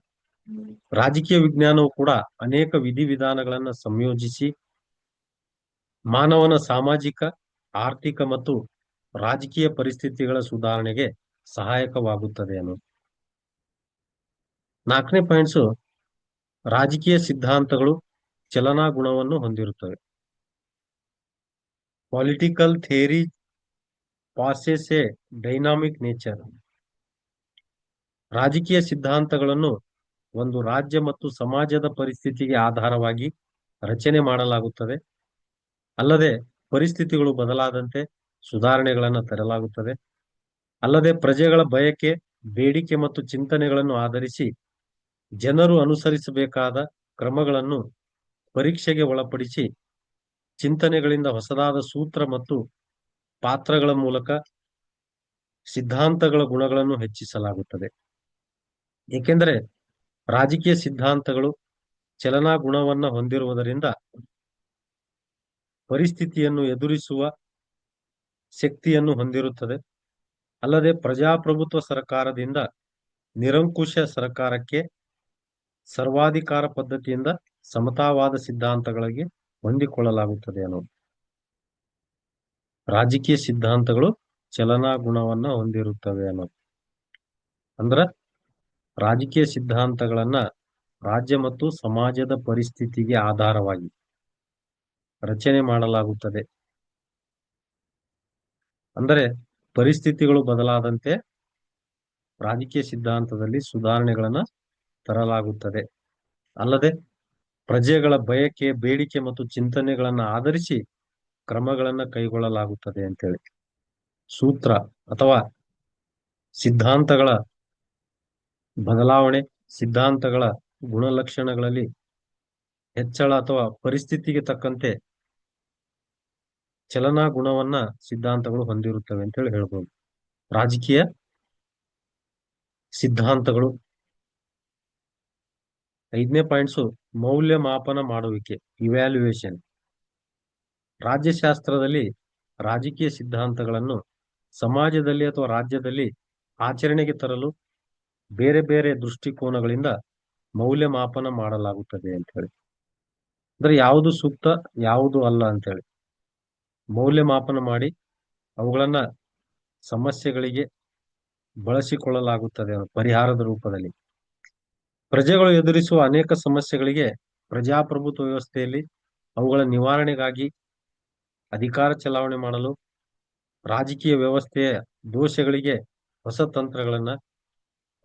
ರಾಜಕೀಯ ವಿಜ್ಞಾನವು ಕೂಡ ಅನೇಕ ವಿಧಿವಿಧಾನಗಳನ್ನ ಸಂಯೋಜಿಸಿ ಮಾನವನ ಸಾಮಾಜಿಕ, ಆರ್ಥಿಕ ಮತ್ತು ರಾಜಕೀಯ ಪರಿಸ್ಥಿತಿಗಳ ಸುಧಾರಣೆಗೆ ಸಹಾಯಕವಾಗುತ್ತದೆ ಅನ್ನೋದು. ನಾಲ್ಕನೇ ಪಾಯಿಂಟ್ಸು, ರಾಜಕೀಯ ಸಿದ್ಧಾಂತಗಳು ಚಲನಾ ಗುಣವನ್ನು ಹೊಂದಿರುತ್ತವೆ. Political theory possesses a dynamic nature. ರಾಜಕೀಯ ಸಿದ್ಧಾಂತಗಳನ್ನು ಒಂದು ರಾಜ್ಯ ಮತ್ತು ಸಮಾಜದ ಪರಿಸ್ಥಿತಿಗೆ ಆಧಾರವಾಗಿ ರಚನೆ ಮಾಡಲಾಗುತ್ತದೆ. ಅಲ್ಲದೆ ಪರಿಸ್ಥಿತಿಗಳು ಬದಲಾದಂತೆ ಸುಧಾರಣೆಗಳನ್ನು ತರಲಾಗುತ್ತದೆ. ಅಲ್ಲದೆ ಪ್ರಜೆಗಳ ಬಯಕೆ, ಬೇಡಿಕೆ ಮತ್ತು ಚಿಂತನೆಗಳನ್ನು ಆಧರಿಸಿ ಜನರು ಅನುಸರಿಸಬೇಕಾದ ಕ್ರಮಗಳನ್ನು ಪರೀಕ್ಷೆಗೆ ಒಳಪಡಿಸಿ ಚಿಂತನೆಗಳಿಂದ ಹೊಸದಾದ ಸೂತ್ರ ಮತ್ತು ಪಾತ್ರಗಳ ಮೂಲಕ ಸಿದ್ಧಾಂತಗಳ ಗುಣಗಳನ್ನು ಹೆಚ್ಚಿಸಲಾಗುತ್ತದೆ. ಏಕೆಂದರೆ ರಾಜಕೀಯ ಸಿದ್ಧಾಂತಗಳು ಚಲನಾ ಗುಣವನ್ನ ಹೊಂದಿರುವುದರಿಂದ ಪರಿಸ್ಥಿತಿಯನ್ನು ಎದುರಿಸುವ ಶಕ್ತಿಯನ್ನು ಹೊಂದಿರುತ್ತದೆ. ಅಲ್ಲದೆ ಪ್ರಜಾಪ್ರಭುತ್ವ ಸರ್ಕಾರದಿಂದ ನಿರಂಕುಶ ಸರ್ಕಾರಕ್ಕೆ ಸರ್ವಾಧಿಕಾರ ಪದ್ಧತಿಯಿಂದ ಸಮತಾವಾದ ಸಿದ್ಧಾಂತಗಳಿಗೆ ಹೊಂದಿಕೊಳ್ಳಲಾಗುತ್ತದೆ ಅನ್ನೋದು. ರಾಜಕೀಯ ಸಿದ್ಧಾಂತಗಳು ಚಲನಾ ಗುಣವನ್ನ ಹೊಂದಿರುತ್ತವೆ ಅನ್ನೋದು. ಅಂದ್ರ ರಾಜಕೀಯ ಸಿದ್ಧಾಂತಗಳನ್ನ ರಾಜ್ಯ ಮತ್ತು ಸಮಾಜದ ಪರಿಸ್ಥಿತಿಗೆ ಆಧಾರವಾಗಿ ರಚನೆ ಮಾಡಲಾಗುತ್ತದೆ. ಅಂದರೆ ಪರಿಸ್ಥಿತಿಗಳು ಬದಲಾದಂತೆ ರಾಜಕೀಯ ಸಿದ್ಧಾಂತದಲ್ಲಿ ಸುಧಾರಣೆಗಳನ್ನ ತರಲಾಗುತ್ತದೆ. ಅಲ್ಲದೆ ಪ್ರಜೆಗಳ ಬಯಕೆ, ಬೇಡಿಕೆ ಮತ್ತು ಚಿಂತನೆಗಳನ್ನ ಆಧರಿಸಿ ಕ್ರಮಗಳನ್ನ ಕೈಗೊಳ್ಳಲಾಗುತ್ತದೆ ಅಂತೇಳಿ. ಸೂತ್ರ ಅಥವಾ ಸಿದ್ಧಾಂತಗಳ ಬದಲಾವಣೆ, ಸಿದ್ಧಾಂತಗಳ ಗುಣಲಕ್ಷಣಗಳಲ್ಲಿ ಹೆಚ್ಚಳ ಅಥವಾ ಪರಿಸ್ಥಿತಿಗೆ ತಕ್ಕಂತೆ ಚಲನಾ ಗುಣವನ್ನ ಸಿದ್ಧಾಂತಗಳು ಹೊಂದಿರುತ್ತವೆ ಅಂತೇಳಿ ಹೇಳ್ಬೋದು. ರಾಜಕೀಯ ಸಿದ್ಧಾಂತಗಳು 5ನೇ ಪಾಯಿಂಟ್ಸು ಮೌಲ್ಯಮಾಪನ ಮಾಡುವಿಕೆ, ಇವ್ಯಾಲ್ಯೂಯೇಷನ್. ರಾಜ್ಯಶಾಸ್ತ್ರದಲ್ಲಿ ರಾಜಕೀಯ ಸಿದ್ಧಾಂತಗಳನ್ನು ಸಮಾಜದಲ್ಲಿ ಅಥವಾ ರಾಜ್ಯದಲ್ಲಿ ಆಚರಣೆಗೆ ತರಲು ಬೇರೆ ಬೇರೆ ದೃಷ್ಟಿಕೋನಗಳಿಂದ ಮೌಲ್ಯಮಾಪನ ಮಾಡಲಾಗುತ್ತದೆ ಅಂತ ಹೇಳಿ. ಅಂದ್ರೆ ಯಾವುದು ಸೂಕ್ತ, ಯಾವುದು ಅಲ್ಲ ಅಂತೇಳಿ ಮೌಲ್ಯಮಾಪನ ಮಾಡಿ ಅವುಗಳನ್ನ ಸಮಸ್ಯೆಗಳಿಗೆ ಬಳಸಿಕೊಳ್ಳಲಾಗುತ್ತದೆ ಪರಿಹಾರದ ರೂಪದಲ್ಲಿ. ಪ್ರಜೆಗಳು ಎದುರಿಸುವ ಅನೇಕ ಸಮಸ್ಯೆಗಳಿಗೆ ಪ್ರಜಾಪ್ರಭುತ್ವ ವ್ಯವಸ್ಥೆಯಲ್ಲಿ ಅವುಗಳ ನಿವಾರಣೆಗಾಗಿ ಅಧಿಕಾರ ಚಲಾವಣೆ ಮಾಡಲು ರಾಜಕೀಯ ವ್ಯವಸ್ಥೆಯ ದೋಷಗಳಿಗೆ ಹೊಸ ತಂತ್ರಗಳನ್ನ,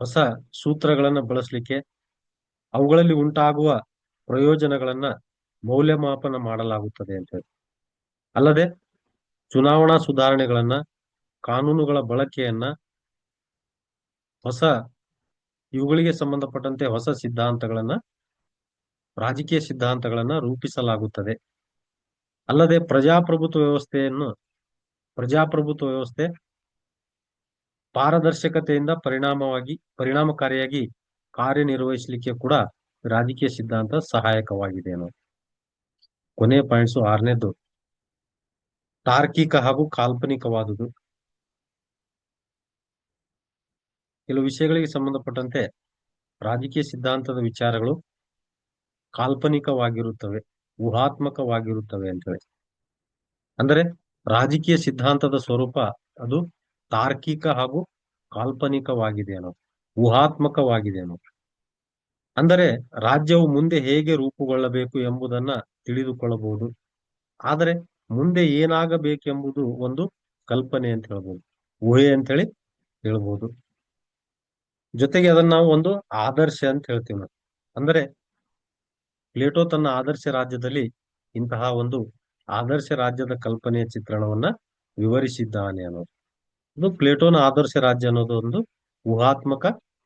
ಹೊಸ ಸೂತ್ರಗಳನ್ನ ಬಳಸಲಿಕ್ಕೆ ಅವುಗಳಲ್ಲಿ ಉಂಟಾಗುವ ಪ್ರಯೋಜನಗಳನ್ನ ಮೌಲ್ಯಮಾಪನ ಮಾಡಲಾಗುತ್ತದೆ ಅಂತ ಹೇಳಿ. ಅಲ್ಲದೆ ಚುನಾವಣಾ ಸುಧಾರಣೆಗಳನ್ನ, ಕಾನೂನುಗಳ ಬಳಕೆಯನ್ನ, ಹೊಸ ಇವುಗಳಿಗೆ ಸಂಬಂಧಪಟ್ಟಂತೆ ಹೊಸ ಸಿದ್ಧಾಂತಗಳನ್ನ, ರಾಜಕೀಯ ಸಿದ್ಧಾಂತಗಳನ್ನ ರೂಪಿಸಲಾಗುತ್ತದೆ. ಅಲ್ಲದೆ ಪ್ರಜಾಪ್ರಭುತ್ವ ವ್ಯವಸ್ಥೆ ಪಾರದರ್ಶಕತೆಯಿಂದ ಪರಿಣಾಮಕಾರಿಯಾಗಿ ಕಾರ್ಯನಿರ್ವಹಿಸಲಿಕ್ಕೆ ಕೂಡ ರಾಜಕೀಯ ಸಿದ್ಧಾಂತ ಸಹಾಯಕವಾಗಿದೆ ಅನ್ನೋದು. ಕೊನೆಯ ಪಾಯಿಂಟ್ಸು 6ನೇದು ತಾರ್ಕಿಕ ಹಾಗೂ ಕಾಲ್ಪನಿಕವಾದುದು. ಕೆಲವು ವಿಷಯಗಳಿಗೆ ಸಂಬಂಧಪಟ್ಟಂತೆ ರಾಜಕೀಯ ಸಿದ್ಧಾಂತದ ವಿಚಾರಗಳು ಕಾಲ್ಪನಿಕವಾಗಿರುತ್ತವೆ, ಊಹಾತ್ಮಕವಾಗಿರುತ್ತವೆ ಅಂತ ಹೇಳಿ. ಅಂದರೆ ರಾಜಕೀಯ ಸಿದ್ಧಾಂತದ ಸ್ವರೂಪ ಅದು ತಾರ್ಕಿಕ ಹಾಗೂ ಕಾಲ್ಪನಿಕವಾಗಿದೆ ಅನ್ನೋದು, ಊಹಾತ್ಮಕವಾಗಿದೆ ಅನ್ನೋದು. ಅಂದರೆ ರಾಜ್ಯವು ಮುಂದೆ ಹೇಗೆ ರೂಪುಗೊಳ್ಳಬೇಕು ಎಂಬುದನ್ನ ತಿಳಿದುಕೊಳ್ಳಬಹುದು. ಆದರೆ ಮುಂದೆ ಏನಾಗಬೇಕೆಂಬುದು ಒಂದು ಕಲ್ಪನೆ ಅಂತ ಹೇಳ್ಬೋದು, ಊಹೆ ಅಂತೇಳಿ ಹೇಳ್ಬೋದು. ಜೊತೆಗೆ ಅದನ್ನ ನಾವು ಒಂದು ಆದರ್ಶ ಅಂತ ಹೇಳ್ತೀವಿ ನಾವು. ಅಂದರೆ ಪ್ಲೇಟೋ ತನ್ನ ಆದರ್ಶ ರಾಜ್ಯದಲ್ಲಿ ಇಂತಹ ಒಂದು ಆದರ್ಶ ರಾಜ್ಯದ ಕಲ್ಪನೆಯ ಚಿತ್ರಣವನ್ನ ವಿವರಿಸಿದ್ದಾನೆ ಅನ್ನೋದು. ಇದು ಪ್ಲೇಟೋನ ಆದರ್ಶ ರಾಜ್ಯ ಅನ್ನೋದು ಒಂದು ಊಹಾತ್ಮಕ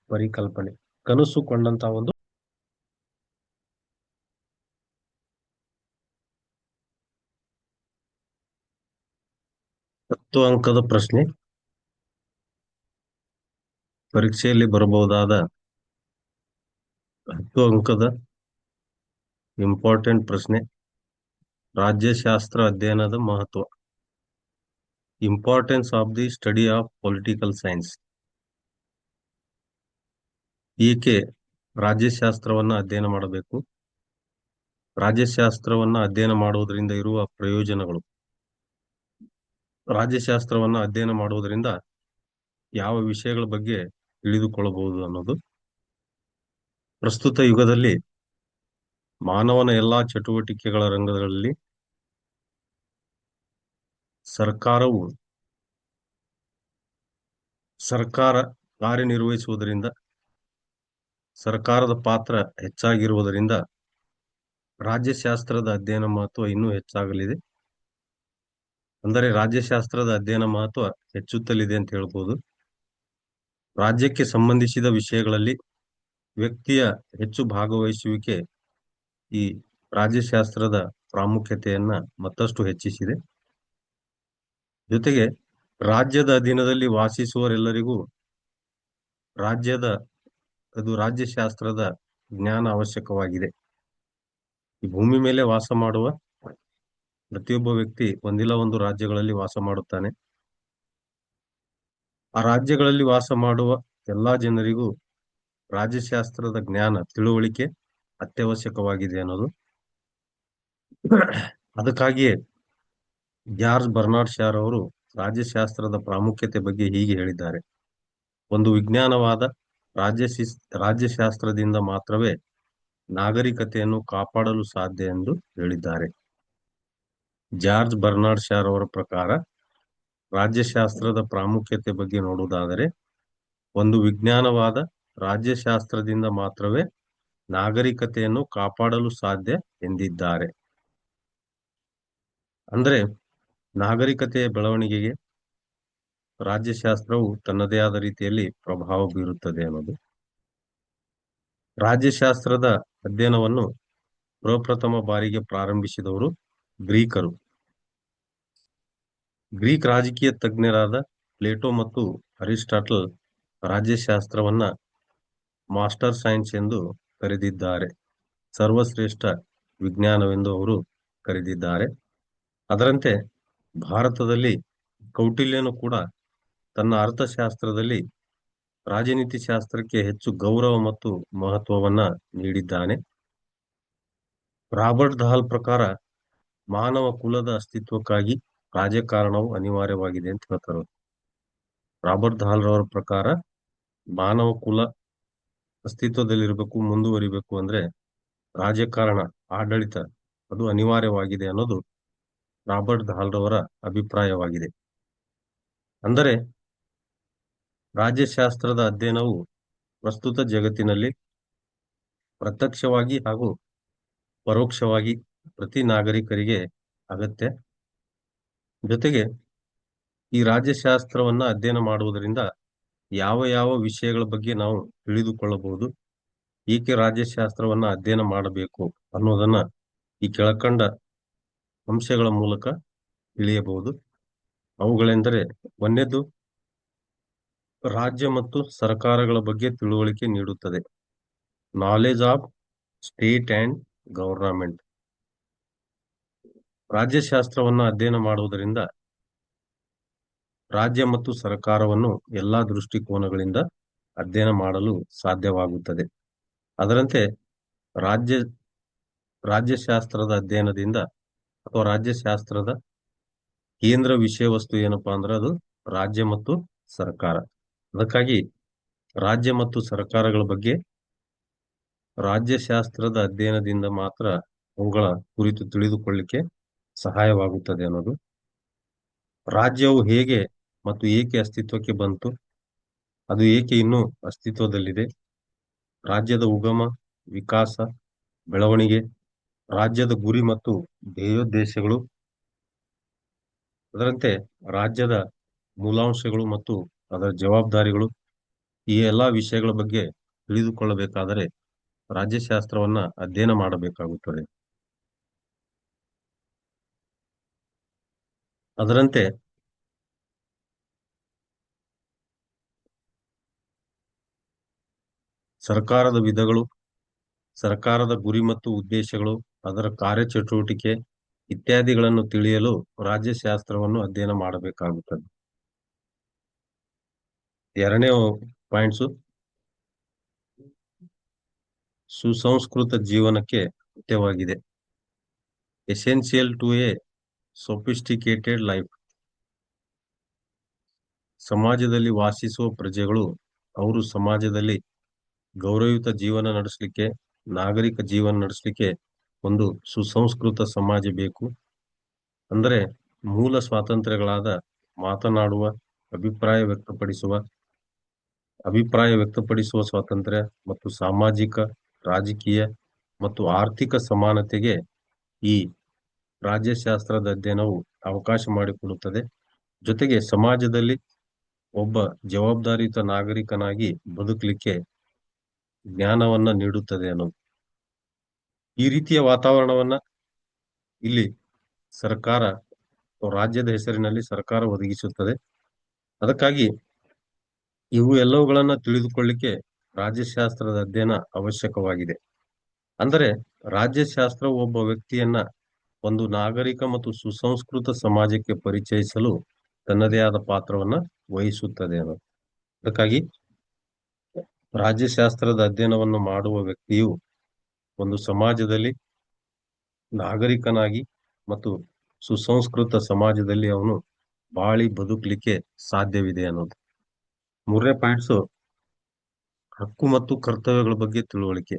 ಪರಿಕಲ್ಪನೆ, ಕನಸು ಕೊಂಡಂತ ಒಂದು. ಹತ್ತು ಅಂಕದ ಪ್ರಶ್ನೆ, ಪರೀಕ್ಷೆಯಲ್ಲಿ ಬರಬಹುದಾದ 10 ಅಂಕದ ಇಂಪಾರ್ಟೆಂಟ್ ಪ್ರಶ್ನೆ. ರಾಜ್ಯಶಾಸ್ತ್ರ ಅಧ್ಯಯನದ ಮಹತ್ವ, importance of the study of political science. ಏಕೆ ರಾಜ್ಯಶಾಸ್ತ್ರವನ್ನ ಅಧ್ಯಯನ ಮಾಡಬೇಕು, ರಾಜ್ಯಶಾಸ್ತ್ರವನ್ನ ಅಧ್ಯಯನ ಮಾಡುವುದರಿಂದ ಇರುವ ಪ್ರಯೋಜನಗಳು, ರಾಜ್ಯಶಾಸ್ತ್ರವನ್ನ ಅಧ್ಯಯನ ಮಾಡುವುದರಿಂದ ಯಾವ ವಿಷಯಗಳ ಬಗ್ಗೆ ತಿಳಿದುಕೊಳ್ಳಬಹುದು ಅನ್ನೋದು. ಪ್ರಸ್ತುತ ಯುಗದಲ್ಲಿ ಮಾನವನ ಎಲ್ಲಾ ಚಟುವಟಿಕೆಗಳ ರಂಗಗಳಲ್ಲಿ ಸರ್ಕಾರ ಕಾರ್ಯನಿರ್ವಹಿಸುವುದರಿಂದ, ಸರ್ಕಾರದ ಪಾತ್ರ ಹೆಚ್ಚಾಗಿರುವುದರಿಂದ ರಾಜ್ಯಶಾಸ್ತ್ರದ ಅಧ್ಯಯನ ಮಹತ್ವ ಇನ್ನೂ ಹೆಚ್ಚಾಗಲಿದೆ. ಅಂದರೆ ರಾಜ್ಯಶಾಸ್ತ್ರದ ಅಧ್ಯಯನ ಮಹತ್ವ ಹೆಚ್ಚುತ್ತಲಿದೆ ಅಂತ ಹೇಳ್ಬೋದು. ರಾಜ್ಯಕ್ಕೆ ಸಂಬಂಧಿಸಿದ ವಿಷಯಗಳಲ್ಲಿ ವ್ಯಕ್ತಿಯ ಹೆಚ್ಚು ಭಾಗವಹಿಸುವಿಕೆ ಈ ರಾಜ್ಯಶಾಸ್ತ್ರದ ಪ್ರಾಮುಖ್ಯತೆಯನ್ನ ಮತ್ತಷ್ಟು ಹೆಚ್ಚಿಸಿದೆ. ಜೊತೆಗೆ ರಾಜ್ಯದ ಅಧೀನದಲ್ಲಿ ವಾಸಿಸುವವರೆಲ್ಲರಿಗೂ ರಾಜ್ಯಶಾಸ್ತ್ರದ ಜ್ಞಾನ ಅವಶ್ಯಕವಾಗಿದೆ. ಈ ಭೂಮಿ ಮೇಲೆ ವಾಸ ಮಾಡುವ ಪ್ರತಿಯೊಬ್ಬ ವ್ಯಕ್ತಿ ಒಂದಿಲ್ಲ ಒಂದು ರಾಜ್ಯಗಳಲ್ಲಿ ವಾಸ ಮಾಡುತ್ತಾನೆ. ಆ ರಾಜ್ಯಗಳಲ್ಲಿ ವಾಸ ಮಾಡುವ ಎಲ್ಲಾ ಜನರಿಗೂ ರಾಜ್ಯಶಾಸ್ತ್ರದ ಜ್ಞಾನ ತಿಳುವಳಿಕೆ ಅತ್ಯವಶ್ಯಕವಾಗಿದೆ ಅನ್ನೋದು. ಅದಕ್ಕಾಗಿಯೇ ಜಾರ್ಜ್ ಬರ್ನಾರ್ಡ್ ಶಾರ್ ಅವರು ರಾಜ್ಯಶಾಸ್ತ್ರದ ಪ್ರಾಮುಖ್ಯತೆ ಬಗ್ಗೆ ಹೀಗೆ ಹೇಳಿದ್ದಾರೆ: ಒಂದು ವಿಜ್ಞಾನವಾದ ರಾಜ್ಯಶಾಸ್ತ್ರದಿಂದ ಮಾತ್ರವೇ ನಾಗರಿಕತೆಯನ್ನು ಕಾಪಾಡಲು ಸಾಧ್ಯ ಎಂದು ಹೇಳಿದ್ದಾರೆ. ಜಾರ್ಜ್ ಬರ್ನಾರ್ಡ್ ಶಾರ್ ಅವರ ಪ್ರಕಾರ ರಾಜ್ಯಶಾಸ್ತ್ರದ ಪ್ರಾಮುಖ್ಯತೆ ಬಗ್ಗೆ ನೋಡುವುದಾದರೆ, ಒಂದು ವಿಜ್ಞಾನವಾದ ರಾಜ್ಯಶಾಸ್ತ್ರದಿಂದ ಮಾತ್ರವೇ ನಾಗರಿಕತೆಯನ್ನು ಕಾಪಾಡಲು ಸಾಧ್ಯ ಎಂದಿದ್ದಾರೆ. ಅಂದ್ರೆ ನಾಗರಿಕತೆಯ ಬೆಳವಣಿಗೆಗೆ ರಾಜ್ಯಶಾಸ್ತ್ರವು ತನ್ನದೇ ಆದ ರೀತಿಯಲ್ಲಿ ಪ್ರಭಾವ ಬೀರುತ್ತದೆ ಅನ್ನೋದು. ರಾಜ್ಯಶಾಸ್ತ್ರದ ಅಧ್ಯಯನವನ್ನು ಪ್ರಪ್ರಥಮ ಬಾರಿಗೆ ಪ್ರಾರಂಭಿಸಿದವರು ಗ್ರೀಕರು. ಗ್ರೀಕ್ ರಾಜಕೀಯ ತಜ್ಞರಾದ ಪ್ಲೇಟೋ ಮತ್ತು ಅರಿಸ್ಟಾಟಲ್ ರಾಜ್ಯಶಾಸ್ತ್ರವನ್ನ ಮಾಸ್ಟರ್ ಸೈನ್ಸ್ ಎಂದು ಕರೆದಿದ್ದಾರೆ. ಸರ್ವಶ್ರೇಷ್ಠ ವಿಜ್ಞಾನವೆಂದು ಅವರು ಕರೆದಿದ್ದಾರೆ. ಅದರಂತೆ ಭಾರತದಲ್ಲಿ ಕೌಟಿಲ್ಯನು ಕೂಡ ತನ್ನ ಅರ್ಥಶಾಸ್ತ್ರದಲ್ಲಿ ರಾಜನೀತಿ ಶಾಸ್ತ್ರಕ್ಕೆ ಹೆಚ್ಚು ಗೌರವ ಮತ್ತು ಮಹತ್ವವನ್ನ ನೀಡಿದ್ದಾನೆ. ರಾಬರ್ಟ್ ದಾಲ್ ಪ್ರಕಾರ ಮಾನವ ಕುಲದ ಅಸ್ತಿತ್ವಕ್ಕಾಗಿ ರಾಜಕಾರಣವು ಅನಿವಾರ್ಯವಾಗಿದೆ ಅಂತ ಹೇಳ್ತಾರೆ. ರಾಬರ್ಟ್ ದಾಲ್ ರವರ ಪ್ರಕಾರ ಮಾನವ ಕುಲ ಅಸ್ತಿತ್ವದಲ್ಲಿರಬೇಕು, ಮುಂದುವರಿಬೇಕು ಅಂದ್ರೆ ರಾಜಕಾರಣ, ಆಡಳಿತ ಅದು ಅನಿವಾರ್ಯವಾಗಿದೆ ಅನ್ನೋದು ರಾಬರ್ಟ್ ದಾಲ್ ರವರ ಅಭಿಪ್ರಾಯವಾಗಿದೆ. ಅಂದರೆ ರಾಜ್ಯಶಾಸ್ತ್ರದ ಅಧ್ಯಯನವು ಪ್ರಸ್ತುತ ಜಗತ್ತಿನಲ್ಲಿ ಪ್ರತ್ಯಕ್ಷವಾಗಿ ಹಾಗೂ ಪರೋಕ್ಷವಾಗಿ ಪ್ರತಿ ನಾಗರಿಕರಿಗೆ ಅಗತ್ಯ. ಜೊತೆಗೆ ಈ ರಾಜ್ಯಶಾಸ್ತ್ರವನ್ನ ಅಧ್ಯಯನ ಮಾಡುವುದರಿಂದ ಯಾವ ಯಾವ ವಿಷಯಗಳ ಬಗ್ಗೆ ನಾವು ತಿಳಿದುಕೊಳ್ಳಬಹುದು, ಏಕೆ ರಾಜ್ಯಶಾಸ್ತ್ರವನ್ನ ಅಧ್ಯಯನ ಮಾಡಬೇಕು ಅನ್ನೋದನ್ನ ಈ ಕೆಳಕಂಡ ಅಂಶಗಳ ಮೂಲಕ ತಿಳಿಯಬಹುದು. ಅವುಗಳೆಂದರೆ, ಒಂದನೇದು ರಾಜ್ಯ ಮತ್ತು ಸರ್ಕಾರಗಳ ಬಗ್ಗೆ ತಿಳುವಳಿಕೆ ನೀಡುತ್ತದೆ. Knowledge of state and government. ರಾಜ್ಯಶಾಸ್ತ್ರವನ್ನು ಅಧ್ಯಯನ ಮಾಡುವುದರಿಂದ ರಾಜ್ಯ ಮತ್ತು ಸರ್ಕಾರವನ್ನು ಎಲ್ಲಾ ದೃಷ್ಟಿಕೋನಗಳಿಂದ ಅಧ್ಯಯನ ಮಾಡಲು ಸಾಧ್ಯವಾಗುತ್ತದೆ. ಅದರಂತೆ ರಾಜ್ಯಶಾಸ್ತ್ರದ ಅಧ್ಯಯನದಿಂದ ಅಥವಾ ರಾಜ್ಯಶಾಸ್ತ್ರದ ಕೇಂದ್ರ ವಿಷಯ ವಸ್ತು ಏನಪ್ಪಾ ಅಂದ್ರೆ ಅದು ರಾಜ್ಯ ಮತ್ತು ಸರ್ಕಾರ. ಅದಕ್ಕಾಗಿ ರಾಜ್ಯ ಮತ್ತು ಸರ್ಕಾರಗಳ ಬಗ್ಗೆ ರಾಜ್ಯಶಾಸ್ತ್ರದ ಅಧ್ಯಯನದಿಂದ ಮಾತ್ರ ಅವುಗಳ ಕುರಿತು ತಿಳಿದುಕೊಳ್ಳಿಕ್ಕೆ ಸಹಾಯವಾಗುತ್ತದೆ ಅನ್ನೋದು. ರಾಜ್ಯವು ಹೇಗೆ ಮತ್ತು ಏಕೆ ಅಸ್ತಿತ್ವಕ್ಕೆ ಬಂತು, ಅದು ಏಕೆ ಇನ್ನೂ ಅಸ್ತಿತ್ವದಲ್ಲಿದೆ, ರಾಜ್ಯದ ಉಗಮ, ವಿಕಾಸ, ಬೆಳವಣಿಗೆ, ರಾಜ್ಯದ ಗುರಿ ಮತ್ತು ಧ್ಯೇಯೋದ್ದೇಶಗಳು, ಅದರಂತೆ ರಾಜ್ಯದ ಮೂಲಾಂಶಗಳು ಮತ್ತು ಅದರ ಜವಾಬ್ದಾರಿಗಳು, ಈ ಎಲ್ಲಾ ವಿಷಯಗಳ ಬಗ್ಗೆ ತಿಳಿದುಕೊಳ್ಳಬೇಕಾದರೆ ರಾಜ್ಯಶಾಸ್ತ್ರವನ್ನ ಅಧ್ಯಯನ ಮಾಡಬೇಕಾಗುತ್ತದೆ. ಅದರಂತೆ ಸರ್ಕಾರದ ವಿಧಗಳು, ಸರ್ಕಾರದ ಗುರಿ ಮತ್ತು ಉದ್ದೇಶಗಳು, ಅದರ ಕಾರ್ಯಚಟುವಟಿಕೆ ಇತ್ಯಾದಿಗಳನ್ನು ತಿಳಿಯಲು ರಾಜ್ಯಶಾಸ್ತ್ರವನ್ನು ಅಧ್ಯಯನ ಮಾಡಬೇಕಾಗುತ್ತದೆ. ಎರಡನೇ ಪಾಯಿಂಟ್ಸು ಸುಸಂಸ್ಕೃತ ಜೀವನಕ್ಕೆ ಅಗತ್ಯವಾಗಿದೆ. Essential to a sophisticated life. ಸಮಾಜದಲ್ಲಿ ವಾಸಿಸುವ ಪ್ರಜೆಗಳು ಅವರು ಸಮಾಜದಲ್ಲಿ ಗೌರವಯುತ ಜೀವನ ನಡೆಸಲಿಕ್ಕೆ, ನಾಗರಿಕ ಜೀವನ ನಡೆಸಲಿಕ್ಕೆ ಒಂದು ಸುಸಂಸ್ಕೃತ ಸಮಾಜ ಬೇಕು. ಅಂದರೆ ಮೂಲ ಸ್ವಾತಂತ್ರ್ಯಗಳಾದ ಮಾತನಾಡುವ, ಅಭಿಪ್ರಾಯ ವ್ಯಕ್ತಪಡಿಸುವ ಸ್ವಾತಂತ್ರ್ಯ ಮತ್ತು ಸಾಮಾಜಿಕ, ರಾಜಕೀಯ ಮತ್ತು ಆರ್ಥಿಕ ಸಮಾನತೆಗೆ ಈ ರಾಜ್ಯಶಾಸ್ತ್ರದ ಅಧ್ಯಯನವು ಅವಕಾಶ ಮಾಡಿಕೊಡುತ್ತದೆ. ಜೊತೆಗೆ ಸಮಾಜದಲ್ಲಿ ಒಬ್ಬ ಜವಾಬ್ದಾರಿಯುತ ನಾಗರಿಕನಾಗಿ ಬದುಕಲಿಕ್ಕೆ ಜ್ಞಾನವನ್ನ ನೀಡುತ್ತದೆ ಅನ್ನೋದು. ಈ ರೀತಿಯ ವಾತಾವರಣವನ್ನ ಇಲ್ಲಿ ಸರ್ಕಾರ, ರಾಜ್ಯದ ಹೆಸರಿನಲ್ಲಿ ಸರ್ಕಾರ ಒದಗಿಸುತ್ತದೆ. ಅದಕ್ಕಾಗಿ ಇವು ಎಲ್ಲವುಗಳನ್ನ ತಿಳಿದುಕೊಳ್ಳಿಕ್ಕೆ ರಾಜ್ಯಶಾಸ್ತ್ರದ ಅಧ್ಯಯನ ಅವಶ್ಯಕವಾಗಿದೆ. ಅಂದರೆ ರಾಜ್ಯಶಾಸ್ತ್ರವು ಒಬ್ಬ ವ್ಯಕ್ತಿಯನ್ನ ಒಂದು ನಾಗರಿಕ ಮತ್ತು ಸುಸಂಸ್ಕೃತ ಸಮಾಜಕ್ಕೆ ಪರಿಚಯಿಸಲು ತನ್ನದೇ ಆದ ಪಾತ್ರವನ್ನ ವಹಿಸುತ್ತದೆ ಅನ್ನೋದು. ಅದಕ್ಕಾಗಿ ರಾಜ್ಯಶಾಸ್ತ್ರದ ಅಧ್ಯಯನವನ್ನು ಮಾಡುವ ವ್ಯಕ್ತಿಯು ಒಂದು ಸಮಾಜದಲ್ಲಿ ನಾಗರಿಕನಾಗಿ ಮತ್ತು ಸುಸಂಸ್ಕೃತ ಸಮಾಜದಲ್ಲಿ ಅವನು ಬಾಳಿ ಬದುಕಲಿಕ್ಕೆ ಸಾಧ್ಯವಿದೆ ಅನ್ನೋದು. 3ನೇ ಪಾಯಿಂಟ್ಸು ಹಕ್ಕು ಮತ್ತು ಕರ್ತವ್ಯಗಳ ಬಗ್ಗೆ ತಿಳುವಳಿಕೆ.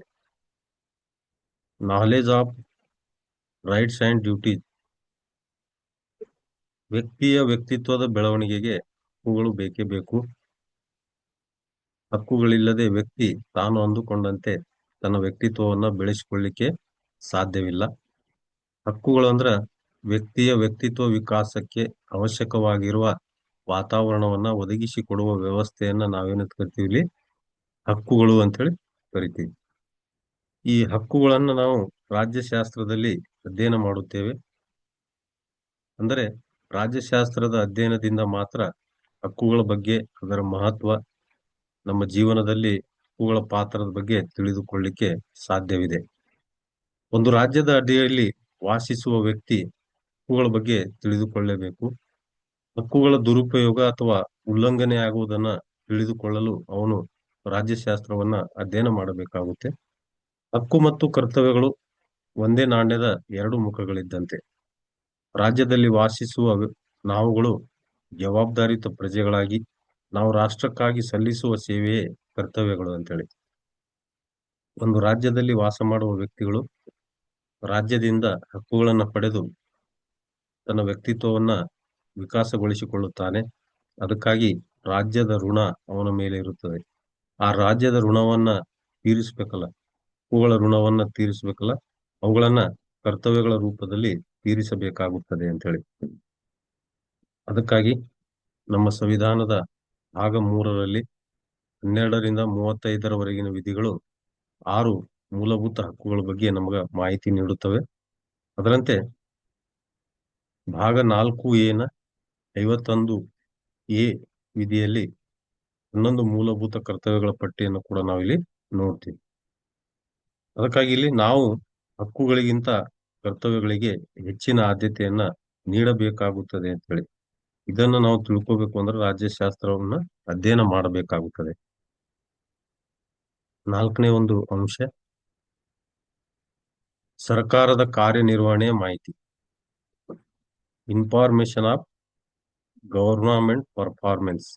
Knowledge of rights and duties. ವ್ಯಕ್ತಿಯ ವ್ಯಕ್ತಿತ್ವದ ಬೆಳವಣಿಗೆಗೆ ಹಕ್ಕುಗಳು ಬೇಕೇ ಬೇಕು. ಹಕ್ಕುಗಳಿಲ್ಲದೆ ವ್ಯಕ್ತಿ ತಾನು ಅಂದುಕೊಂಡಂತೆ ತನ್ನ ವ್ಯಕ್ತಿತ್ವವನ್ನ ಬೆಳೆಸಿಕೊಳ್ಳಿಕ್ಕೆ ಸಾಧ್ಯವಿಲ್ಲ. ಹಕ್ಕುಗಳು ಅಂದ್ರ ವ್ಯಕ್ತಿಯ ವ್ಯಕ್ತಿತ್ವ ವಿಕಾಸಕ್ಕೆ ಅವಶ್ಯಕವಾಗಿರುವ ವಾತಾವರಣವನ್ನ ಒದಗಿಸಿಕೊಡುವ ವ್ಯವಸ್ಥೆಯನ್ನ ನಾವೇನಂತ ಕರಿತೀವಿ, ಹಕ್ಕುಗಳು ಅಂತೇಳಿ ಕರಿತೀವಿ. ಈ ಹಕ್ಕುಗಳನ್ನ ನಾವು ರಾಜ್ಯಶಾಸ್ತ್ರದಲ್ಲಿ ಅಧ್ಯಯನ ಮಾಡುತ್ತೇವೆ. ಅಂದರೆ ರಾಜ್ಯಶಾಸ್ತ್ರದ ಅಧ್ಯಯನದಿಂದ ಮಾತ್ರ ಹಕ್ಕುಗಳ ಬಗ್ಗೆ, ಅದರ ಮಹತ್ವ, ನಮ್ಮ ಜೀವನದಲ್ಲಿ ಹಕ್ಕುಗಳ ಪಾತ್ರದ ಬಗ್ಗೆ ತಿಳಿದುಕೊಳ್ಳಿಕ್ಕೆ ಸಾಧ್ಯವಿದೆ. ಒಂದು ರಾಜ್ಯದ ಅಡಿಯಲ್ಲಿ ವಾಸಿಸುವ ವ್ಯಕ್ತಿ ಹಕ್ಕುಗಳ ಬಗ್ಗೆ ತಿಳಿದುಕೊಳ್ಳಬೇಕು. ಹಕ್ಕುಗಳ ದುರುಪಯೋಗ ಅಥವಾ ಉಲ್ಲಂಘನೆ ಆಗುವುದನ್ನ ತಿಳಿದುಕೊಳ್ಳಲು ಅವನು ರಾಜ್ಯಶಾಸ್ತ್ರವನ್ನ ಅಧ್ಯಯನ ಮಾಡಬೇಕಾಗುತ್ತೆ. ಹಕ್ಕು ಮತ್ತು ಕರ್ತವ್ಯಗಳು ಒಂದೇ ನಾಣ್ಯದ ಎರಡು ಮುಖಗಳಿದ್ದಂತೆ. ರಾಜ್ಯದಲ್ಲಿ ವಾಸಿಸುವ ನಾವುಗಳು ಜವಾಬ್ದಾರಿಯುತ ಪ್ರಜೆಗಳಾಗಿ ನಾವು ರಾಷ್ಟ್ರಕ್ಕಾಗಿ ಸಲ್ಲಿಸುವ ಸೇವೆಯೇ ಕರ್ತವ್ಯಗಳು ಅಂತೇಳಿ. ಒಂದು ರಾಜ್ಯದಲ್ಲಿ ವಾಸ ಮಾಡುವ ವ್ಯಕ್ತಿಗಳು ರಾಜ್ಯದಿಂದ ಹಕ್ಕುಗಳನ್ನ ಪಡೆದು ತನ್ನ ವ್ಯಕ್ತಿತ್ವವನ್ನ ವಿಕಾಸಗೊಳಿಸಿಕೊಳ್ಳುತ್ತಾನೆ. ಅದಕ್ಕಾಗಿ ರಾಜ್ಯದ ಋಣ ಅವನ ಮೇಲೆ ಇರುತ್ತದೆ. ಆ ರಾಜ್ಯದ ಋಣವನ್ನ ತೀರಿಸ್ಬೇಕಲ್ಲ, ಹಕ್ಕುಗಳ ಋಣವನ್ನ ತೀರಿಸ್ಬೇಕಲ್ಲ, ಅವುಗಳನ್ನ ಕರ್ತವ್ಯಗಳ ರೂಪದಲ್ಲಿ ತೀರಿಸಬೇಕಾಗುತ್ತದೆ ಅಂತ ಹೇಳಿ. ಅದಕ್ಕಾಗಿ ನಮ್ಮ ಸಂವಿಧಾನದ ಭಾಗ 3ರಲ್ಲಿ 12ರಿಂದ 35ರವರೆಗಿನ ವಿಧಿಗಳು 6 ಮೂಲಭೂತ ಹಕ್ಕುಗಳ ಬಗ್ಗೆ ನಮಗ ಮಾಹಿತಿ ನೀಡುತ್ತವೆ. ಅದರಂತೆ ಭಾಗ 4A ನ 51A ವಿಧಿಯಲ್ಲಿ 11 ಮೂಲಭೂತ ಕರ್ತವ್ಯಗಳ ಪಟ್ಟಿಯನ್ನು ಕೂಡ ನಾವಿಲ್ಲಿ ನೋಡ್ತೀವಿ. ಅದಕ್ಕಾಗಿ ಇಲ್ಲಿ ನಾವು ಹಕ್ಕುಗಳಿಗಿಂತ ಕರ್ತವ್ಯಗಳಿಗೆ ಹೆಚ್ಚಿನ ಆದ್ಯತೆಯನ್ನ ನೀಡಬೇಕಾಗುತ್ತದೆ ಅಂತ ಹೇಳಿ. ಇದನ್ನ ನಾವು ತಿಳ್ಕೋಬೇಕು ಅಂದ್ರೆ ರಾಜ್ಯಶಾಸ್ತ್ರವನ್ನ ಅಧ್ಯಯನ ಮಾಡಬೇಕಾಗುತ್ತದೆ. 4ನೇ ಒಂದು ಅಂಶ ಸರ್ಕಾರದ ಕಾರ್ಯನಿರ್ವಹಣೆಯ ಮಾಹಿತಿ. Information of government performance.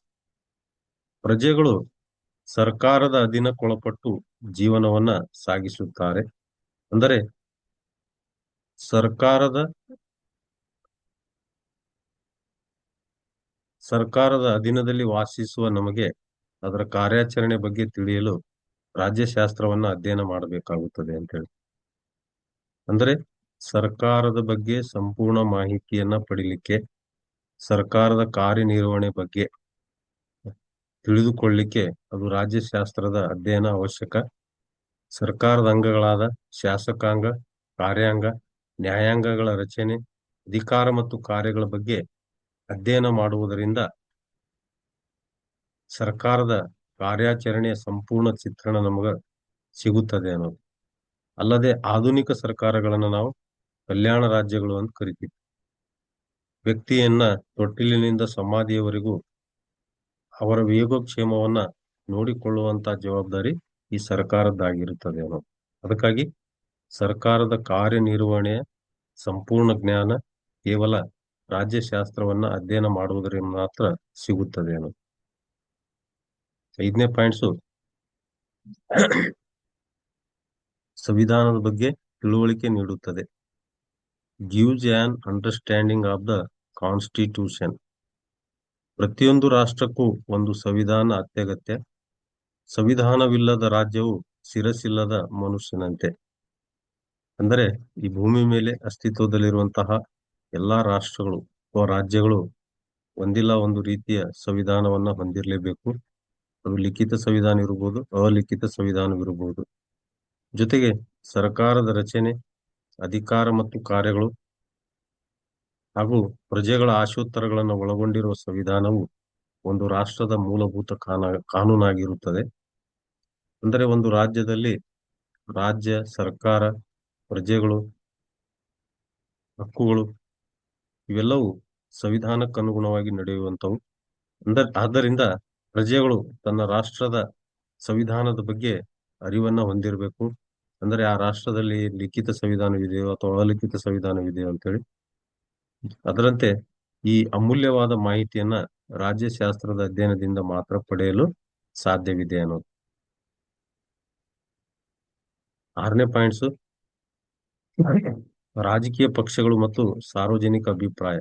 ಪ್ರಜೆಗಳು ಸರ್ಕಾರದ ಅಧೀನಕ್ಕೊಳಪಟ್ಟು ಜೀವನವನ್ನ ಸಾಗಿಸುತ್ತಾರೆ. ಅಂದರೆ ಸರ್ಕಾರದ ಅಧೀನದಲ್ಲಿ ವಾಸಿಸುವ ನಮಗೆ ಅದರ ಕಾರ್ಯಾಚರಣೆ ಬಗ್ಗೆ ತಿಳಿಯಲು ರಾಜ್ಯಶಾಸ್ತ್ರವನ್ನ ಅಧ್ಯಯನ ಮಾಡಬೇಕಾಗುತ್ತದೆ ಅಂತ ಹೇಳಿ. ಅಂದ್ರೆ ಸರ್ಕಾರದ ಬಗ್ಗೆ ಸಂಪೂರ್ಣ ಮಾಹಿತಿಯನ್ನ ಪಡಿಲಿಕ್ಕೆ, ಸರ್ಕಾರದ ಕಾರ್ಯನಿರ್ವಹಣೆ ಬಗ್ಗೆ ತಿಳಿದುಕೊಳ್ಳಿಕ್ಕೆ ಅದು ರಾಜ್ಯಶಾಸ್ತ್ರದ ಅಧ್ಯಯನ ಅವಶ್ಯಕ. ಸರ್ಕಾರದ ಅಂಗಗಳಾದ ಶಾಸಕಾಂಗ, ಕಾರ್ಯಾಂಗ, ನ್ಯಾಯಾಂಗಗಳ ರಚನೆ, ಅಧಿಕಾರ ಮತ್ತು ಕಾರ್ಯಗಳ ಬಗ್ಗೆ ಅಧ್ಯಯನ ಮಾಡುವುದರಿಂದ ಸರ್ಕಾರದ ಕಾರ್ಯಾಚರಣೆಯ ಸಂಪೂರ್ಣ ಚಿತ್ರಣ ನಮಗ ಸಿಗುತ್ತದೆ ಅನ್ನೋದು. ಅಲ್ಲದೆ ಆಧುನಿಕ ಸರ್ಕಾರಗಳನ್ನ ನಾವು ಕಲ್ಯಾಣ ರಾಜ್ಯಗಳು ಅಂತ ಕರಿತೀವಿ. ವ್ಯಕ್ತಿಯನ್ನ ತೊಟ್ಟಿಲಿನಿಂದ ಸಮಾಧಿಯವರೆಗೂ ಅವರ ಯೋಗಕ್ಷೇಮವನ್ನ ನೋಡಿಕೊಳ್ಳುವಂತ ಜವಾಬ್ದಾರಿ ಈ ಸರ್ಕಾರದ್ದಾಗಿರುತ್ತದೆ ಅನ್ನೋದು. ಅದಕ್ಕಾಗಿ ಸರ್ಕಾರದ ಕಾರ್ಯನಿರ್ವಹಣೆಯ ಸಂಪೂರ್ಣ ಜ್ಞಾನ ಕೇವಲ ರಾಜ್ಯಶಾಸ್ತ್ರವನ್ನ ಅಧ್ಯಯನ ಮಾಡುವುದರಿಂದ ಮಾತ್ರ ಸಿಗುತ್ತದೆ ಅನ್ನೋದು. 5ನೇ ಪಾಯಿಂಟ್ಸು ಸಂವಿಧಾನದ ಬಗ್ಗೆ ತಿಳುವಳಿಕೆ ನೀಡುತ್ತದೆ. Gives on understanding of the constitution. ಪ್ರತಿಯೊಂದು ರಾಷ್ಟ್ರಕ್ಕೂ ಒಂದು ಸಂವಿಧಾನ ಅತ್ಯಗತ್ಯ. ಸಂವಿಧಾನವಿಲ್ಲದ ರಾಜ್ಯವು ಶಿರಸ್ಸಿಲ್ಲದ ಮನುಷ್ಯನಂತೆ. ಅಂದರೆ ಈ ಭೂಮಿ ಮೇಲೆ ಅಸ್ತಿತ್ವದಲ್ಲಿರುವಂತಹ ಎಲ್ಲಾ ರಾಷ್ಟ್ರಗಳು ಅಥವಾ ರಾಜ್ಯಗಳು ಒಂದಿಲ್ಲ ಒಂದು ರೀತಿಯ ಸಂವಿಧಾನವನ್ನ ಹೊಂದಿರಲೇಬೇಕು. ಅದು ಲಿಖಿತ ಸಂವಿಧಾನ ಇರಬಹುದು, ಅಲಿಖಿತ ಸಂವಿಧಾನವಿರಬಹುದು. ಜೊತೆಗೆ ಸರ್ಕಾರದ ರಚನೆ, ಅಧಿಕಾರ ಮತ್ತು ಕಾರ್ಯಗಳು ಹಾಗೂ ಪ್ರಜೆಗಳ ಆಶೋತ್ತರಗಳನ್ನು ಒಳಗೊಂಡಿರುವ ಸಂವಿಧಾನವು ಒಂದು ರಾಷ್ಟ್ರದ ಮೂಲಭೂತ ಕಾನೂನಾಗಿರುತ್ತದೆ. ಅಂದರೆ ಒಂದು ರಾಜ್ಯದಲ್ಲಿ ರಾಜ್ಯ, ಸರ್ಕಾರ, ಪ್ರಜೆಗಳು, ಹಕ್ಕುಗಳು ಇವೆಲ್ಲವೂ ಸಂವಿಧಾನಕ್ಕನುಗುಣವಾಗಿ ನಡೆಯುವಂಥವು. ಆದ್ದರಿಂದ ಪ್ರಜೆಗಳು ತನ್ನ ರಾಷ್ಟ್ರದ ಸಂವಿಧಾನದ ಬಗ್ಗೆ ಅರಿವನ್ನ ಹೊಂದಿರಬೇಕು. ಅಂದರೆ ಆ ರಾಷ್ಟ್ರದಲ್ಲಿ ಲಿಖಿತ ಸಂವಿಧಾನವಿದೆಯೋ ಅಥವಾ ಅಲಿಖಿತ ಸಂವಿಧಾನವಿದೆಯೋ ಅಂತೇಳಿ. ಅದರಂತೆ ಈ ಅಮೂಲ್ಯವಾದ ಮಾಹಿತಿಯನ್ನ ರಾಜ್ಯಶಾಸ್ತ್ರದ ಅಧ್ಯಯನದಿಂದ ಮಾತ್ರ ಪಡೆಯಲು ಸಾಧ್ಯವಿದೆ ಅನ್ನೋದು. 6ನೇ ಪಾಯಿಂಟ್ಸ್, ರಾಜಕೀಯ ಪಕ್ಷಗಳು ಮತ್ತು ಸಾರ್ವಜನಿಕ ಅಭಿಪ್ರಾಯ,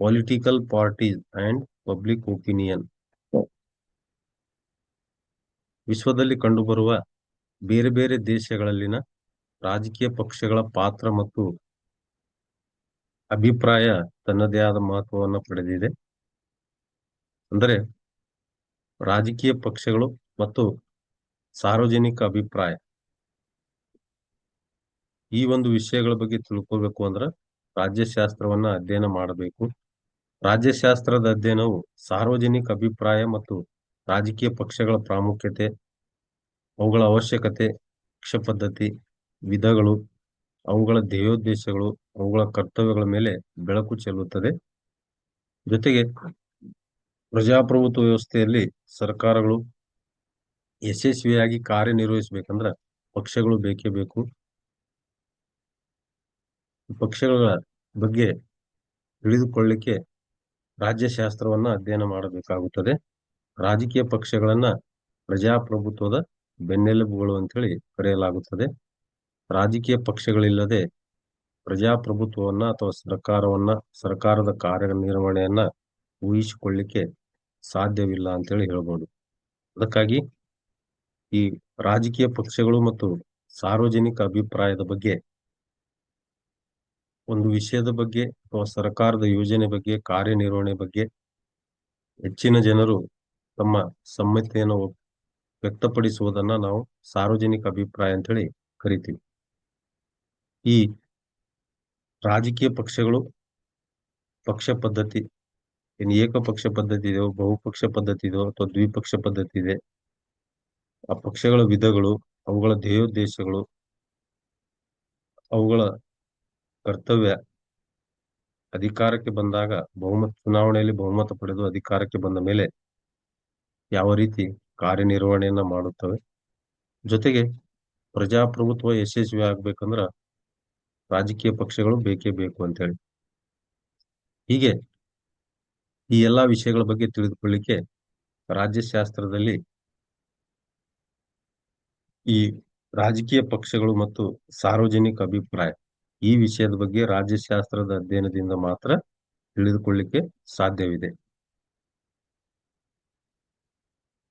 political parties and public opinion. ವಿಶ್ವದಲ್ಲಿ ಕಂಡುಬರುವ ಬೇರೆ ಬೇರೆ ದೇಶಗಳಲ್ಲಿನ ರಾಜಕೀಯ ಪಕ್ಷಗಳ ಪಾತ್ರ ಮತ್ತು ಅಭಿಪ್ರಾಯ ತನ್ನದೇ ಆದ ಮಹತ್ವವನ್ನು ಪಡೆದಿದೆ. ಅಂದರೆ ರಾಜಕೀಯ ಪಕ್ಷಗಳು ಮತ್ತು ಸಾರ್ವಜನಿಕ ಅಭಿಪ್ರಾಯ ಈ ಒಂದು ವಿಷಯಗಳ ಬಗ್ಗೆ ತಿಳ್ಕೋಬೇಕು ಅಂದ್ರೆ ರಾಜ್ಯಶಾಸ್ತ್ರವನ್ನ ಅಧ್ಯಯನ ಮಾಡಬೇಕು. ರಾಜ್ಯಶಾಸ್ತ್ರದ ಅಧ್ಯಯನವು ಸಾರ್ವಜನಿಕ ಅಭಿಪ್ರಾಯ ಮತ್ತು ರಾಜಕೀಯ ಪಕ್ಷಗಳ ಪ್ರಾಮುಖ್ಯತೆ, ಅವುಗಳ ಅವಶ್ಯಕತೆ, ಪಕ್ಷ ಪದ್ಧತಿ, ವಿಧಗಳು, ಅವುಗಳ ಧ್ಯೇಯೋದ್ದೇಶಗಳು, ಅವುಗಳ ಕರ್ತವ್ಯಗಳ ಮೇಲೆ ಬೆಳಕು ಚೆಲ್ಲುತ್ತದೆ. ಜೊತೆಗೆ ಪ್ರಜಾಪ್ರಭುತ್ವ ವ್ಯವಸ್ಥೆಯಲ್ಲಿ ಸರ್ಕಾರಗಳು ಯಶಸ್ವಿಯಾಗಿ ಕಾರ್ಯನಿರ್ವಹಿಸಬೇಕಂದ್ರ ಪಕ್ಷಗಳು ಬೇಕೇ ಬೇಕು. ಪಕ್ಷಗಳ ಬಗ್ಗೆ ತಿಳಿದುಕೊಳ್ಳಿಕ್ಕೆ ರಾಜ್ಯಶಾಸ್ತ್ರವನ್ನ ಅಧ್ಯಯನ ಮಾಡಬೇಕಾಗುತ್ತದೆ. ರಾಜಕೀಯ ಪಕ್ಷಗಳನ್ನ ಪ್ರಜಾಪ್ರಭುತ್ವದ ಬೆನ್ನೆಲುಬುಗಳು ಅಂತೇಳಿ ಕರೆಯಲಾಗುತ್ತದೆ. ರಾಜಕೀಯ ಪಕ್ಷಗಳಿಲ್ಲದೆ ಪ್ರಜಾಪ್ರಭುತ್ವವನ್ನ ಅಥವಾ ಸರ್ಕಾರದ ಕಾರ್ಯನಿರ್ವಹಣೆಯನ್ನ ಊಹಿಸಿಕೊಳ್ಳಿಕ್ಕೆ ಸಾಧ್ಯವಿಲ್ಲ ಅಂತೇಳಿ ಹೇಳ್ಬೋದು. ಅದಕ್ಕಾಗಿ ಈ ರಾಜಕೀಯ ಪಕ್ಷಗಳು ಮತ್ತು ಸಾರ್ವಜನಿಕ ಅಭಿಪ್ರಾಯದ ಬಗ್ಗೆ ಒಂದು ವಿಷಯದ ಬಗ್ಗೆ ಅಥವಾ ಸರ್ಕಾರದ ಯೋಜನೆ ಬಗ್ಗೆ, ಕಾರ್ಯನಿರ್ವಹಣೆ ಬಗ್ಗೆ ಹೆಚ್ಚಿನ ಜನರು ತಮ್ಮ ಸಮ್ಮತಿಯನ್ನು ವ್ಯಕ್ತಪಡಿಸುವುದನ್ನ ನಾವು ಸಾರ್ವಜನಿಕ ಅಭಿಪ್ರಾಯ ಅಂತೇಳಿ ಕರಿತೀವಿ. ಈ ರಾಜಕೀಯ ಪಕ್ಷಗಳು ಪಕ್ಷ ಪದ್ಧತಿ, ಏನು ಏಕಪಕ್ಷ ಪದ್ಧತಿ ಇದೆಯೋ, ಬಹುಪಕ್ಷ ಪದ್ಧತಿ ಇದೆಯೋ ಅಥವಾ ದ್ವಿಪಕ್ಷ ಪದ್ಧತಿ ಇದೆ, ಆ ಪಕ್ಷಗಳ ವಿಧಗಳು, ಅವುಗಳ ಧ್ಯೇಯೋದ್ದೇಶಗಳು, ಅವುಗಳ ಕರ್ತವ್ಯ, ಅಧಿಕಾರಕ್ಕೆ ಬಂದಾಗ ಚುನಾವಣೆಯಲ್ಲಿ ಬಹುಮತ ಪಡೆದು ಅಧಿಕಾರಕ್ಕೆ ಬಂದ ಮೇಲೆ ಯಾವ ರೀತಿ ಕಾರ್ಯನಿರ್ವಹಣೆಯನ್ನ ಮಾಡುತ್ತವೆ. ಜೊತೆಗೆ ಪ್ರಜಾಪ್ರಭುತ್ವ ಯಶಸ್ವಿ ಆಗ್ಬೇಕಂದ್ರ ರಾಜಕೀಯ ಪಕ್ಷಗಳು ಬೇಕೇ ಬೇಕು ಅಂತೇಳಿ. ಹೀಗೆ ಈ ಎಲ್ಲಾ ವಿಷಯಗಳ ಬಗ್ಗೆ ತಿಳಿದುಕೊಳ್ಳಿಕ್ಕೆ ರಾಜ್ಯಶಾಸ್ತ್ರದಲ್ಲಿ ಈ ರಾಜಕೀಯ ಪಕ್ಷಗಳು ಮತ್ತು ಸಾರ್ವಜನಿಕ ಅಭಿಪ್ರಾಯ ಈ ವಿಷಯದ ಬಗ್ಗೆ ರಾಜ್ಯಶಾಸ್ತ್ರದ ಅಧ್ಯಯನದಿಂದ ಮಾತ್ರ ತಿಳಿದುಕೊಳ್ಳಿಕ್ಕೆ ಸಾಧ್ಯವಿದೆ.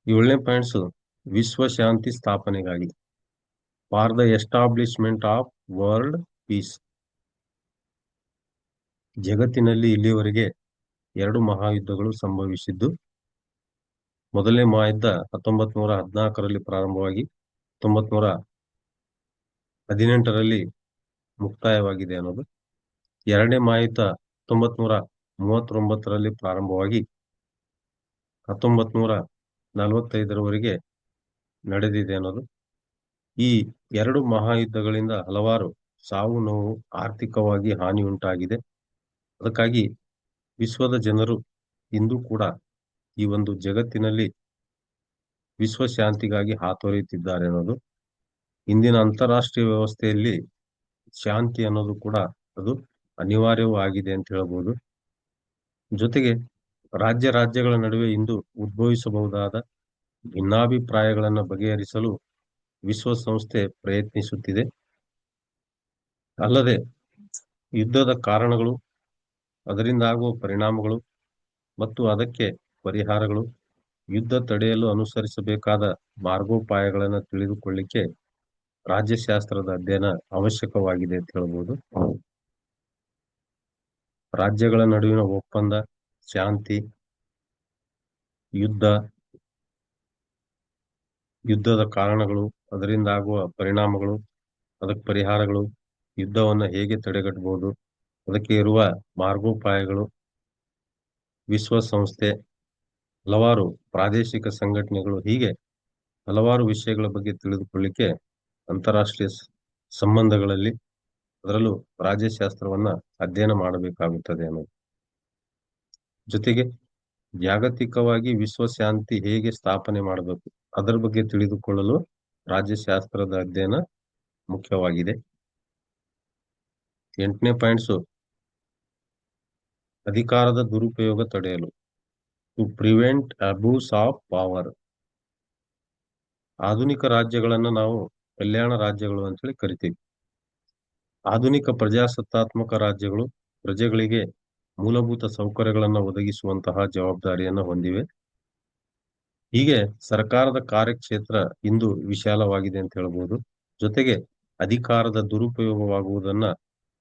7ನೇ ಪಾಯಿಂಟ್ಸ್, ವಿಶ್ವ ಶಾಂತಿ ಸ್ಥಾಪನೆಗಾಗಿ, for the establishment of world peace. ಜಗತ್ತಿನಲ್ಲಿ ಇಲ್ಲಿಯವರೆಗೆ 2 ಮಹಾಯುದ್ಧಗಳು ಸಂಭವಿಸಿದ್ದು, ಮೊದಲನೇ ಮಹಾಯುದ್ಧ 1914ರಲ್ಲಿ ಪ್ರಾರಂಭವಾಗಿ 1918ರಲ್ಲಿ ಮುಕ್ತಾಯವಾಗಿದೆ ಅನ್ನೋದು. ಎರಡನೇ ಮಹಾಯುದ್ಧ 1939ರಲ್ಲಿ ಪ್ರಾರಂಭವಾಗಿ 1945ರವರೆಗೆ ನಡೆದಿದೆ ಅನ್ನೋದು. ಈ 2 ಮಹಾಯುದ್ಧಗಳಿಂದ ಹಲವಾರು ಸಾವು ನೋವು, ಆರ್ಥಿಕವಾಗಿ ಹಾನಿ ಉಂಟಾಗಿದೆ. ಅದಕ್ಕಾಗಿ ವಿಶ್ವದ ಜನರು ಇಂದು ಕೂಡ ಈ ಒಂದು ಜಗತ್ತಿನಲ್ಲಿ ವಿಶ್ವ ಶಾಂತಿಗಾಗಿ ಹಾತೊರೆಯುತ್ತಿದ್ದಾರೆ ಅನ್ನೋದು. ಇಂದಿನ ಅಂತಾರಾಷ್ಟ್ರೀಯ ವ್ಯವಸ್ಥೆಯಲ್ಲಿ ಶಾಂತಿ ಅನ್ನೋದು ಕೂಡ ಅದು ಅನಿವಾರ್ಯವೂ ಆಗಿದೆ ಅಂತ ಹೇಳ್ಬೋದು. ಜೊತೆಗೆ ರಾಜ್ಯಗಳ ನಡುವೆ ಇಂದು ಉದ್ಭವಿಸಬಹುದಾದ ಭಿನ್ನಾಭಿಪ್ರಾಯಗಳನ್ನು ಬಗೆಹರಿಸಲು ವಿಶ್ವಸಂಸ್ಥೆ ಪ್ರಯತ್ನಿಸುತ್ತಿದೆ. ಅಲ್ಲದೆ ಯುದ್ಧದ ಕಾರಣಗಳು, ಅದರಿಂದ ಆಗುವ ಪರಿಣಾಮಗಳು ಮತ್ತು ಅದಕ್ಕೆ ಪರಿಹಾರಗಳು, ಯುದ್ಧ ತಡೆಯಲು ಅನುಸರಿಸಬೇಕಾದ ಮಾರ್ಗೋಪಾಯಗಳನ್ನು ತಿಳಿದುಕೊಳ್ಳಿಕ್ಕೆ ರಾಜ್ಯಶಾಸ್ತ್ರದ ಅಧ್ಯಯನ ಅವಶ್ಯಕವಾಗಿದೆ ಅಂತ ಹೇಳ್ಬೋದು. ರಾಜ್ಯಗಳ ನಡುವಿನ ಒಪ್ಪಂದ, ಶಾಂತಿ, ಯುದ್ಧ, ಯುದ್ಧದ ಕಾರಣಗಳು, ಅದರಿಂದ ಆಗುವ ಪರಿಣಾಮಗಳು, ಅದಕ್ಕೆ ಪರಿಹಾರಗಳು, ಯುದ್ಧವನ್ನು ಹೇಗೆ ತಡೆಗಟ್ಟಬಹುದು, ಅದಕ್ಕೆ ಇರುವ ಮಾರ್ಗೋಪಾಯಗಳು, ವಿಶ್ವಸಂಸ್ಥೆ, ಹಲವಾರು ಪ್ರಾದೇಶಿಕ ಸಂಘಟನೆಗಳು, ಹೀಗೆ ಹಲವಾರು ವಿಷಯಗಳ ಬಗ್ಗೆ ತಿಳಿದುಕೊಳ್ಳಿಕ್ಕೆ ಅಂತಾರಾಷ್ಟ್ರೀಯ ಸಂಬಂಧಗಳಲ್ಲಿ ಅದರಲ್ಲೂ ರಾಜ್ಯಶಾಸ್ತ್ರವನ್ನ ಅಧ್ಯಯನ ಮಾಡಬೇಕಾಗುತ್ತದೆ ಅನ್ನೋದು. ಜೊತೆಗೆ ಜಾಗತಿಕವಾಗಿ ವಿಶ್ವಶಾಂತಿ ಹೇಗೆ ಸ್ಥಾಪನೆ ಮಾಡಬೇಕು ಅದರ ಬಗ್ಗೆ ತಿಳಿದುಕೊಳ್ಳಲು ರಾಜ್ಯಶಾಸ್ತ್ರದ ಅಧ್ಯಯನ ಮುಖ್ಯವಾಗಿದೆ. 8ನೇ ಪಾಯಿಂಟ್ಸು ಅಧಿಕಾರದ ದುರುಪಯೋಗ ತಡೆಯಲು, to prevent abuse of power. ಆಧುನಿಕ ರಾಜ್ಯಗಳನ್ನ ನಾವು ಕಲ್ಯಾಣ ರಾಜ್ಯಗಳು ಅಂತೇಳಿ ಕರಿತೀವಿ. ಆಧುನಿಕ ಪ್ರಜಾಸತ್ತಾತ್ಮಕ ರಾಜ್ಯಗಳು ಪ್ರಜೆಗಳಿಗೆ ಮೂಲಭೂತ ಸೌಕರ್ಯಗಳನ್ನು ಒದಗಿಸುವಂತಹ ಜವಾಬ್ದಾರಿಯನ್ನು ಹೊಂದಿವೆ. ಹೀಗೆ ಸರ್ಕಾರದ ಕಾರ್ಯಕ್ಷೇತ್ರ ಇಂದು ವಿಶಾಲವಾಗಿದೆ ಅಂತ ಹೇಳ್ಬೋದು. ಜೊತೆಗೆ ಅಧಿಕಾರದ ದುರುಪಯೋಗವಾಗುವುದನ್ನ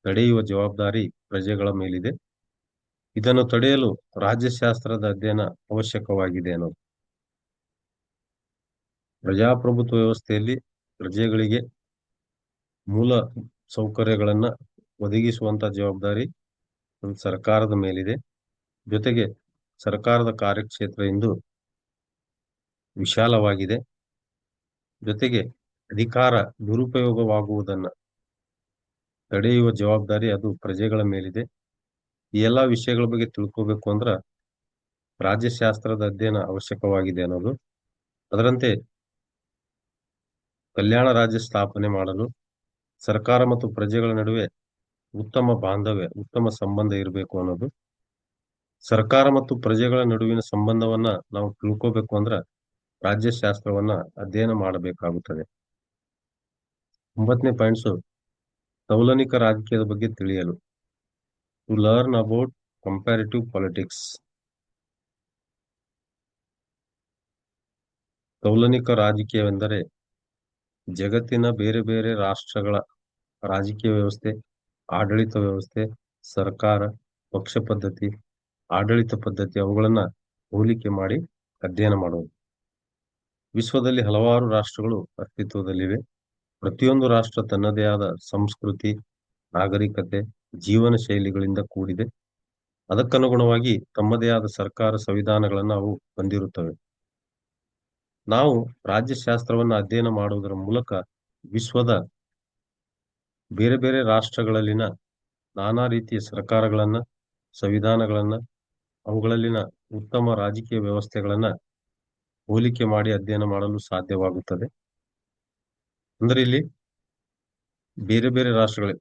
ತಡೆಯುವ ಜವಾಬ್ದಾರಿ ಪ್ರಜೆಗಳ ಮೇಲಿದೆ. ಇದನ್ನು ತಡೆಯಲು ರಾಜ್ಯಶಾಸ್ತ್ರದ ಅಧ್ಯಯನ ಅವಶ್ಯಕವಾಗಿದೆ ಅನ್ನೋದು. ಪ್ರಜಾಪ್ರಭುತ್ವ ವ್ಯವಸ್ಥೆಯಲ್ಲಿ ಪ್ರಜೆಗಳಿಗೆ ಮೂಲ ಸೌಕರ್ಯಗಳನ್ನ ಒದಗಿಸುವಂತ ಜವಾಬ್ದಾರಿ ಸರ್ಕಾರದ ಮೇಲಿದೆ. ಜೊತೆಗೆ ಸರ್ಕಾರದ ಕಾರ್ಯಕ್ಷೇತ್ರ ಇಂದು ವಿಶಾಲವಾಗಿದೆ. ಜೊತೆಗೆ ಅಧಿಕಾರ ದುರುಪಯೋಗವಾಗುವುದನ್ನ ತಡೆಯುವ ಜವಾಬ್ದಾರಿ ಅದು ಪ್ರಜೆಗಳ ಮೇಲಿದೆ. ಈ ಎಲ್ಲಾ ವಿಷಯಗಳ ಬಗ್ಗೆ ತಿಳ್ಕೋಬೇಕು ಅಂದ್ರ ರಾಜ್ಯಶಾಸ್ತ್ರದ ಅಧ್ಯಯನ ಅವಶ್ಯಕವಾಗಿದೆ ಅನ್ನೋದು. ಅದರಂತೆ ಕಲ್ಯಾಣ ರಾಜ್ಯ ಸ್ಥಾಪನೆ ಮಾಡಲು ಸರ್ಕಾರ ಮತ್ತು ಪ್ರಜೆಗಳ ನಡುವೆ ಉತ್ತಮ ಬಾಂಧವ್ಯ, ಉತ್ತಮ ಸಂಬಂಧ ಇರಬೇಕು ಅನ್ನೋದು. ಸರ್ಕಾರ ಮತ್ತು ಪ್ರಜೆಗಳ ನಡುವಿನ ಸಂಬಂಧವನ್ನ ನಾವು ತಿಳ್ಕೋಬೇಕು ಅಂದ್ರ ರಾಜ್ಯಶಾಸ್ತ್ರವನ್ನ ಅಧ್ಯಯನ ಮಾಡಬೇಕಾಗುತ್ತದೆ. 9ನೇ ಪಾಯಿಂಟ್ಸು ತೌಲನಿಕ ರಾಜಕೀಯದ ಬಗ್ಗೆ ತಿಳಿಯಲು, to learn about comparative politics. ತೌಲನಿಕ ರಾಜಕೀಯವೆಂದರೆ ಜಗತ್ತಿನ ಬೇರೆ ಬೇರೆ ರಾಷ್ಟ್ರಗಳ ರಾಜಕೀಯ ವ್ಯವಸ್ಥೆ, ಆಡಳಿತ ವ್ಯವಸ್ಥೆ, ಸರ್ಕಾರ, ಪಕ್ಷ ಪದ್ಧತಿ, ಆಡಳಿತ ಪದ್ಧತಿ ಅವುಗಳನ್ನ ಹೋಲಿಕೆ ಮಾಡಿ ಅಧ್ಯಯನ ಮಾಡುವುದು. ವಿಶ್ವದಲ್ಲಿ ಹಲವಾರು ರಾಷ್ಟ್ರಗಳು ಅಸ್ತಿತ್ವದಲ್ಲಿವೆ. ಪ್ರತಿಯೊಂದು ರಾಷ್ಟ್ರ ತನ್ನದೇ ಆದ ಸಂಸ್ಕೃತಿ, ನಾಗರಿಕತೆ, ಜೀವನ ಶೈಲಿಗಳಿಂದ ಕೂಡಿದೆ. ಅದಕ್ಕನುಗುಣವಾಗಿ ತಮ್ಮದೇ ಆದ ಸರ್ಕಾರ, ಸಂವಿಧಾನಗಳನ್ನ ಅವು ಹೊಂದಿರುತ್ತವೆ. ನಾವು ರಾಜ್ಯಶಾಸ್ತ್ರವನ್ನ ಅಧ್ಯಯನ ಮಾಡುವುದರ ಮೂಲಕ ವಿಶ್ವದ ಬೇರೆ ಬೇರೆ ರಾಷ್ಟ್ರಗಳಲ್ಲಿನ ನಾನಾ ರೀತಿಯ ಸರ್ಕಾರಗಳನ್ನ, ಸಂವಿಧಾನಗಳನ್ನ, ಅವುಗಳಲ್ಲಿನ ಉತ್ತಮ ರಾಜಕೀಯ ವ್ಯವಸ್ಥೆಗಳನ್ನ ಹೋಲಿಕೆ ಮಾಡಿ ಅಧ್ಯಯನ ಮಾಡಲು ಸಾಧ್ಯವಾಗುತ್ತದೆ. ಅಂದ್ರೆ ಇಲ್ಲಿ ಬೇರೆ ಬೇರೆ ರಾಷ್ಟ್ರಗಳು,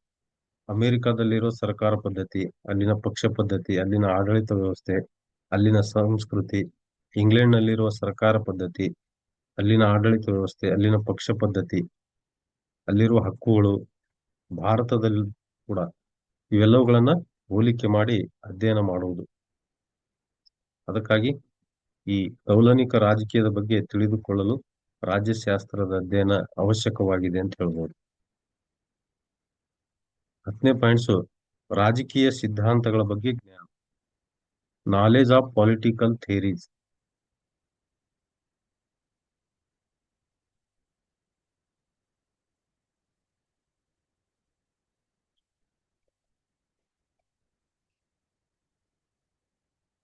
ಅಮೆರಿಕಾದಲ್ಲಿರೋ ಸರ್ಕಾರ ಪದ್ಧತಿ, ಅಲ್ಲಿನ ಪಕ್ಷ ಪದ್ಧತಿ, ಅಲ್ಲಿನ ಆಡಳಿತ ವ್ಯವಸ್ಥೆ, ಅಲ್ಲಿನ ಸಂಸ್ಕೃತಿ, ಇಂಗ್ಲೆಂಡ್ನಲ್ಲಿರುವ ಸರ್ಕಾರ ಪದ್ಧತಿ, ಅಲ್ಲಿನ ಆಡಳಿತ ವ್ಯವಸ್ಥೆ, ಅಲ್ಲಿನ ಪಕ್ಷ ಪದ್ಧತಿ, ಅಲ್ಲಿರುವ ಹಕ್ಕುಗಳು, ಭಾರತದಲ್ಲಿ ಕೂಡ ಇವೆಲ್ಲವುಗಳನ್ನ ಹೋಲಿಕೆ ಮಾಡಿ ಅಧ್ಯಯನ ಮಾಡುವುದು. ಅದಕ್ಕಾಗಿ ಈ ತೌಲನಿಕ ರಾಜಕೀಯದ ಬಗ್ಗೆ ತಿಳಿದುಕೊಳ್ಳಲು ರಾಜ್ಯಶಾಸ್ತ್ರದ ಅಧ್ಯಯನ ಅವಶ್ಯಕವಾಗಿದೆ ಅಂತ ಹೇಳ್ಬೋದು. 10ನೇ ಪಾಯಿಂಟ್ಸು ರಾಜಕೀಯ ಸಿದ್ಧಾಂತಗಳ ಬಗ್ಗೆ ಜ್ಞಾನ, knowledge of political theories.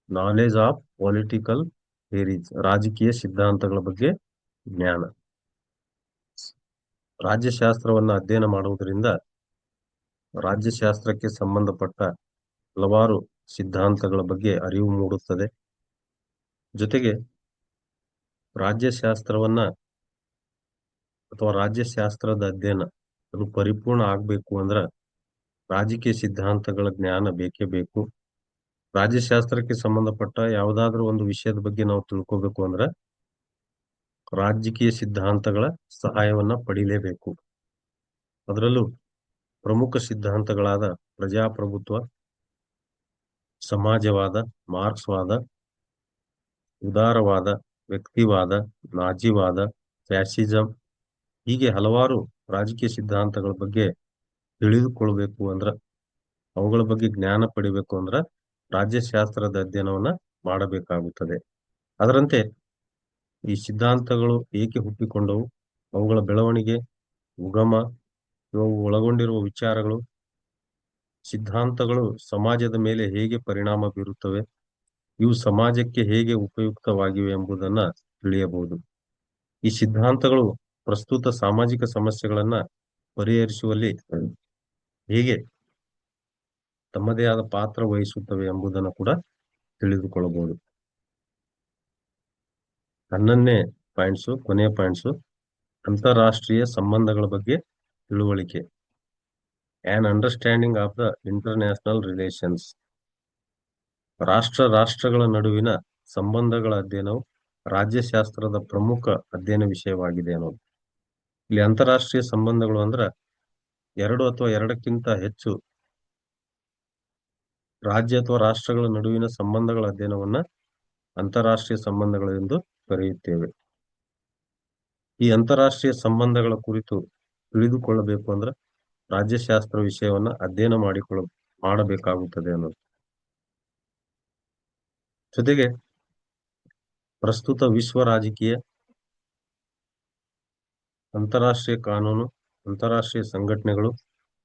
Knowledge of political theories, ರಾಜಕೀಯ ಸಿದ್ಧಾಂತಗಳ ಬಗ್ಗೆ ಜ್ಞಾನ. ರಾಜ್ಯಶಾಸ್ತ್ರವನ್ನ ಅಧ್ಯಯನ ಮಾಡುವುದರಿಂದ ರಾಜ್ಯಶಾಸ್ತ್ರಕ್ಕೆ ಸಂಬಂಧಪಟ್ಟ ಹಲವಾರು ಸಿದ್ಧಾಂತಗಳ ಬಗ್ಗೆ ಅರಿವು ಮೂಡುತ್ತದೆ. ಜೊತೆಗೆ ರಾಜ್ಯಶಾಸ್ತ್ರವನ್ನ ಅಥವಾ ರಾಜ್ಯಶಾಸ್ತ್ರದ ಅಧ್ಯಯನ ಅದು ಪರಿಪೂರ್ಣ ಆಗ್ಬೇಕು ಅಂದ್ರ ರಾಜಕೀಯ ಸಿದ್ಧಾಂತಗಳ ಜ್ಞಾನ ಬೇಕೇ ಬೇಕು. ರಾಜ್ಯಶಾಸ್ತ್ರಕ್ಕೆ ಸಂಬಂಧಪಟ್ಟ ಯಾವುದಾದ್ರೂ ಒಂದು ವಿಷಯದ ಬಗ್ಗೆ ನಾವು ತಿಳ್ಕೋಬೇಕು ಅಂದ್ರ ರಾಜಕೀಯ ಸಿದ್ಧಾಂತಗಳ ಸಹಾಯವನ್ನ ಪಡಿಲೇಬೇಕು. ಅದರಲ್ಲೂ ಪ್ರಮುಖ ಸಿದ್ಧಾಂತಗಳಾದ ಪ್ರಜಾಪ್ರಭುತ್ವ, ಸಮಾಜವಾದ, ಮಾರ್ಕ್ಸ್ವಾದ, ಉದಾರವಾದ, ವ್ಯಕ್ತಿವಾದ, ನಾಜಿವಾದ, ಫ್ಯಾಸಿಸಂ, ಹೀಗೆ ಹಲವಾರು ರಾಜಕೀಯ ಸಿದ್ಧಾಂತಗಳ ಬಗ್ಗೆ ತಿಳಿದುಕೊಳ್ಬೇಕು ಅಂದ್ರ, ಅವುಗಳ ಬಗ್ಗೆ ಜ್ಞಾನ ಪಡಿಬೇಕು ಅಂದ್ರ ರಾಜ್ಯಶಾಸ್ತ್ರದ ಅಧ್ಯಯನವನ್ನ ಮಾಡಬೇಕಾಗುತ್ತದೆ. ಅದರಂತೆ ಈ ಸಿದ್ಧಾಂತಗಳು ಏಕೆ ಹುಟ್ಟಿಕೊಂಡವು, ಅವುಗಳ ಬೆಳವಣಿಗೆ, ಉಗಮ, ಇವು ಒಳಗೊಂಡಿರುವ ವಿಚಾರಗಳು, ಸಿದ್ಧಾಂತಗಳು ಸಮಾಜದ ಮೇಲೆ ಹೇಗೆ ಪರಿಣಾಮ ಬೀರುತ್ತವೆ, ಇವು ಸಮಾಜಕ್ಕೆ ಹೇಗೆ ಉಪಯುಕ್ತವಾಗಿವೆ ಎಂಬುದನ್ನ ತಿಳಿಯಬಹುದು. ಈ ಸಿದ್ಧಾಂತಗಳು ಪ್ರಸ್ತುತ ಸಾಮಾಜಿಕ ಸಮಸ್ಯೆಗಳನ್ನ ಪರಿಹರಿಸುವಲ್ಲಿ ಹೇಗೆ ತಮ್ಮದೇ ಆದ ಪಾತ್ರ ವಹಿಸುತ್ತವೆ ಎಂಬುದನ್ನು ಕೂಡ ತಿಳಿದುಕೊಳ್ಳಬಹುದು. 11ನೇ ಪಾಯಿಂಟ್ಸು, ಕೊನೆಯ ಪಾಯಿಂಟ್ಸು, ಅಂತಾರಾಷ್ಟ್ರೀಯ ಸಂಬಂಧಗಳ ಬಗ್ಗೆ ತಿಳುವಳಿಕೆ. On understanding of the international relations. ರಾಷ್ಟ್ರಗಳ ನಡುವಿನ ಸಂಬಂಧಗಳ ಅಧ್ಯಯನವು ರಾಜ್ಯಶಾಸ್ತ್ರದ ಪ್ರಮುಖ ಅಧ್ಯಯನ ವಿಷಯವಾಗಿದೆ ಅನ್ನೋದು. ಇಲ್ಲಿ ಅಂತಾರಾಷ್ಟ್ರೀಯ ಸಂಬಂಧಗಳು ಅಂದ್ರ ಎರಡು ಅಥವಾ ಎರಡಕ್ಕಿಂತ ಹೆಚ್ಚು ರಾಜ್ಯ ಅಥವಾ ರಾಷ್ಟ್ರಗಳ ನಡುವಿನ ಸಂಬಂಧಗಳ ಅಧ್ಯಯನವನ್ನ ಅಂತಾರಾಷ್ಟ್ರೀಯ ಸಂಬಂಧಗಳು ಎಂದು ಕರೆಯುತ್ತೇವೆ. ಈ ಅಂತಾರಾಷ್ಟ್ರೀಯ ಸಂಬಂಧಗಳ ಕುರಿತು ತಿಳಿದುಕೊಳ್ಳಬೇಕು ಅಂದ್ರೆ ರಾಜ್ಯಶಾಸ್ತ್ರ ವಿಷಯವನ್ನ ಅಧ್ಯಯನ ಮಾಡಬೇಕಾಗುತ್ತದೆ ಅನ್ನೋದು. ಜೊತೆಗೆ ಪ್ರಸ್ತುತ ವಿಶ್ವ ರಾಜಕೀಯ, ಅಂತಾರಾಷ್ಟ್ರೀಯ ಕಾನೂನು, ಅಂತಾರಾಷ್ಟ್ರೀಯ ಸಂಘಟನೆಗಳು,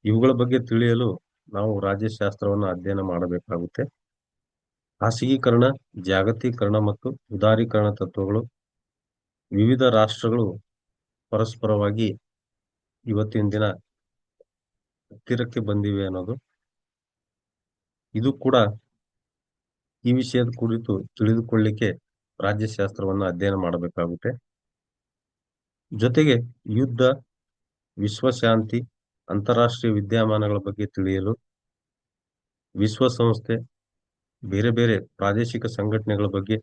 ಇವುಗಳ ಬಗ್ಗೆ ತಿಳಿಯಲು ನಾವು ರಾಜ್ಯಶಾಸ್ತ್ರವನ್ನು ಅಧ್ಯಯನ ಮಾಡಬೇಕಾಗುತ್ತೆ. ಖಾಸಗೀಕರಣ, ಜಾಗತೀಕರಣ ಮತ್ತು ಉದಾರೀಕರಣ ತತ್ವಗಳು, ವಿವಿಧ ರಾಷ್ಟ್ರಗಳು ಪರಸ್ಪರವಾಗಿ ಇವತ್ತಿನ ದಿನ ಹತ್ತಿರಕ್ಕೆ ಬಂದಿವೆ ಅನ್ನೋದು. ಇದು ಕೂಡ ಈ ವಿಷಯದ ಕುರಿತು ತಿಳಿದುಕೊಳ್ಳಿಕ್ಕೆ ರಾಜ್ಯಶಾಸ್ತ್ರವನ್ನು ಅಧ್ಯಯನ ಮಾಡಬೇಕಾಗುತ್ತೆ. ಜೊತೆಗೆ ಯುದ್ಧ, ವಿಶ್ವಶಾಂತಿ, ಅಂತಾರಾಷ್ಟ್ರೀಯ ವಿದ್ಯಮಾನಗಳ ಬಗ್ಗೆ ತಿಳಿಯಲು ವಿಶ್ವಸಂಸ್ಥೆ, ಬೇರೆ ಬೇರೆ ಪ್ರಾದೇಶಿಕ ಸಂಘಟನೆಗಳ ಬಗ್ಗೆ,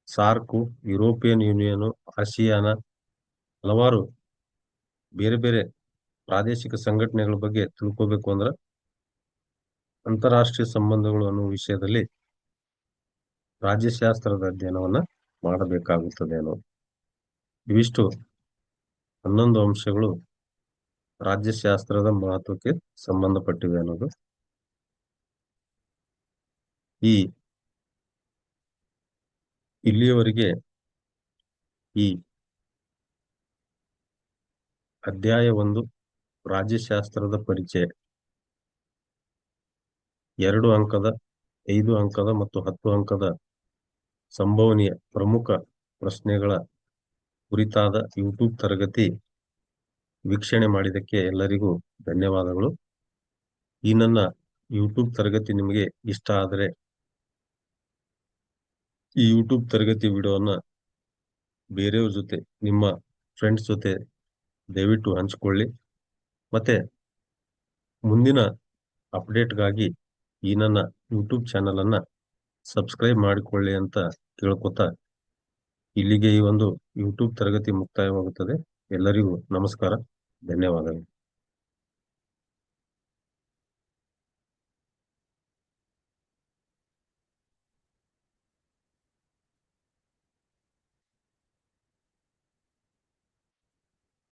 ಸಾರ್ಕು, ಯುರೋಪಿಯನ್ ಯೂನಿಯನ್, ಆಸಿಯಾನ, ಹಲವಾರು ಬೇರೆ ಬೇರೆ ಪ್ರಾದೇಶಿಕ ಸಂಘಟನೆಗಳ ಬಗ್ಗೆ ತಿಳ್ಕೋಬೇಕು ಅಂದ್ರೆ ಅಂತಾರಾಷ್ಟ್ರೀಯ ಸಂಬಂಧಗಳು ಅನ್ನುವ ವಿಷಯದಲ್ಲಿ ರಾಜ್ಯಶಾಸ್ತ್ರದ ಅಧ್ಯಯನವನ್ನ ಮಾಡಬೇಕಾಗುತ್ತದೆ ಅನ್ನೋದು. ಇವಿಷ್ಟು 11 ಅಂಶಗಳು ರಾಜ್ಯಶಾಸ್ತ್ರದ ಮಹತ್ವಕ್ಕೆ ಸಂಬಂಧಪಟ್ಟಿವೆ ಅನ್ನೋದು. ಇಲ್ಲಿಯವರೆಗೆ ಈ ಅಧ್ಯಾಯ 1 ರಾಜ್ಯಶಾಸ್ತ್ರದ ಪರಿಚಯ 2 ಅಂಕದ, 5 ಅಂಕದ ಮತ್ತು 10 ಅಂಕದ ಸಂಭವನೀಯ ಪ್ರಮುಖ ಪ್ರಶ್ನೆಗಳ ಕುರಿತಾದ ಯೂಟ್ಯೂಬ್ ತರಗತಿ ವೀಕ್ಷಣೆ ಮಾಡಿದ್ದಕ್ಕೆ ಎಲ್ಲರಿಗೂ ಧನ್ಯವಾದಗಳು. ಈ ನನ್ನ ಯೂಟ್ಯೂಬ್ ತರಗತಿ ನಿಮಗೆ ಇಷ್ಟ ಆದರೆ ಈ ಯೂಟ್ಯೂಬ್ ತರಗತಿ ವಿಡಿಯೋನ ಬೇರೆಯವ್ರ ಜೊತೆ, ನಿಮ್ಮ ಫ್ರೆಂಡ್ಸ್ ಜೊತೆ ದಯವಿಟ್ಟು ಹಂಚಿಕೊಳ್ಳಿ. ಮತ್ತೆ ಮುಂದಿನ ಅಪ್ಡೇಟ್ಗಾಗಿ ಈ ನನ್ನ ಯೂಟ್ಯೂಬ್ ಚಾನಲ್ ಅನ್ನ ಸಬ್ಸ್ಕ್ರೈಬ್ ಮಾಡಿಕೊಳ್ಳಿ ಅಂತ ಕೇಳ್ಕೊತಾ ಇಲ್ಲಿಗೆ ಈ ಒಂದು ಯೂಟ್ಯೂಬ್ ತರಗತಿ ಮುಕ್ತಾಯವಾಗುತ್ತದೆ. ಎಲ್ಲರಿಗೂ ನಮಸ್ಕಾರ, ಧನ್ಯವಾದಗಳು.